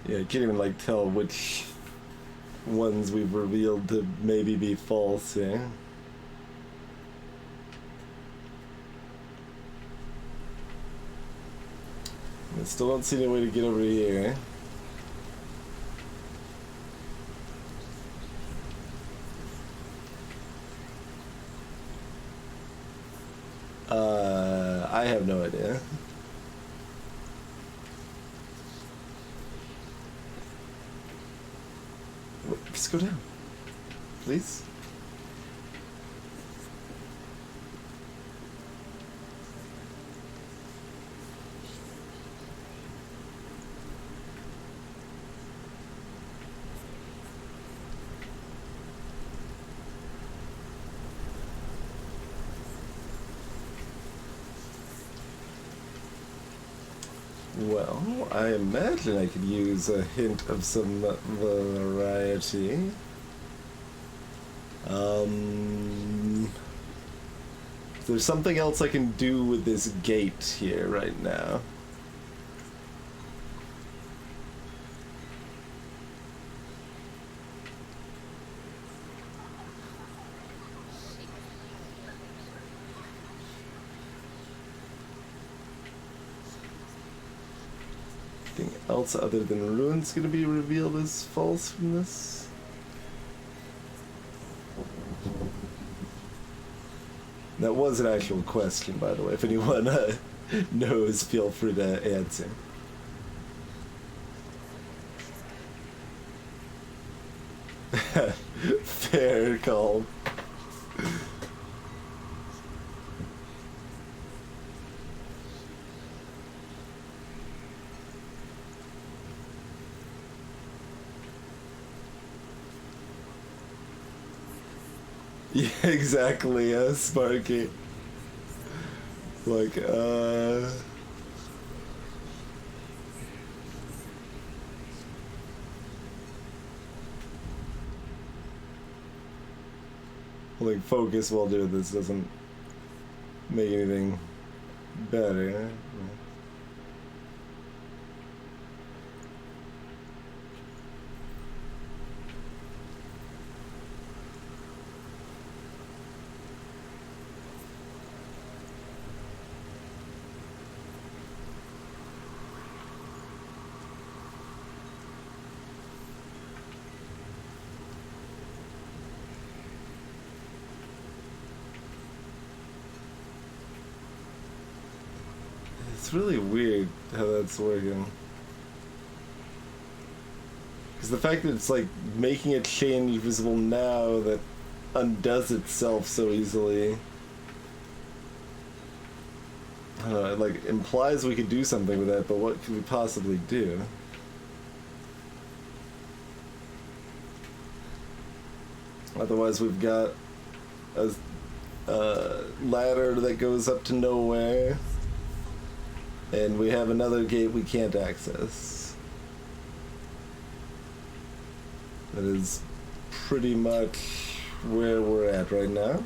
Yeah, I can't even like tell which ones we've revealed to maybe be false, yeah? I still don't see any way to get over here. I have no idea. Just go down, please. Well, I imagine I could use a hint of some variety. There's something else I can do with this gate here right now. Anything else other than runes gonna be revealed as false from this? That was an actual question, by the way. If anyone knows, feel free to answer. Fair call. Yeah, exactly, Sparky. Like, like, focus while doing this doesn't make anything better. It's really weird how that's working. Because the fact that it's like making a change visible now that undoes itself so easily, I don't know, it like implies we could do something with that, but what could we possibly do? Otherwise we've got a ladder that goes up to nowhere, and we have another gate we can't access. That is pretty much where we're at right now.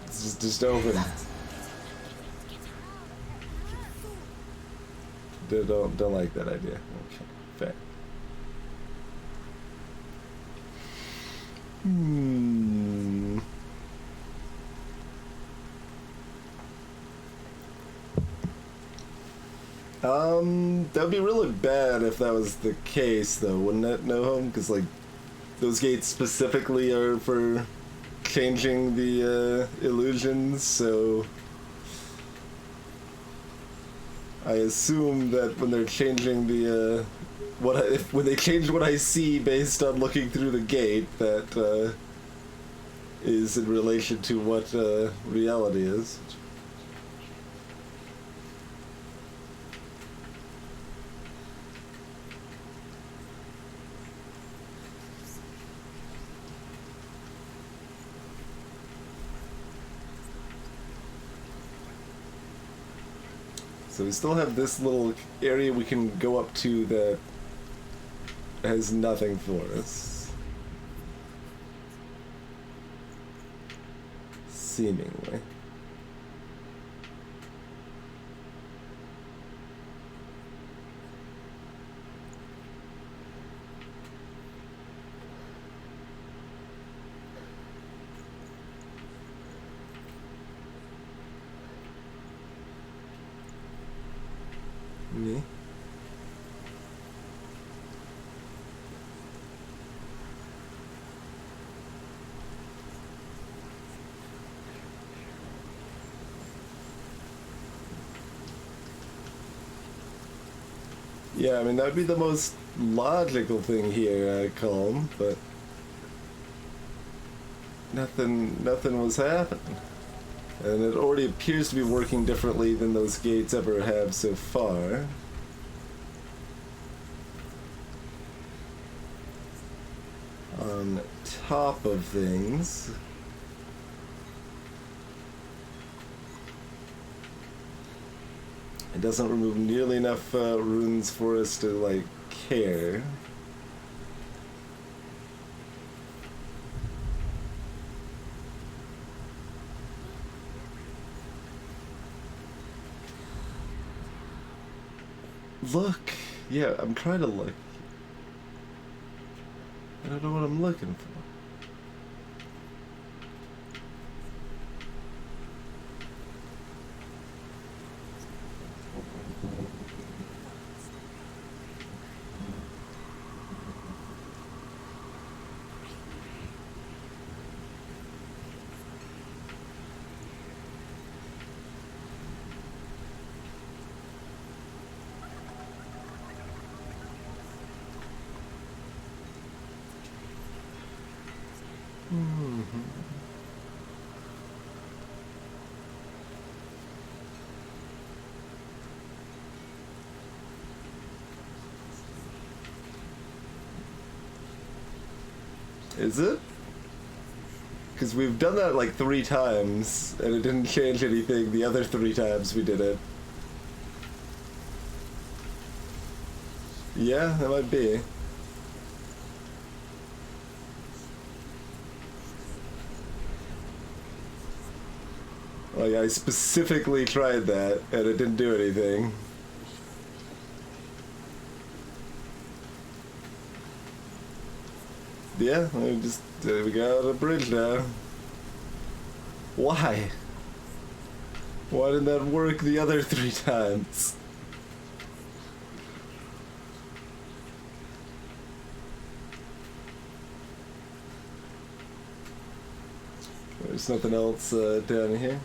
It's just open. Don't like that idea. Okay, fair. That'd be really bad if that was the case, though, wouldn't it, No? Because, like, those gates specifically are for changing the illusions, so I assume that when they're changing the when they change what I see based on looking through the gate, that is in relation to what reality is. So we still have this little area we can go up to that has nothing for us. Seemingly. Me? Yeah, I mean, that'd be the most logical thing here, Calm, but nothing was happening. And it already appears to be working differently than those gates ever have so far. On top of things, it doesn't remove nearly enough runes for us to, like, care. Look! Yeah, I'm trying to look. I don't know what I'm looking for. Is it? Because we've done that like 3 times, and it didn't change anything the other 3 times we did it. Yeah, that might be. Like, I specifically tried that, and it didn't do anything. Yeah, we got a bridge now. Why? Why didn't that work the other 3 times? There's nothing else down here.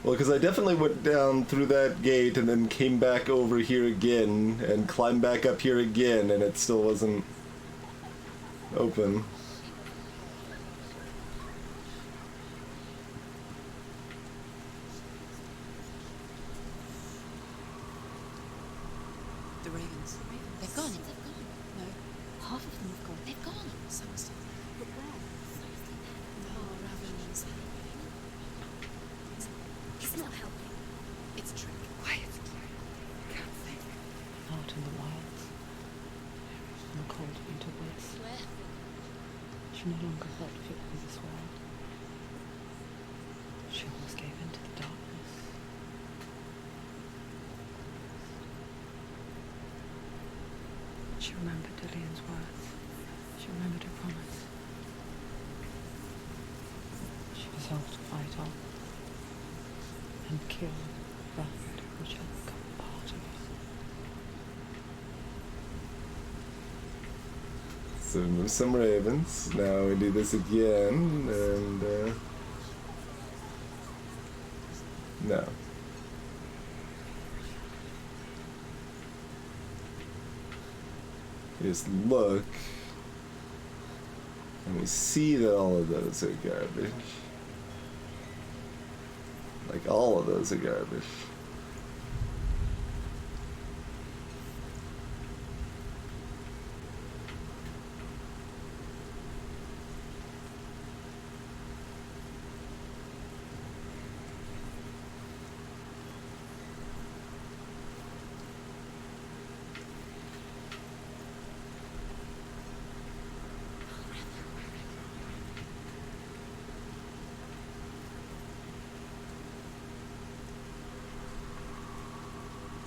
Well, because I definitely went down through that gate and then came back over here again and climbed back up here again, and it still wasn't open. The ravens. They've gone. No, half of them have gone. They've gone. Some still there. But where? No, ravens. It's not helping. It's a trick. Quiet. Can't think. Out in the wilds. In the cold winter woods. Where? She no longer felt fit for this world. She almost gave in to the darkness. She remembered Dillian's words. She remembered her promise. She resolved to fight on and kill that which had become part of her. So move some ravens. Now we do this again, and no. You just look, and we see that all of those are garbage. Like, all of those are garbage.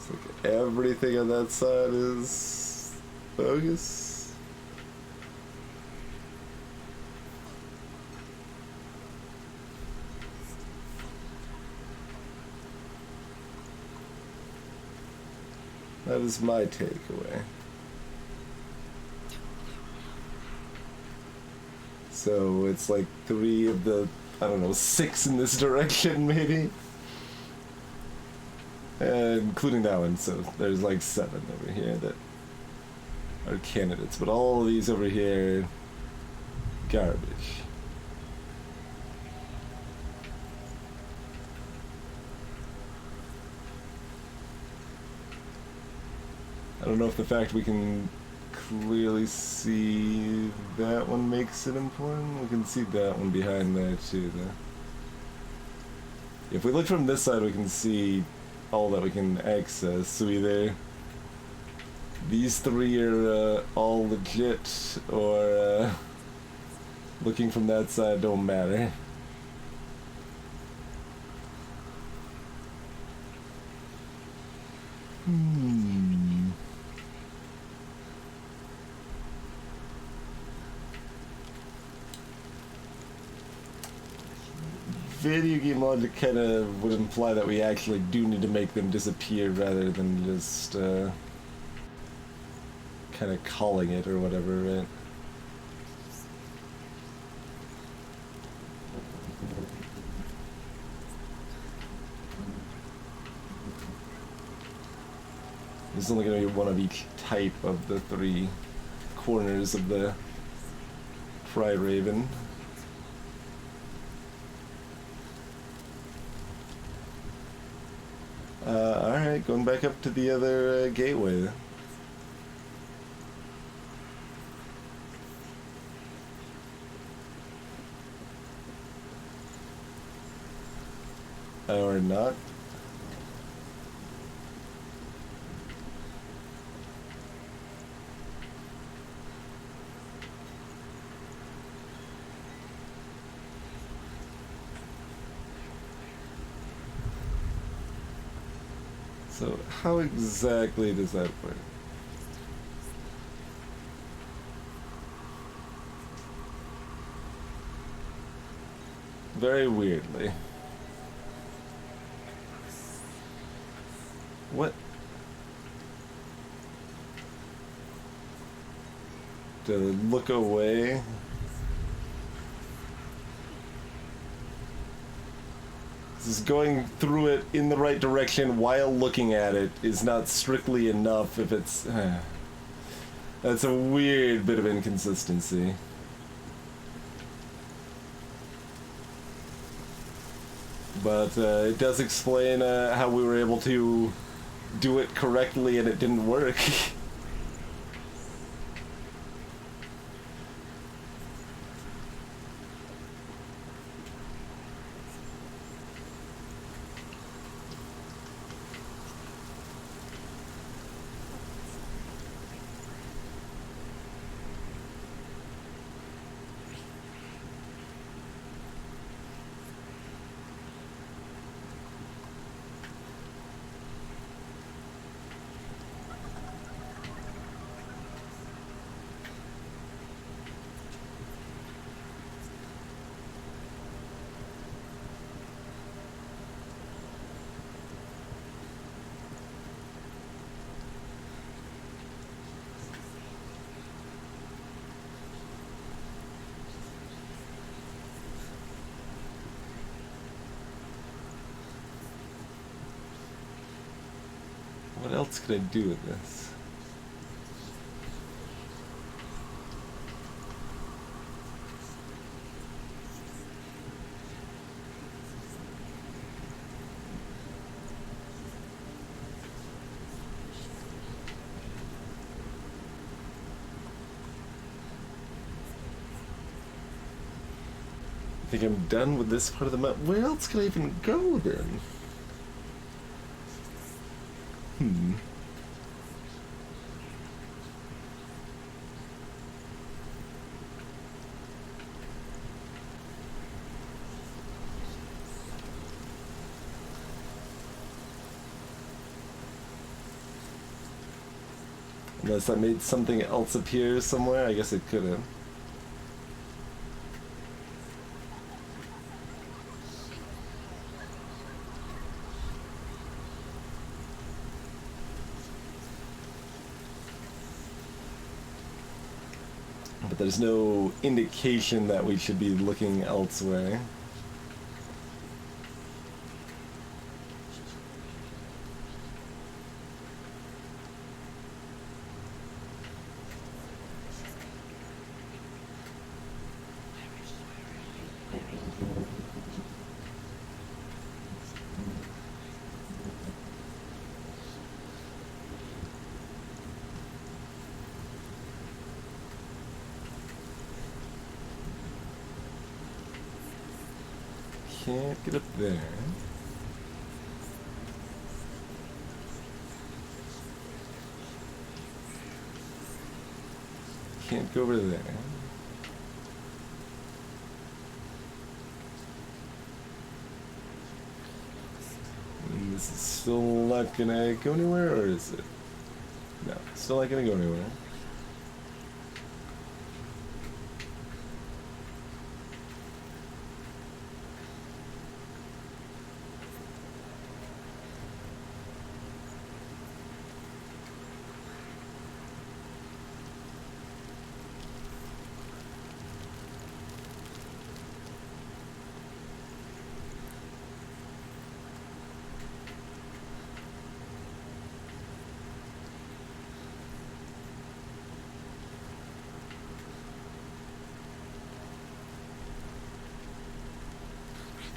It's like everything on that side is bogus. That is my takeaway. So it's like 3 of the, I don't know, 6 in this direction maybe? Including that one, so there's like 7 over here that are candidates, but all of these over here, garbage. I don't know if the fact we can clearly see that one makes it important. We can see that one behind there too, though. If we look from this side, we can see all that we can access. So either these 3 are all legit, or looking from that side don't matter. Video game logic kind of would imply that we actually do need to make them disappear rather than just kind of calling it or whatever, right? There's only going to be one of each type of the 3 corners of the Fried Raven. Alright, going back up to the other gateway. Or not. So how exactly does that work? Very weirdly. What? To look away? This is going through it in the right direction while looking at it is not strictly enough if it's... That's a weird bit of inconsistency. But it does explain how we were able to do it correctly and it didn't work. What else could I do with this? I think I'm done with this part of the map. Where else can I even go then? Unless I made something else appear somewhere, I guess it could have. But there's no indication that we should be looking elsewhere. Can't get up there. Can't go over there. And this is still not gonna go anywhere, or is it? No, still not gonna go anywhere.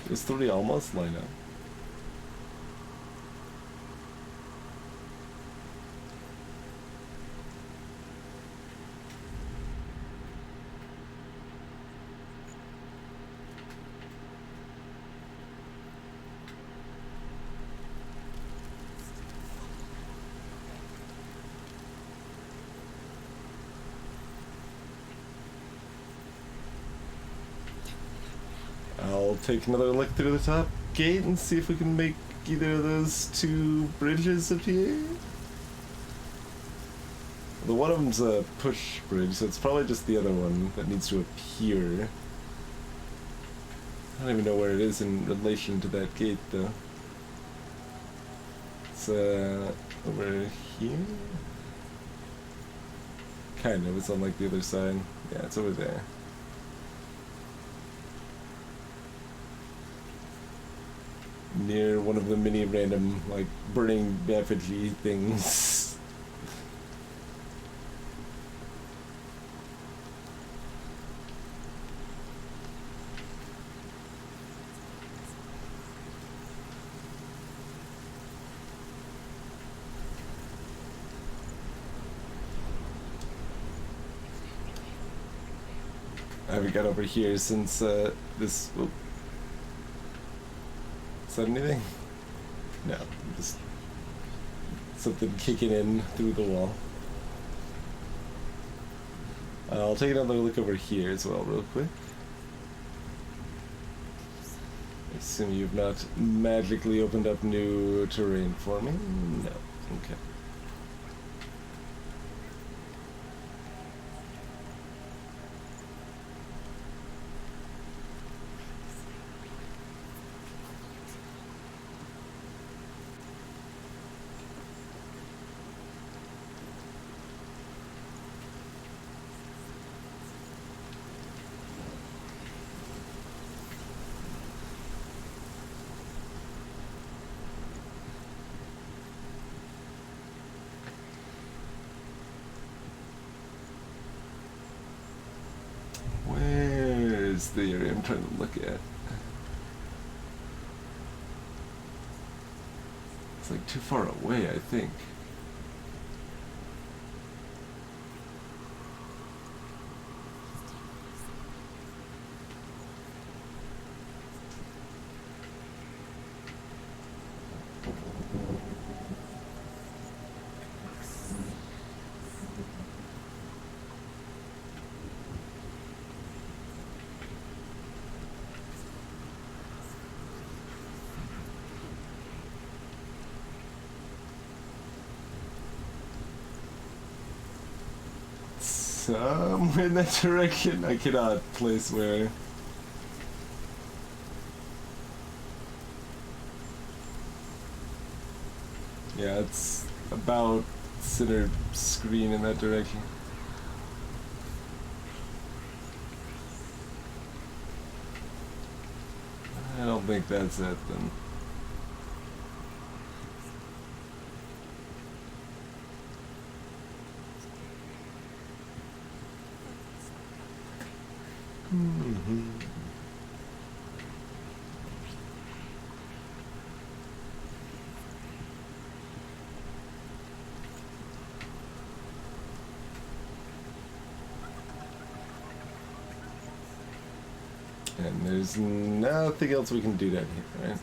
There's 3 almost line up. I'll take another look through the top gate and see if we can make either of those 2 bridges appear. The one of them's a push bridge, so it's probably just the other one that needs to appear. I don't even know where it is in relation to that gate, though. It's over here? Kind of, it's on like the other side. Yeah, it's over there. Near one of the many random, like, burning effigy things. I haven't got over here since, this... Oop. Is that anything? No, just something kicking in through the wall. I'll take another look over here as well real quick. I assume you've not magically opened up new terrain for me? No. Okay. Where's the area I'm trying to look at? It's like too far away, I think. Somewhere in that direction. I cannot place where. Yeah, it's about center screen in that direction. I don't think that's it then. And there's nothing else we can do down here, right?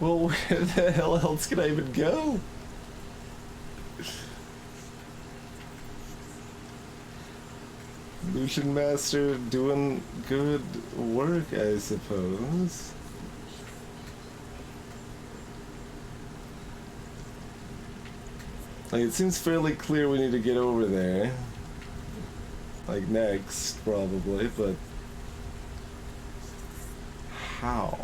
Well, where the hell else can I even go? Lucian Master doing good work, I suppose. Like, it seems fairly clear we need to get over there. Like, next, probably, but... how?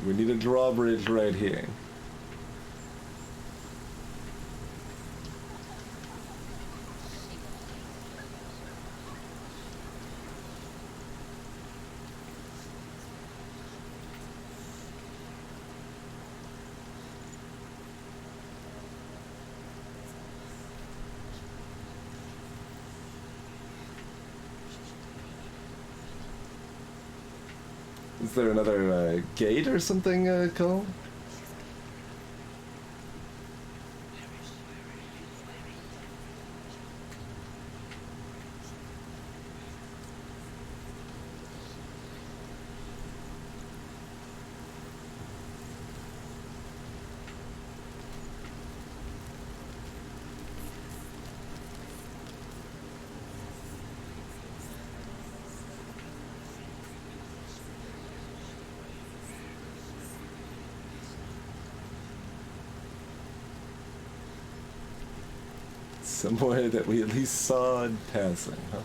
We need a drawbridge right here. Is there another gate or something called? Somewhere that we at least saw in passing, huh?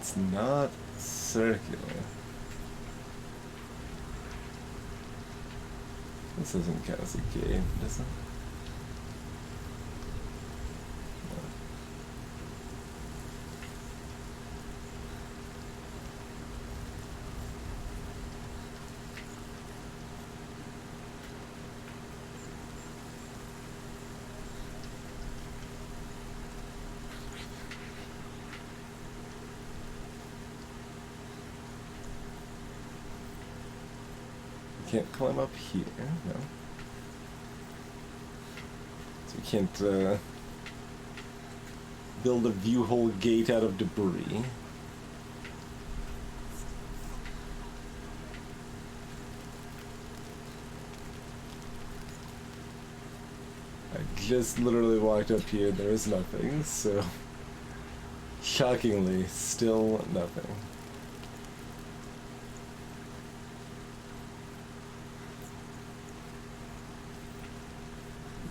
It's not circular. This doesn't count as a gate, does it? Can't climb up here, no. So we can't build a view hole gate out of debris. I just literally walked up here, there is nothing, so shockingly, still nothing.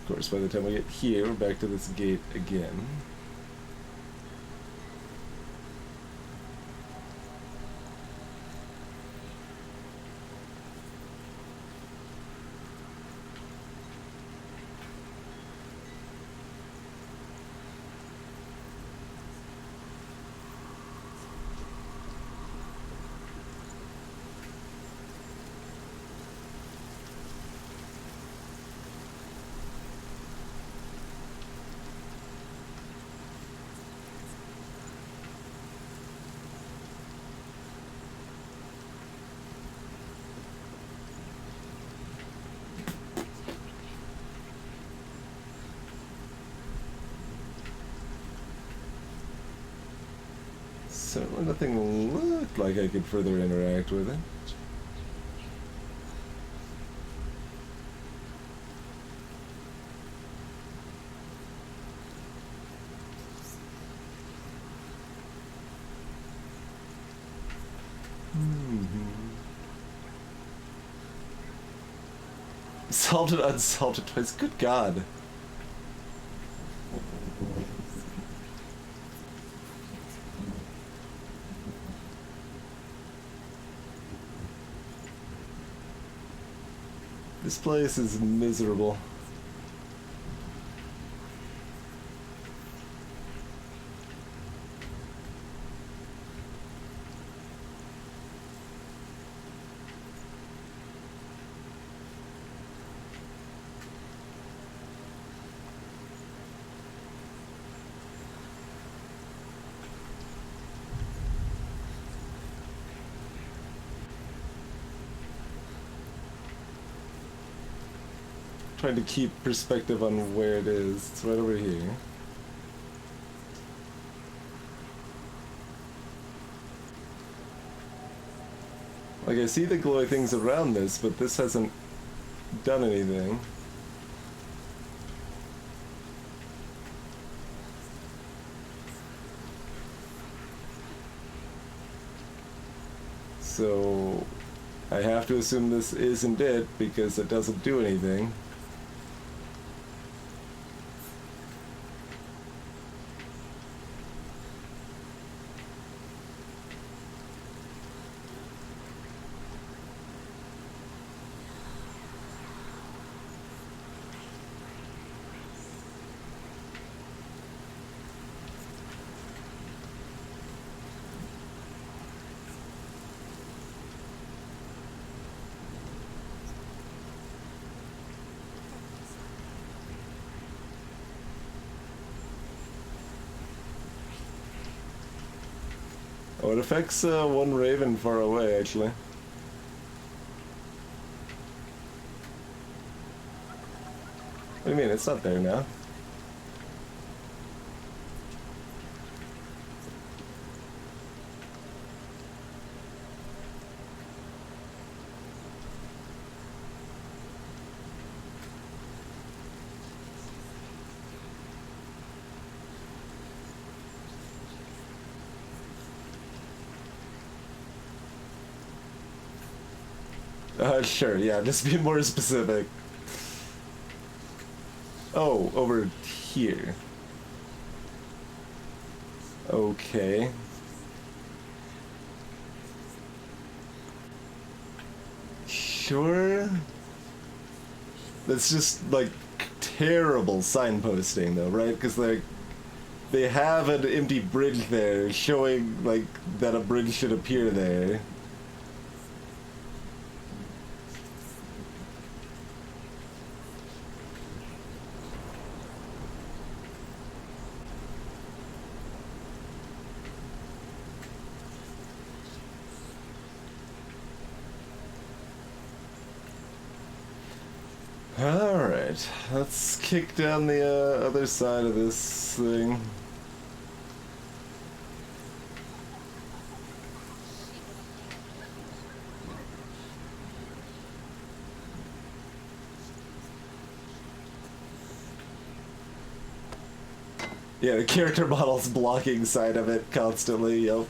Of course, by the time we get here, we're back to this gate again. Certainly nothing looked like I could further interact with it. Salted, unsalted twice. Good God. This place is miserable. Trying to keep perspective on where it is. It's right over here. Like, I see the glowy things around this, but this hasn't done anything. So I have to assume this isn't it because it doesn't do anything. Oh, it affects one raven far away, actually. What do you mean? It's not there now. Sure, yeah, just be more specific. Oh, over here. Okay. Sure. That's just, like, terrible signposting, though, right? Because, like, they have an empty bridge there, showing, like, that a bridge should appear there. Alright, let's kick down the other side of this thing. Yeah, the character model's blocking side of it constantly, yep.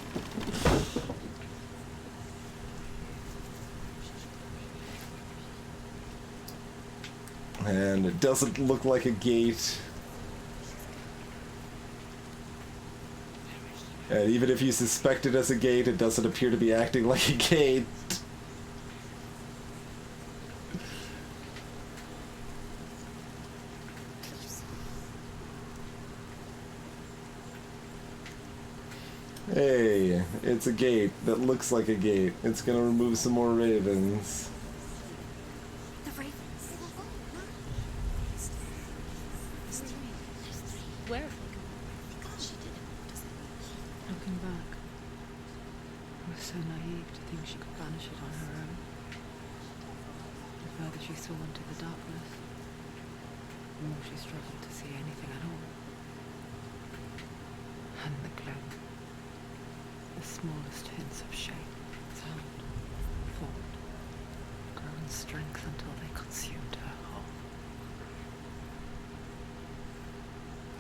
And it doesn't look like a gate. And even if you suspect it as a gate, it doesn't appear to be acting like a gate. Hey, it's a gate that looks like a gate. It's gonna remove some more ravens. The ravens. Where? God, she did it. Looking back, I was so naive to think she could banish it on her own. The further she saw into the darkness, the more she struggled to see anything at all. And the gloom, the smallest hints of shape, sound, thought, grow in strength until they consumed her whole.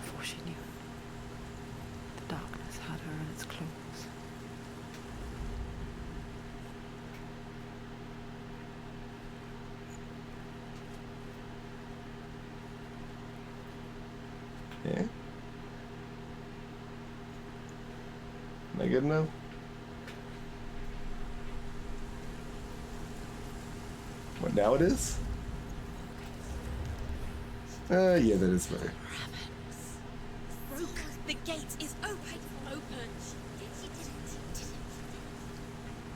Before she knew it, the darkness had her in its claws. Yeah? Am I good enough? What, now it is? Yeah, that is better. Broke. The gate is open. Open. She did it.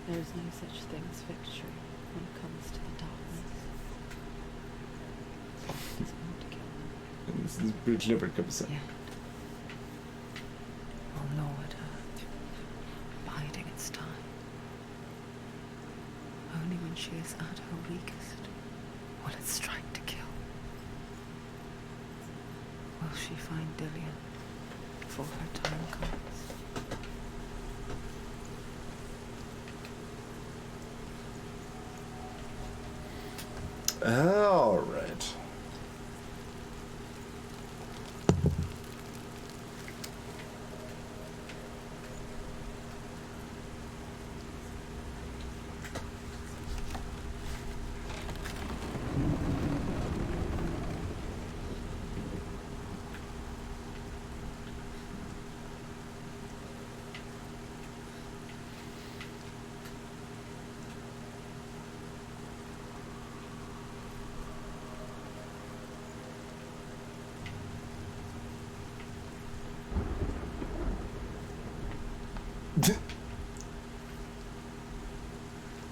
There is no such thing as victory when it comes to the darkness. It's going to kill them. And this bridge never comes up. Yet, will gnaw at her, biding its time. Only when she is at her weakest will it strike to kill. Will she find Dillian before her time comes? All right.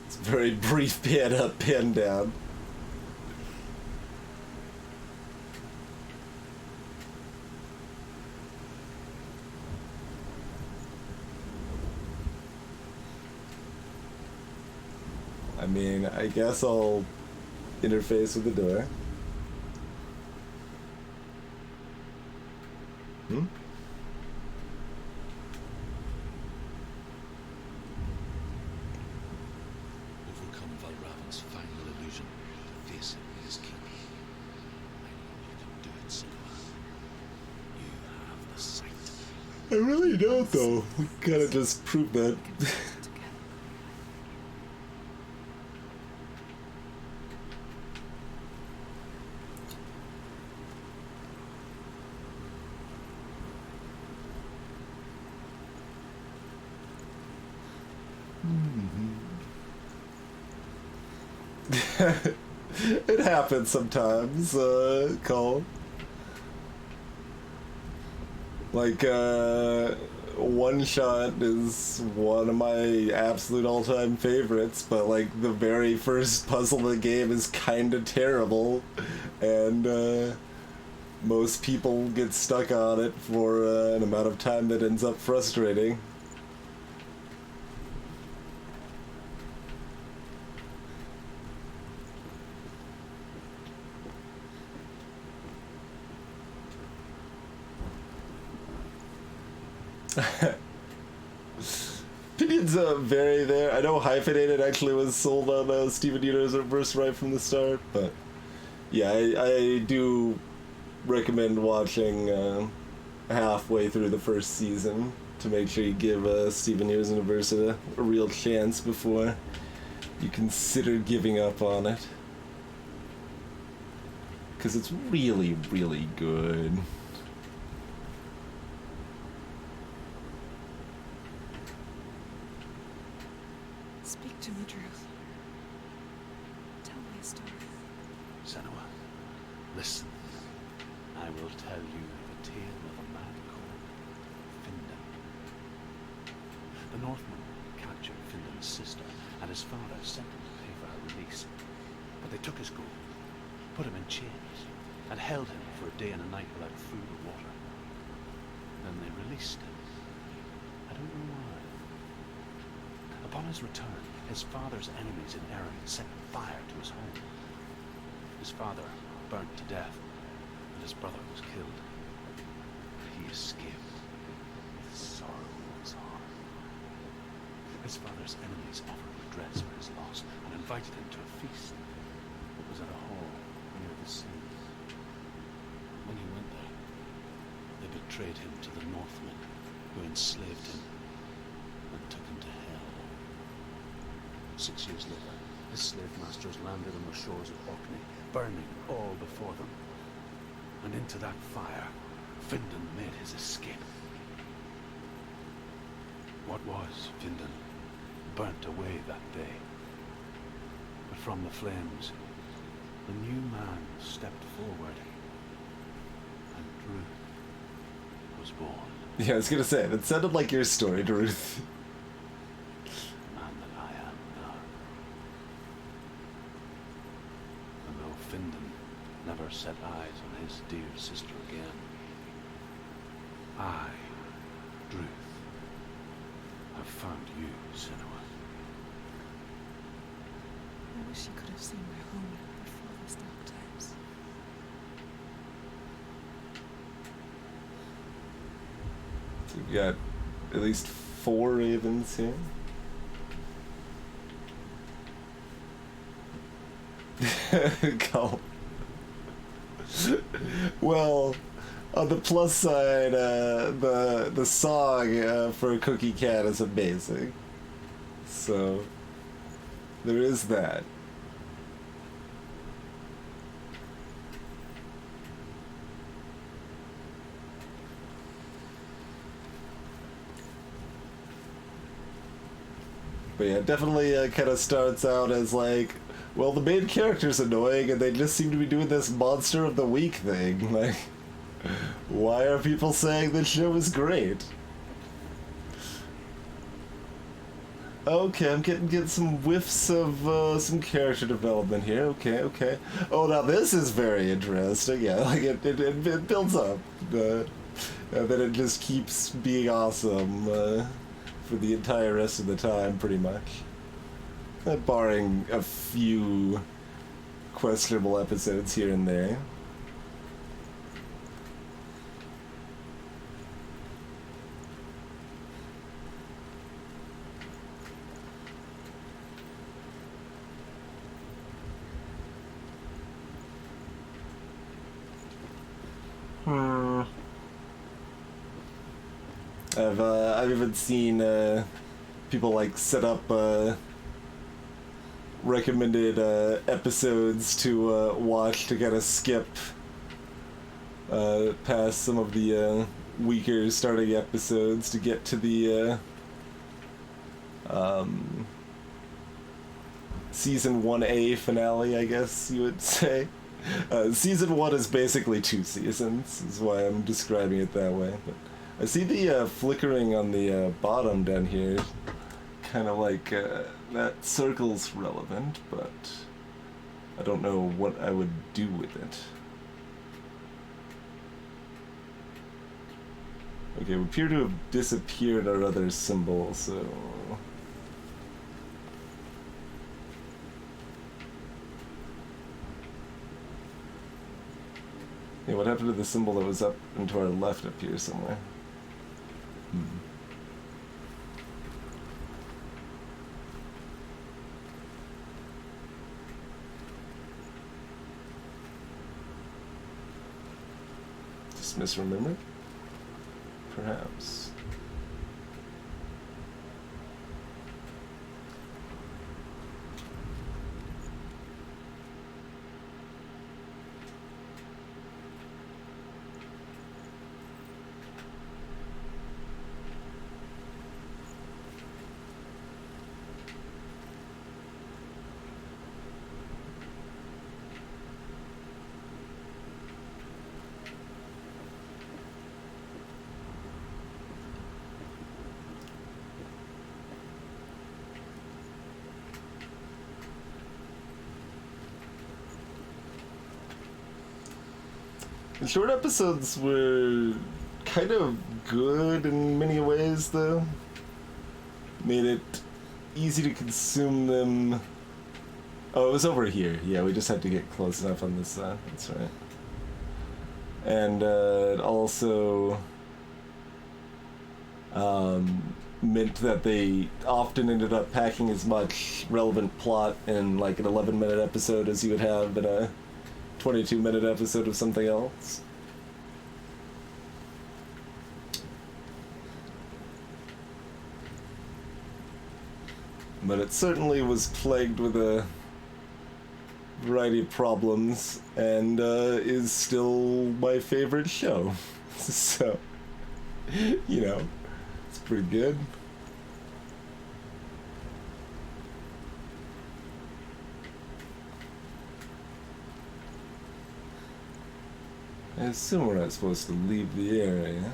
It's a very brief pan up, pan down. I mean, I guess I'll interface with the door. Overcome Valravan's final illusion to face him in his keep. I know you can do it, Senua. You have the sight. I really don't, though. We gotta just prove that. It happens sometimes, Cole. Like, One Shot is one of my absolute all-time favorites, but, like, the very first puzzle in the game is kinda terrible, and, most people get stuck on it for an amount of time that ends up frustrating. Opinions vary there. I know Hyphenated actually was sold on Steven Universe right from the start, but yeah, I do recommend watching halfway through the first season to make sure you give Steven Universe a real chance before you consider giving up on it. Because it's really, really good. Speak to me, Druth. Tell me a story. Senua, listen. I will tell you the tale of a man called Findan. The Northmen captured Findan's sister, and his father sent him to pay for her release. But they took his gold, put him in chains, and held him for a day and a night without food or water. Then they released him. I don't know why. Upon his return, his father's enemies in Erin set fire to his home. His father burnt to death, and his brother was killed. But he escaped with sorrow in his heart. His father's enemies offered redress for his loss and invited him to a feast. It was at a hall near the sea. When he went there, they betrayed him to the Northmen, who enslaved him and took him to hell. 6 years later, his slave masters landed on the shores of Orkney, burning all before them. And into that fire, Findan made his escape. What was Findan burnt away that day. But from the flames, the new man stepped forward, and Druth was born. Yeah, I was gonna say, that sounded like your story, Ruth. The man that I am now. And though Findan never set eyes on his dear sister again, I, Druth, have found you, Senua. I wish you could have seen my home before those dark times. So we've got at least 4 ravens here. Go. Well, on the plus side, the song for Cookie Cat is amazing. So there is that. But yeah, it definitely kind of starts out as like, well, the main character's annoying and they just seem to be doing this monster of the week thing. Like, why are people saying this show is great? Okay, I'm getting some whiffs of some character development here. Okay. Oh, now this is very interesting. Yeah, like it builds up. And then it just keeps being awesome for the entire rest of the time, pretty much. Barring a few questionable episodes here and there. I've even seen people like set up recommended episodes to watch to kind of skip past some of the weaker starting episodes to get to the season 1A finale, I guess you would say. Season 1 is basically 2 seasons, is why I'm describing it that way. But I see the flickering on the bottom down here. Kind of like that circle's relevant, but I don't know what I would do with it. Okay, we appear to have disappeared our other symbol, so... Yeah, what happened to the symbol that was up and to our left up here somewhere? Just misremembered? Perhaps. The short episodes were kind of good in many ways, though. Made it easy to consume them. Oh, it was over here. Yeah, we just had to get close enough on this side. That's right. And it also meant that they often ended up packing as much relevant plot in like an 11-minute episode as you would have in a 22-minute episode of something else. But it certainly was plagued with a variety of problems, and is still my favorite show. So, you know, it's pretty good. I assume we're not supposed to leave the area.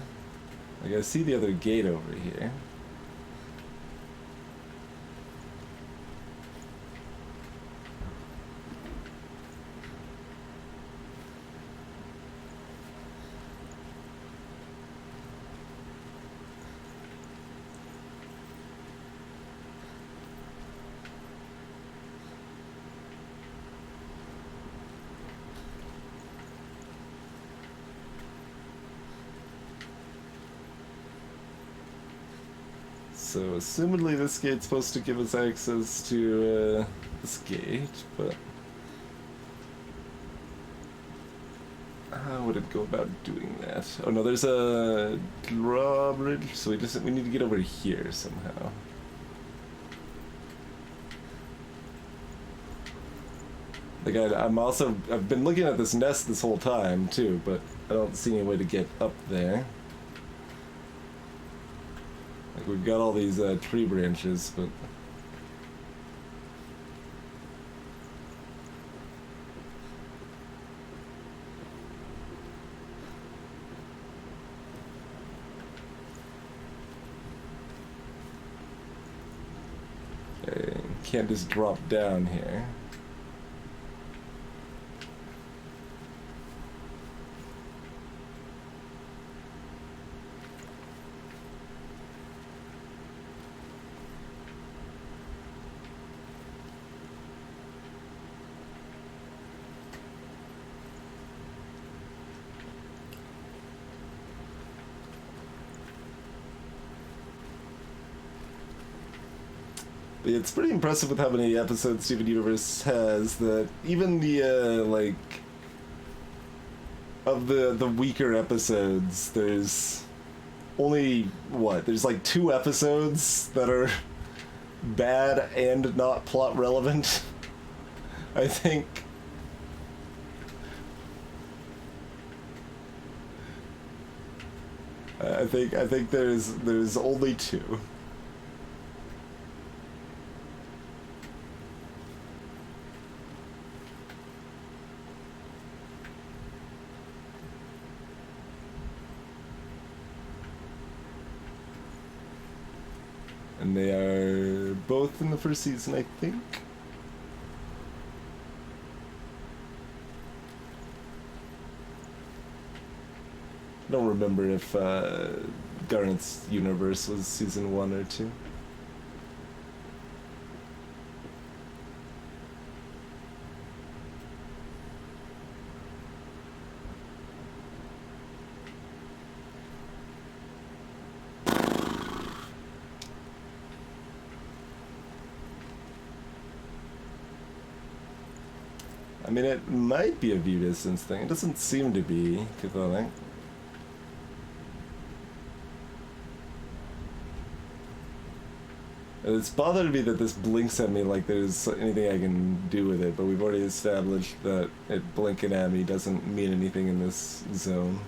Like, I see the other gate over here. So, assumedly this gate's supposed to give us access to, this gate, but... how would it go about doing that? Oh no, there's a drawbridge, so we need to get over here somehow. Like, I've been looking at this nest this whole time, too, but I don't see any way to get up there. Like, we've got all these tree branches, but... can't just drop down here. It's pretty impressive with how many episodes Steven Universe has, that even the, like, of the weaker episodes, there's only, what, there's like 2 episodes that are bad and not plot relevant, I think. I think there's only 2. And they are both in the first season, I think. I don't remember if Garnet's Universe was season 1 or 2. I mean, it might be a view distance thing. It doesn't seem to be, Catholic. It's bothered me that this blinks at me like there's anything I can do with it, but we've already established that it blinking at me doesn't mean anything in this zone.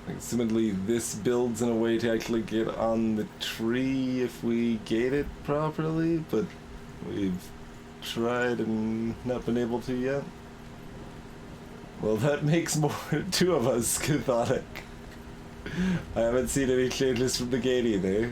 Assumedly this builds in a way to actually get on the tree if we gate it properly, but we've tried and not been able to yet. Well, that makes more 2 of us, Cathodic. I haven't seen any changes from the gate either.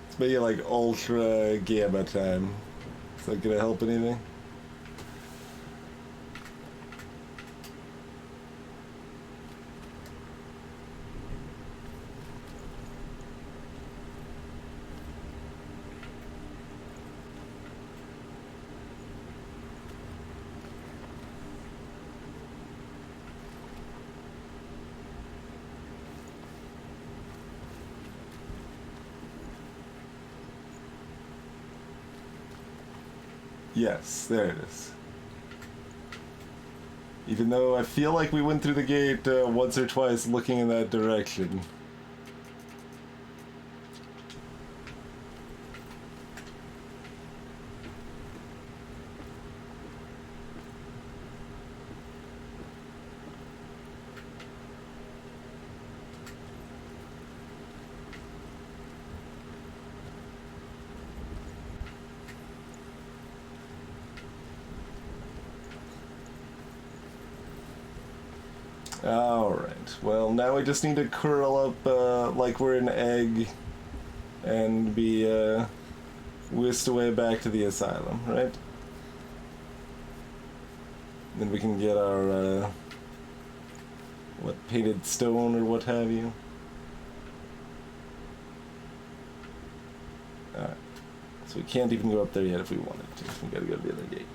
It's maybe like ultra gamma time. Is that gonna help anything? Yes, there it is. Even though I feel like we went through the gate once or twice looking in that direction. Alright, well now we just need to curl up like we're an egg and be whisked away back to the asylum, right? Then we can get our what, painted stone or what have you. Alright. So we can't even go up there yet if we wanted to. We gotta go to the other gate.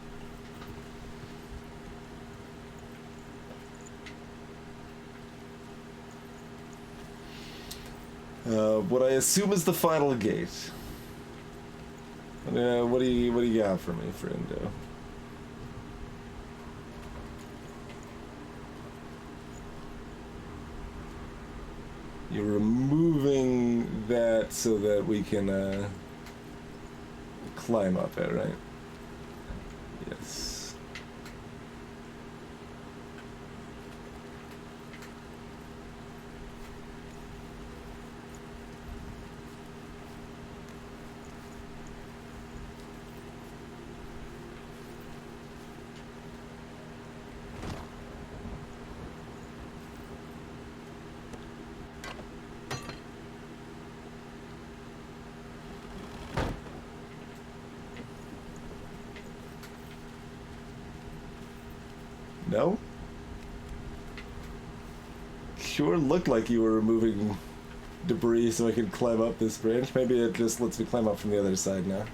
What I assume is the final gate. What do you got for me, friendo? You're removing that so that we can climb up it, right? Yes. No? Sure looked like you were removing debris so I could climb up this branch. Maybe it just lets me climb up from the other side now.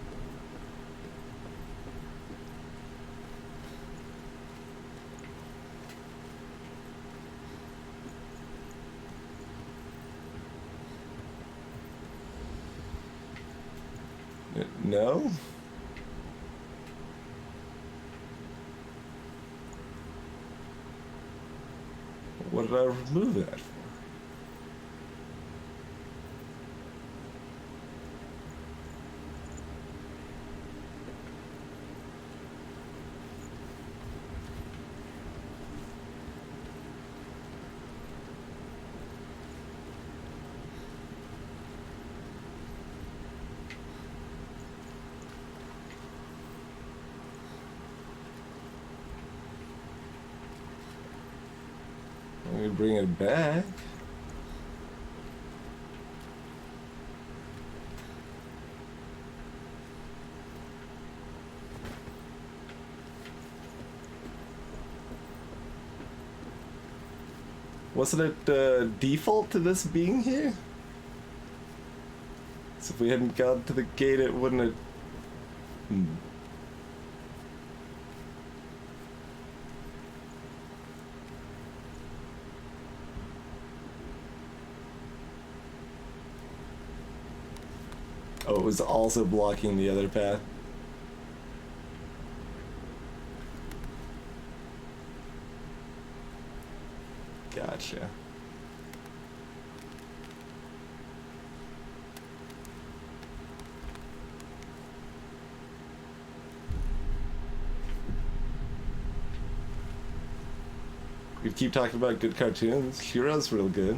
No? What did I remove that for? Let me bring it back. Wasn't it default to this being here? So if we hadn't gone to the gate, it wouldn't have... Oh, it was also blocking the other path. Gotcha. We keep talking about good cartoons. Shira's real good.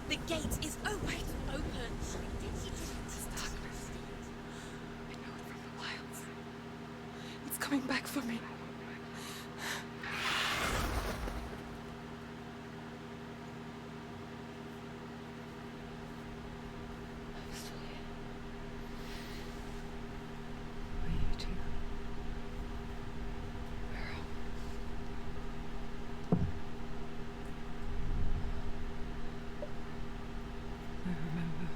The gate is open. Open. It's coming back for me. I'm still here. Are you too? Where are we? I remember.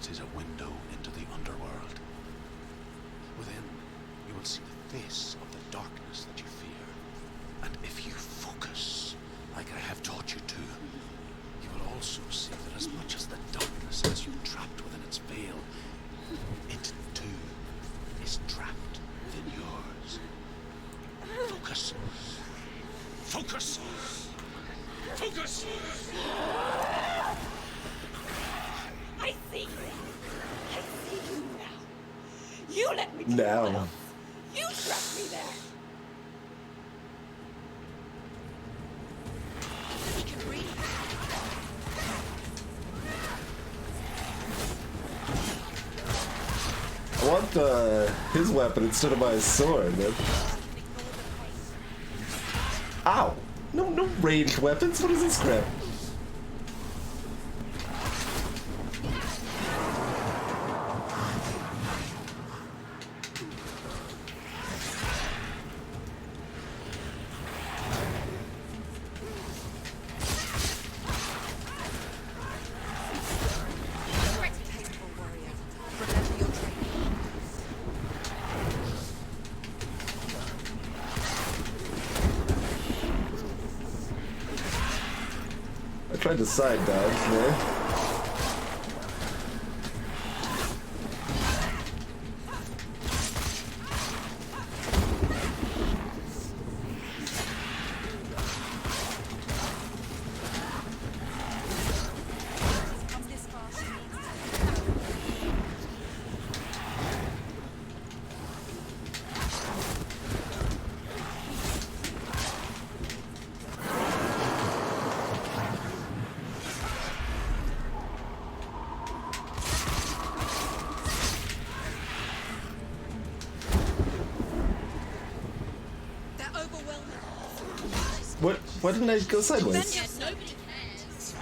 it is a window into the underworld. Within, you will see the face of the darkness that you fear. And if you focus, like I have taught you to, you will also see that as much as the darkness has you trapped within its veil, it too is trapped within yours. Focus. Focus. Focus. I see you. I see you now. You let me do Now. what else. You trapped me there. He can breathe. I want his weapon instead of my sword. Man. Ow! No ranged weapons. What is this crap? Painful warrior. Remember your training. I tried to side dodge there. Come this far, she needs They're overwhelming. What? Why didn't I go sideways? Vengeance, nobody cares.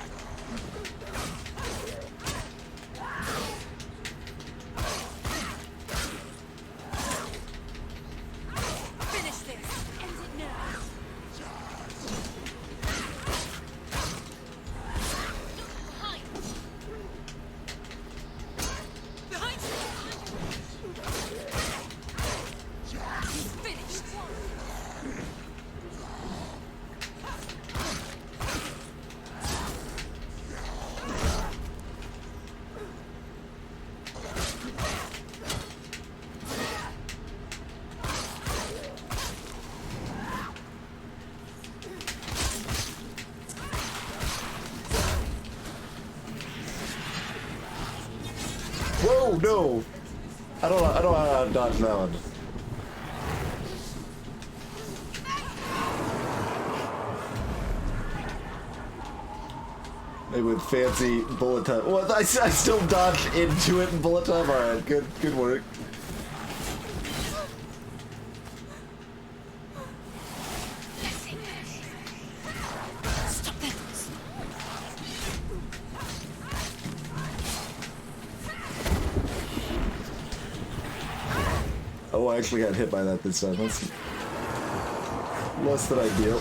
Finish this. End it now. Behind you. He's finished. Whoa, no! I don't know how to dodge that one. Maybe with fancy bullet time. Well, I still dodged into it in bullet time. Alright, good work. Stop them. Oh, I actually got hit by that this time. That's less than ideal.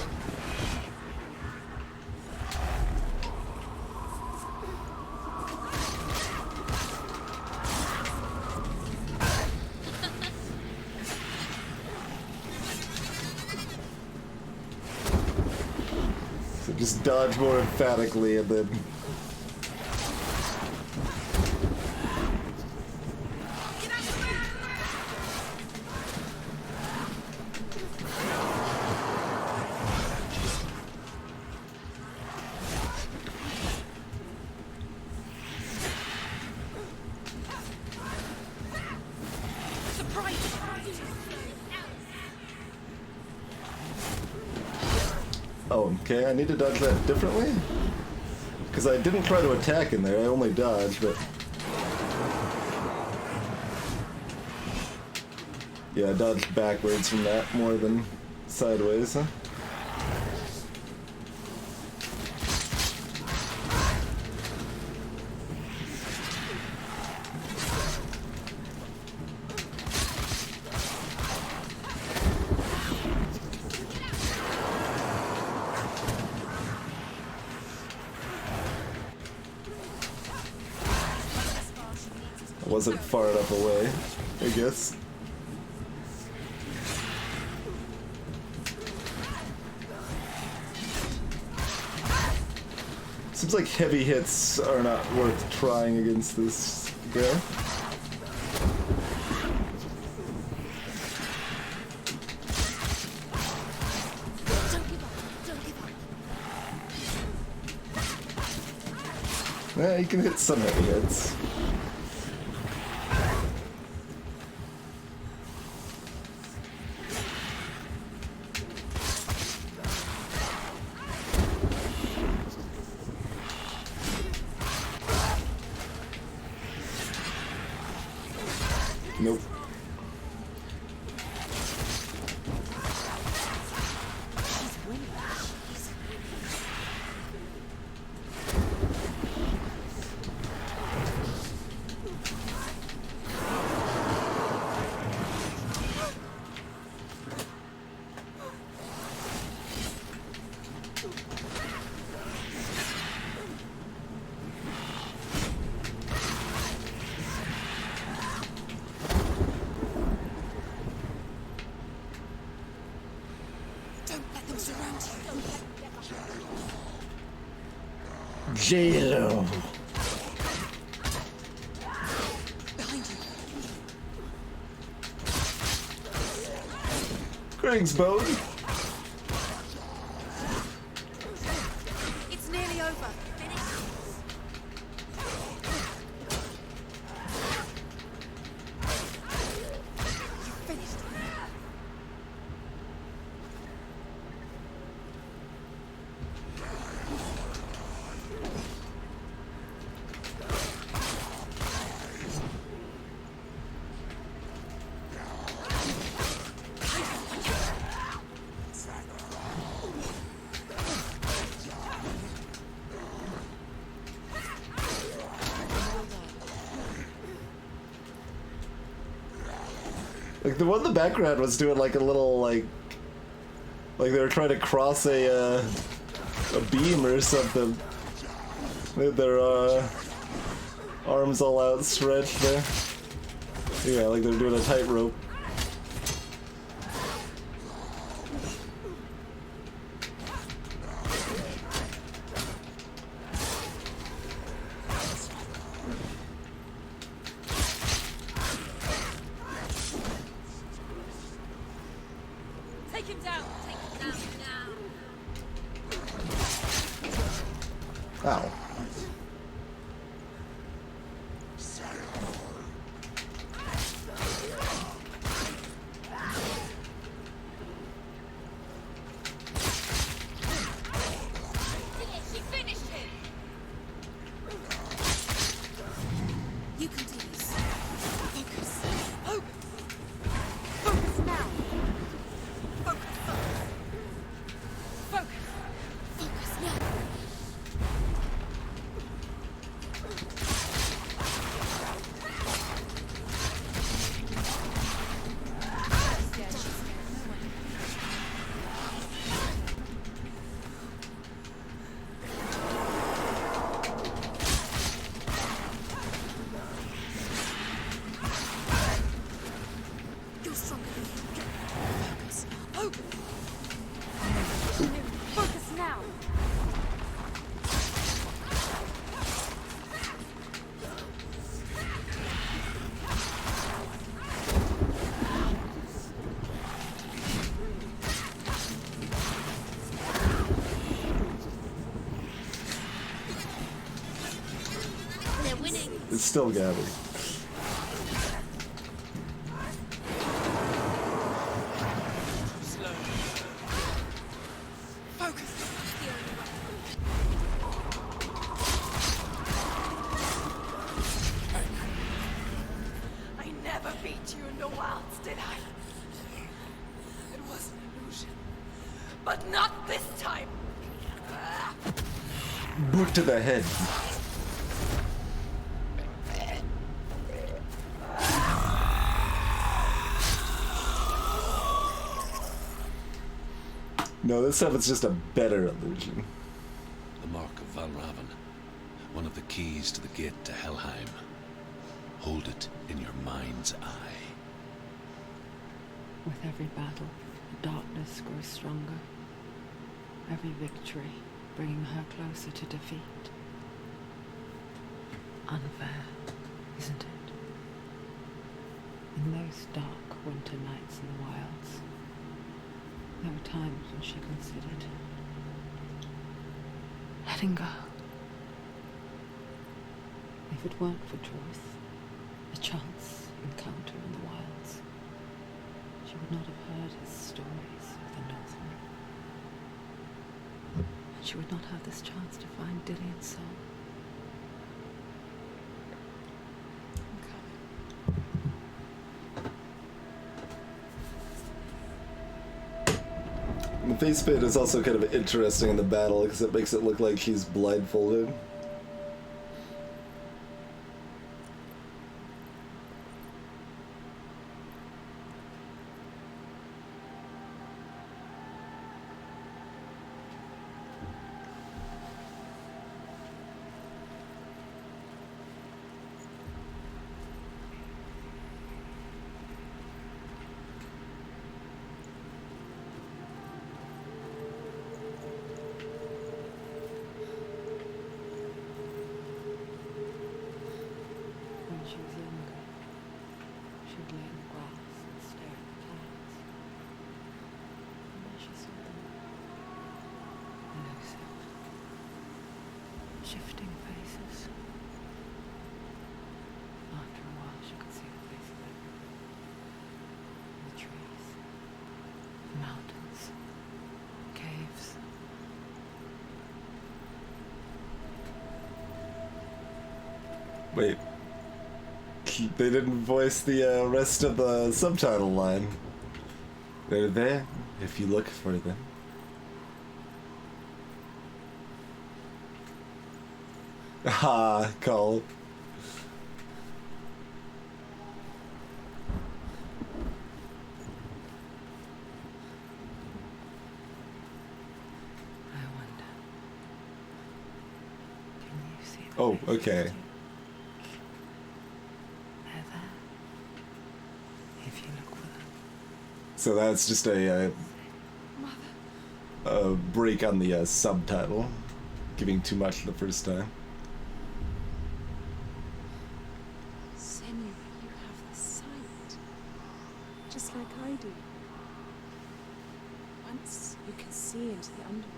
So just dodge more emphatically and then... Surprise. Oh, okay, I need to dodge that differently? Because I didn't try to attack in there, I only dodged, but... Yeah, I dodged backwards from that more than sideways, huh? wasn't far enough away, I guess. Seems like heavy hits are not worth trying against this guy. Yeah, you can hit some heavy hits. Nope. J-Lo. Behind you. Greetings, Bode. It's nearly over. Like the one in the background was doing like a little like they were trying to cross a beam or something. They had their arms all outstretched there. Yeah, like they're doing a tightrope. Take him down. Take him down now. Ow. She finished him. You can do this. Focus. Focus now. Focus. Focus. Focus now. Scared. She's scared. No one. You're stronger than you. Focus. Focus now. They're winning. It's still Gabby. I never beat you in the wilds, did I? It was an illusion. But not this time. Boot to the head. No, this time it's just a better illusion. The Mark of Valravan, one of the keys to the gate to Helheim. Hold it in your mind's eye. With every battle, the darkness grows stronger. Every victory bringing her closer to defeat. Unfair, isn't it? In those dark winter nights in the wilds, there were times when she considered letting go. If it weren't for truth, a chance encounter in the wilds, she would not have heard his stories of the Northmen. And she would not have this chance to find Dillion's soul. The face paint is also kind of interesting in the battle because it makes it look like she's blindfolded. When she was younger, she'd lay in the grass and stare at the clouds. And then she saw them elusive, shifting faces. After a while, she could see the faces everywhere. The trees, the mountains, caves. Wait. They didn't voice the rest of the subtitle line. They're there if you look for them. Ah, call. I wonder, can you see the Oh, faces okay. too? They're there, if you look for them. So that's just a break on the subtitle, giving too much the first time. Senua, you have the sight. Just like I do. Once you can see into the underworld.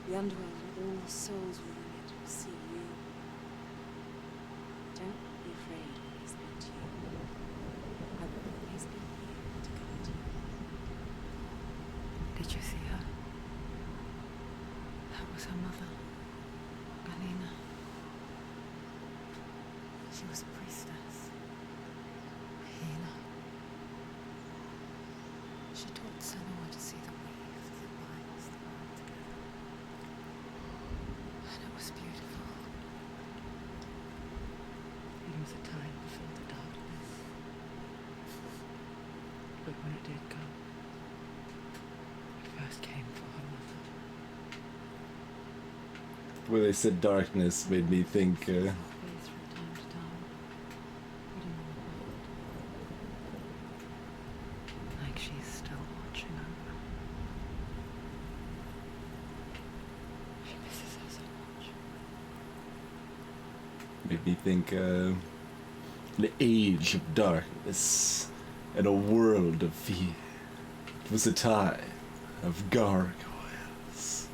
The underworld with all the souls within it will see you. Don't be afraid when I speak to you. I will always be here to guide you. Did you see her? That was her mother, Galena. She was a priestess, a healer. She taught Senua to see the weave that binds the world together. And it was beautiful. It was a time before the darkness. But when it did come, it first came for her mother. Where they said darkness made me think, Face from time to time, putting on the world. Like she's still watching over. She misses her so much. made me think, an age of darkness and a world of fear. It was a time of gargoyles.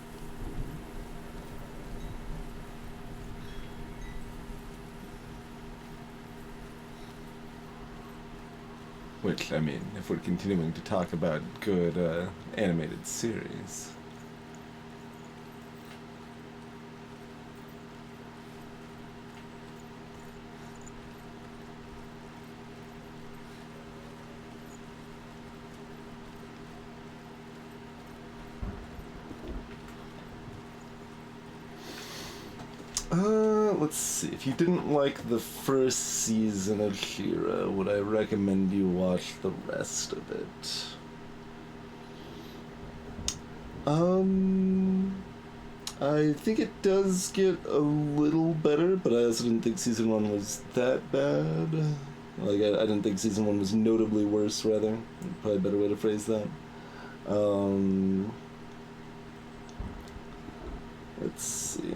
Which, I mean, if we're continuing to talk about good animated series. Let's see. If you didn't like the first season of She-Ra, would I recommend you watch the rest of it? I think it does get a little better, but I also didn't think season 1 was that bad. Like, I didn't think season 1 was notably worse, rather. Probably a better way to phrase that. Let's see.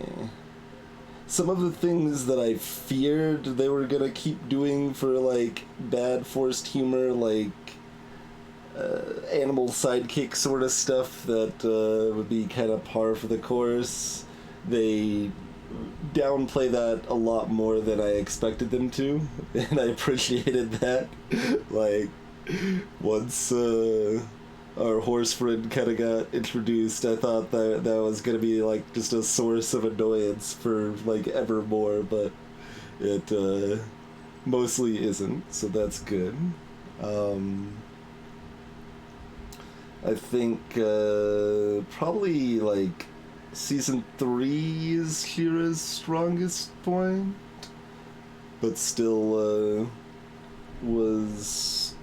Some of the things that I feared they were gonna keep doing for, like, bad forced humor, like, animal sidekick sort of stuff that would be kind of par for the course. They downplay that a lot more than I expected them to, and I appreciated that. Like, once our horse friend kind of got introduced, I thought that was going to be, like, just a source of annoyance for, like, evermore, but it mostly isn't, so that's good. I think probably like season 3 is Shira's strongest point, but still was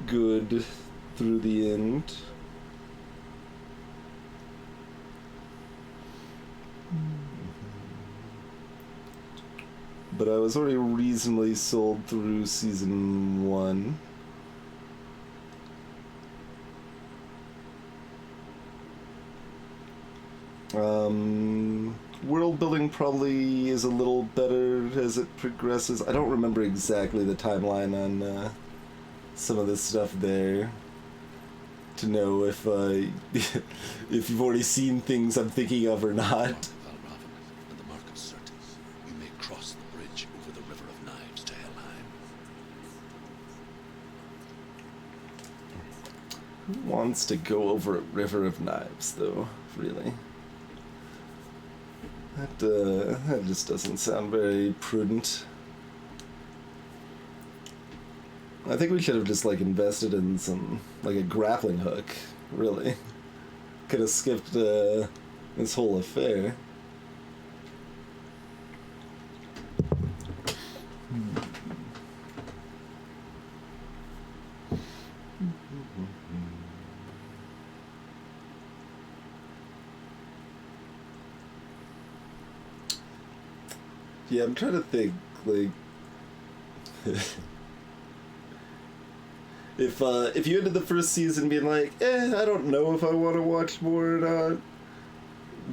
good through the end. But I was already reasonably sold through season 1. World building probably is a little better as it progresses. I don't remember exactly the timeline on some of this stuff there to know if if you've already seen things I'm thinking of or not. Valravan and the Mark of Certes, you may cross the bridge over the River of Knives to Helheim. Who wants to go over a River of Knives, though, really? That just doesn't sound very prudent. I think we should have just, like, invested in some, like, a grappling hook, really. Could have skipped this whole affair. Yeah, I'm trying to think, like, if you ended the first season being like, I don't know if I want to watch more or not,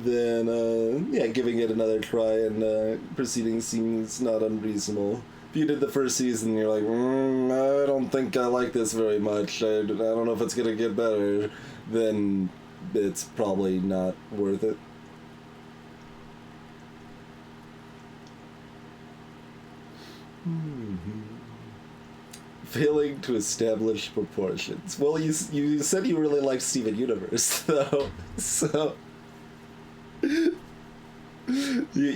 then, yeah, giving it another try and proceeding seems not unreasonable. If you did the first season and you're like, I don't think I like this very much, I don't know if it's gonna get better, then it's probably not worth it. Failing to establish proportions. Well, you said you really liked Steven Universe, though, so you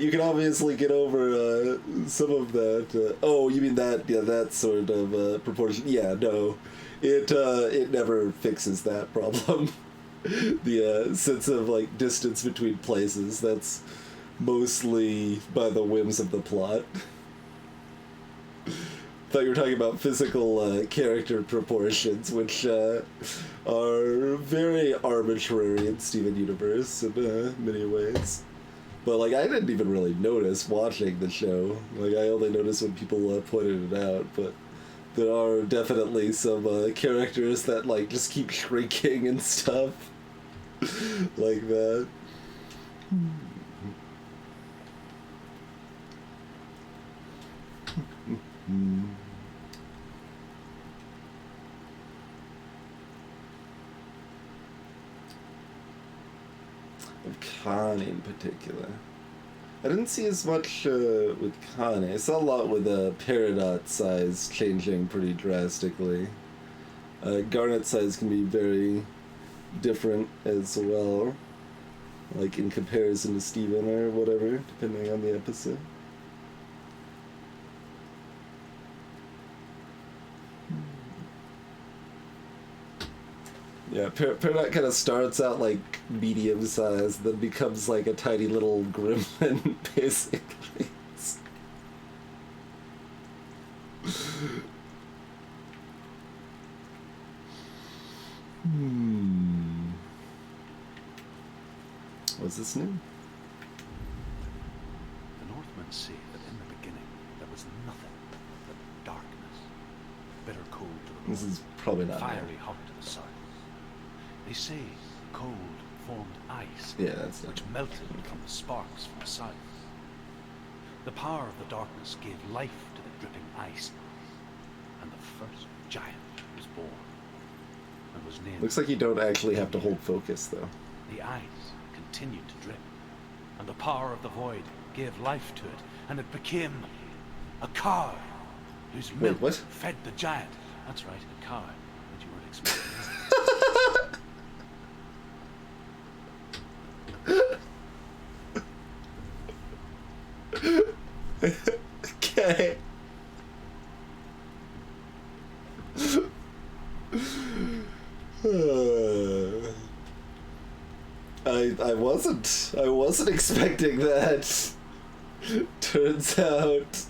can obviously get over some of that. Oh, you mean that? Yeah, that sort of proportion. Yeah, no, it never fixes that problem. The sense of, like, distance between places. That's mostly by the whims of the plot. Thought you were talking about physical character proportions, which are very arbitrary in Steven Universe in many ways. But, like, I didn't even really notice watching the show. Like, I only noticed when people pointed it out. But there are definitely some characters that, like, just keep shrinking and stuff like that. Of Khan in particular. I didn't see as much with Khan. I saw a lot with Peridot size changing pretty drastically. Garnet size can be very different as well, like in comparison to Steven or whatever, depending on the episode. Yeah, Peridot kind of starts out like medium sized, then becomes like a tiny little gremlin, basically. Was this new? humans say that in the beginning there was nothing but darkness, bitter cold to the This north, is probably not fiery hot to the south. They say cold formed ice, Yeah, that's which not. melted from the sparks from the south. The power of the darkness gave life to the dripping ice, and the first giant was born, and was named. Looks like you don't actually have to hold focus, though. The ice continued to drip, and the power of the void gave life to it, and it became a cow whose Wait, milk what? fed the giant. That's right, a cow, that you weren't expecting. Okay. I wasn't expecting that. Turns out